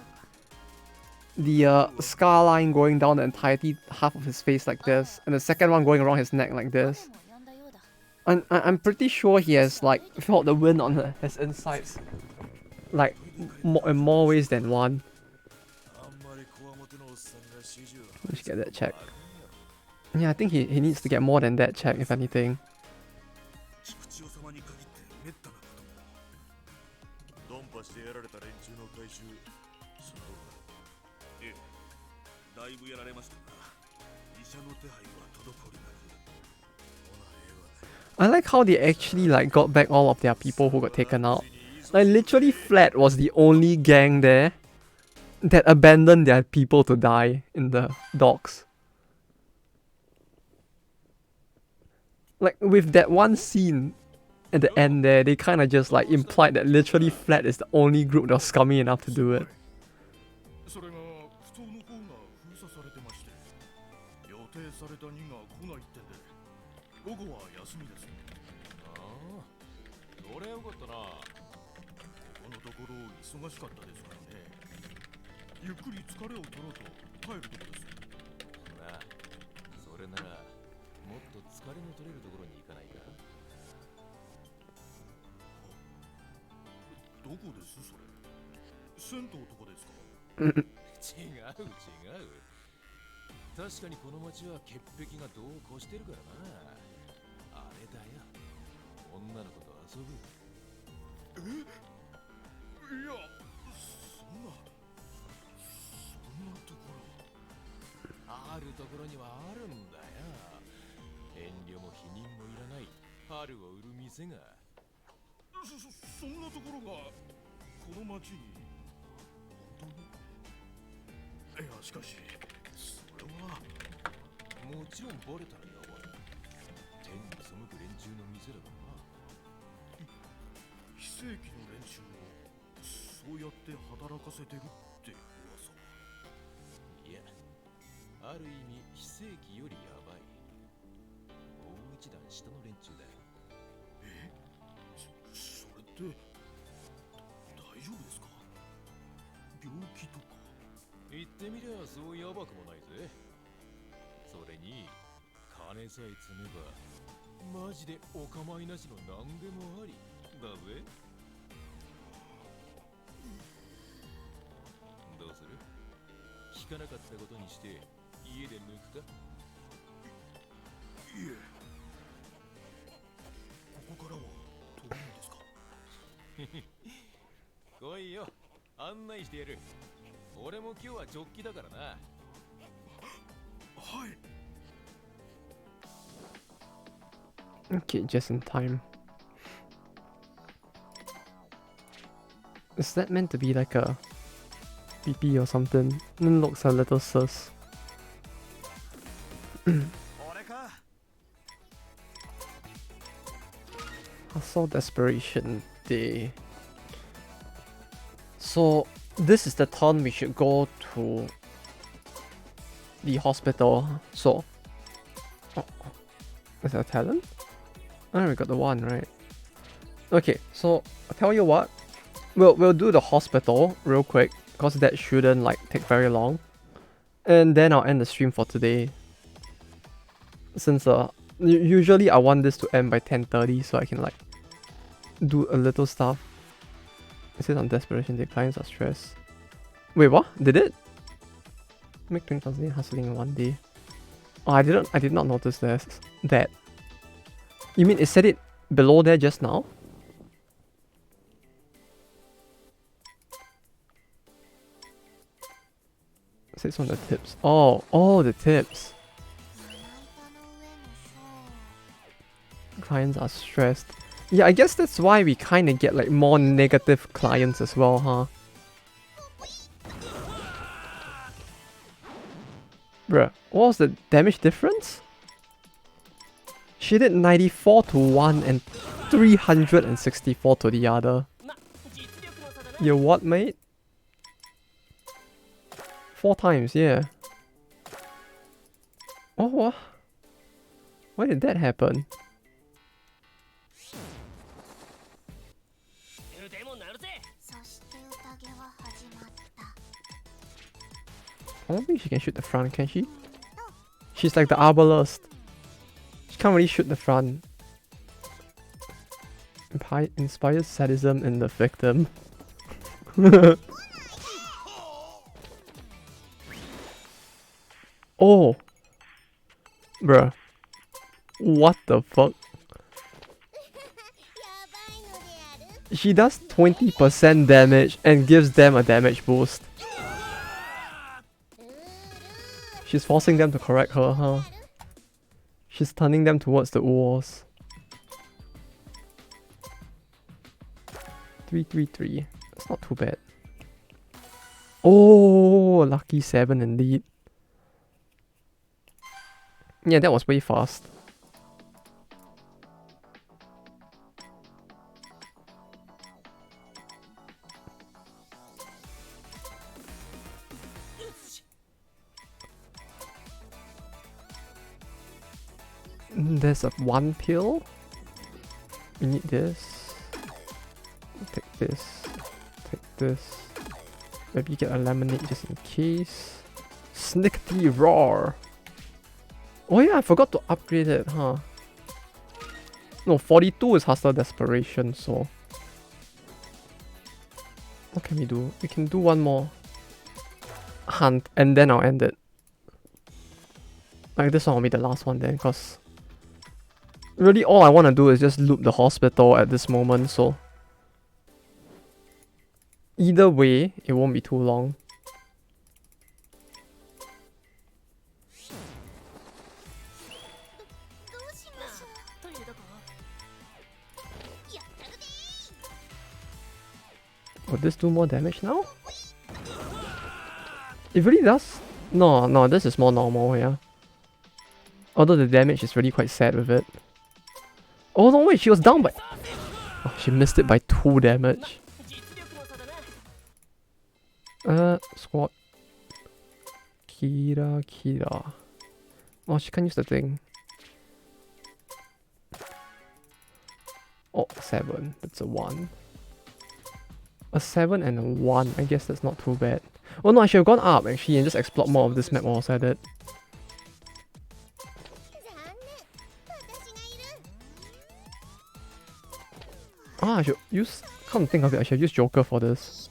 the scar line going down the entirety half of his face like this, and the second one going around his neck like this, I'm pretty sure he has like felt the wind on his insides, like in more ways than one. We should get that checked. Yeah, I think he needs to get more than that check, if anything. だいぶやられましたが、医者の手配は滞りなく。 I like how they actually like got back all of their people who got taken out. Like literally Flat was the only gang there that abandoned their people to die in the docks. Like with that one scene at the end there, they kind of just like implied that literally Flat is the only group that was scummy enough to do it. それが普通の方が封鎖されてまして予定された2が来ないってんで午後は休みです。ああ、それはよかったな。ここのところ忙しかったですからね。ゆっくり疲れを取ろうと帰るとこです。なあ、それならもっと疲れの取れるところに行かないか。どこですそれ？銭湯とかですか？違う。確かにこの町は潔癖が度を越してるからな。あれだよ。女の子と遊ぶ。いや、そんなところ。あるところにはあるんだよ。遠慮も否認もいらない春を売る店が。そんなところがこの町に本当に？いや、しかしそれはもちろんバレたらやばい。天に背く連中の店だからな。非正規の連中をそうやって働かせてるって噂。いや、ある意味非正規よりやばい。もう一段下の連中だよ。それって大丈夫ですか？病気とか？言ってみりゃそうやばくもないぜ。それに金さえ積めばマジでお構いなしの何でもありだぜ。どうする？聞かなかったことにして家で抜くか？いえ、ここからは飛ぶんですか？来いよ、案内してやる。俺も今日はジョッキだからな。はい。 Okay, just in time. Is that meant to be like a PP or something? It looks a little sus. Hustle Desperation Day. So this is the turn we should go to the hospital. So is that a talent? Oh, we got the one, right? Okay, so I'll tell you what. We'll do the hospital real quick, because that shouldn't like take very long. And then I'll end the stream for today. Since usually I want this to end by 10:30 so I can like do a little stuff. It says on Desperation Day, clients are stressed. Wait, what? Did it? Make 20,000 hustling in one day. Oh, I did not notice that. You mean it said it below there just now? It says on the tips. Oh, the tips. Clients are stressed. Yeah, I guess that's why we kind of get like more negative clients as well, huh? Bruh, what was the damage difference? She did 94 to one and 364 to the other. You what, mate? 4 times, yeah. Oh, what? Why did that happen? I don't think she can shoot the front, can she? She's like the arbalist. She can't really shoot the front. Inspires sadism in the victim. Oh! Bruh. What the fuck? She does 20% damage and gives them a damage boost. She's forcing them to correct her, huh? She's turning them towards the walls. 333. That's not too bad. Oh, lucky 7 indeed. Yeah, that was way fast. There's a 1 pill. We need this. Take this. Take this. Maybe get a lemonade just in case. Snickety Roar. Oh yeah, I forgot to upgrade it, huh? No, 42 is Hustle Desperation, so... What can we do? We can do one more hunt, and then I'll end it. Like, this one will be the last one then, because... Really, all I want to do is just loop the hospital at this moment, so... Either way, it won't be too long. Will this do more damage now? It really does? No, this is more normal, yeah. Although the damage is really quite sad with it. Oh no, wait, she was down by... Oh, she missed it by 2 damage. Squad. Kira. Oh, she can't use the thing. Oh, 7. That's a 1. A 7 and a 1. I guess that's not too bad. Oh no, I should have gone up actually and just explored more of this map while I was at it. Ah, I should use. Come to think of it, I should use Joker for this.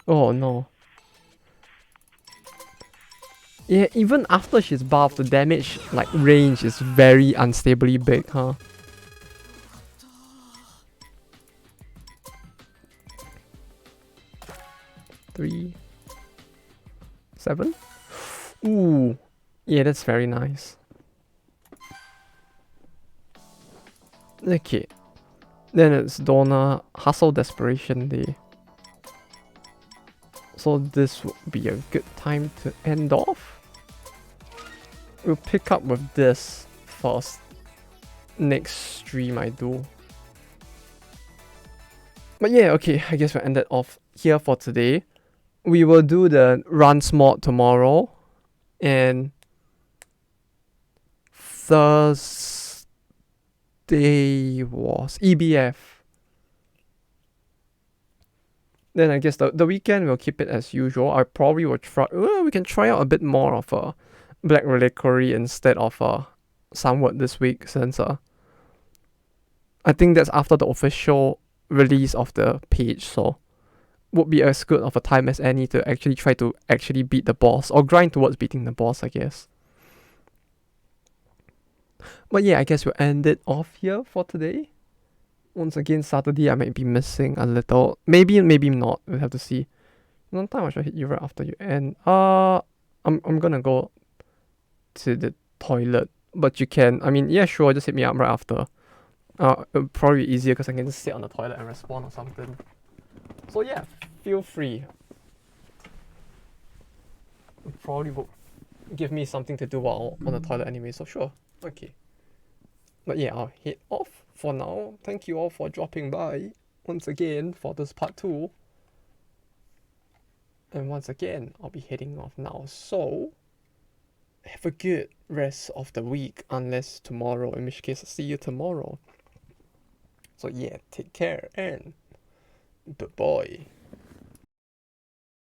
Oh no. Yeah, even after she's buffed, the damage like range is very unstably big, huh? Three, 7. Ooh, yeah, that's very nice. Okay, then it's Dohna Hustle Desperation Day. So this would be a good time to end off. We'll pick up with this first next stream I do. But yeah, okay, I guess we'll end it off here for today. We will do the runs mod tomorrow, and Thursday was EBF. Then I guess the weekend we'll keep it as usual. I probably will try. We can try out a bit more of a Black Reliquary instead of Sunward this week, since I think that's after the official release of the page, so would be as good of a time as any to actually try to actually beat the boss or grind towards beating the boss, I guess. But yeah, I guess we'll end it off here for today. Once again, Saturday I might be missing a little. Maybe not. We'll have to see. One time I should hit you right after you end. I'm gonna go to the toilet, but you can. I mean, yeah, sure. Just hit me up right after. It'll probably be easier because I can just sit on the toilet and respond or something. So yeah, feel free. It probably will give me something to do while on the toilet anyway. So sure. Okay. But yeah, I'll head off for now. Thank you all for dropping by once again for this part 2. And once again, I'll be heading off now. So, have a good rest of the week, unless tomorrow, in which case I'll see you tomorrow. So yeah, take care and bye-bye.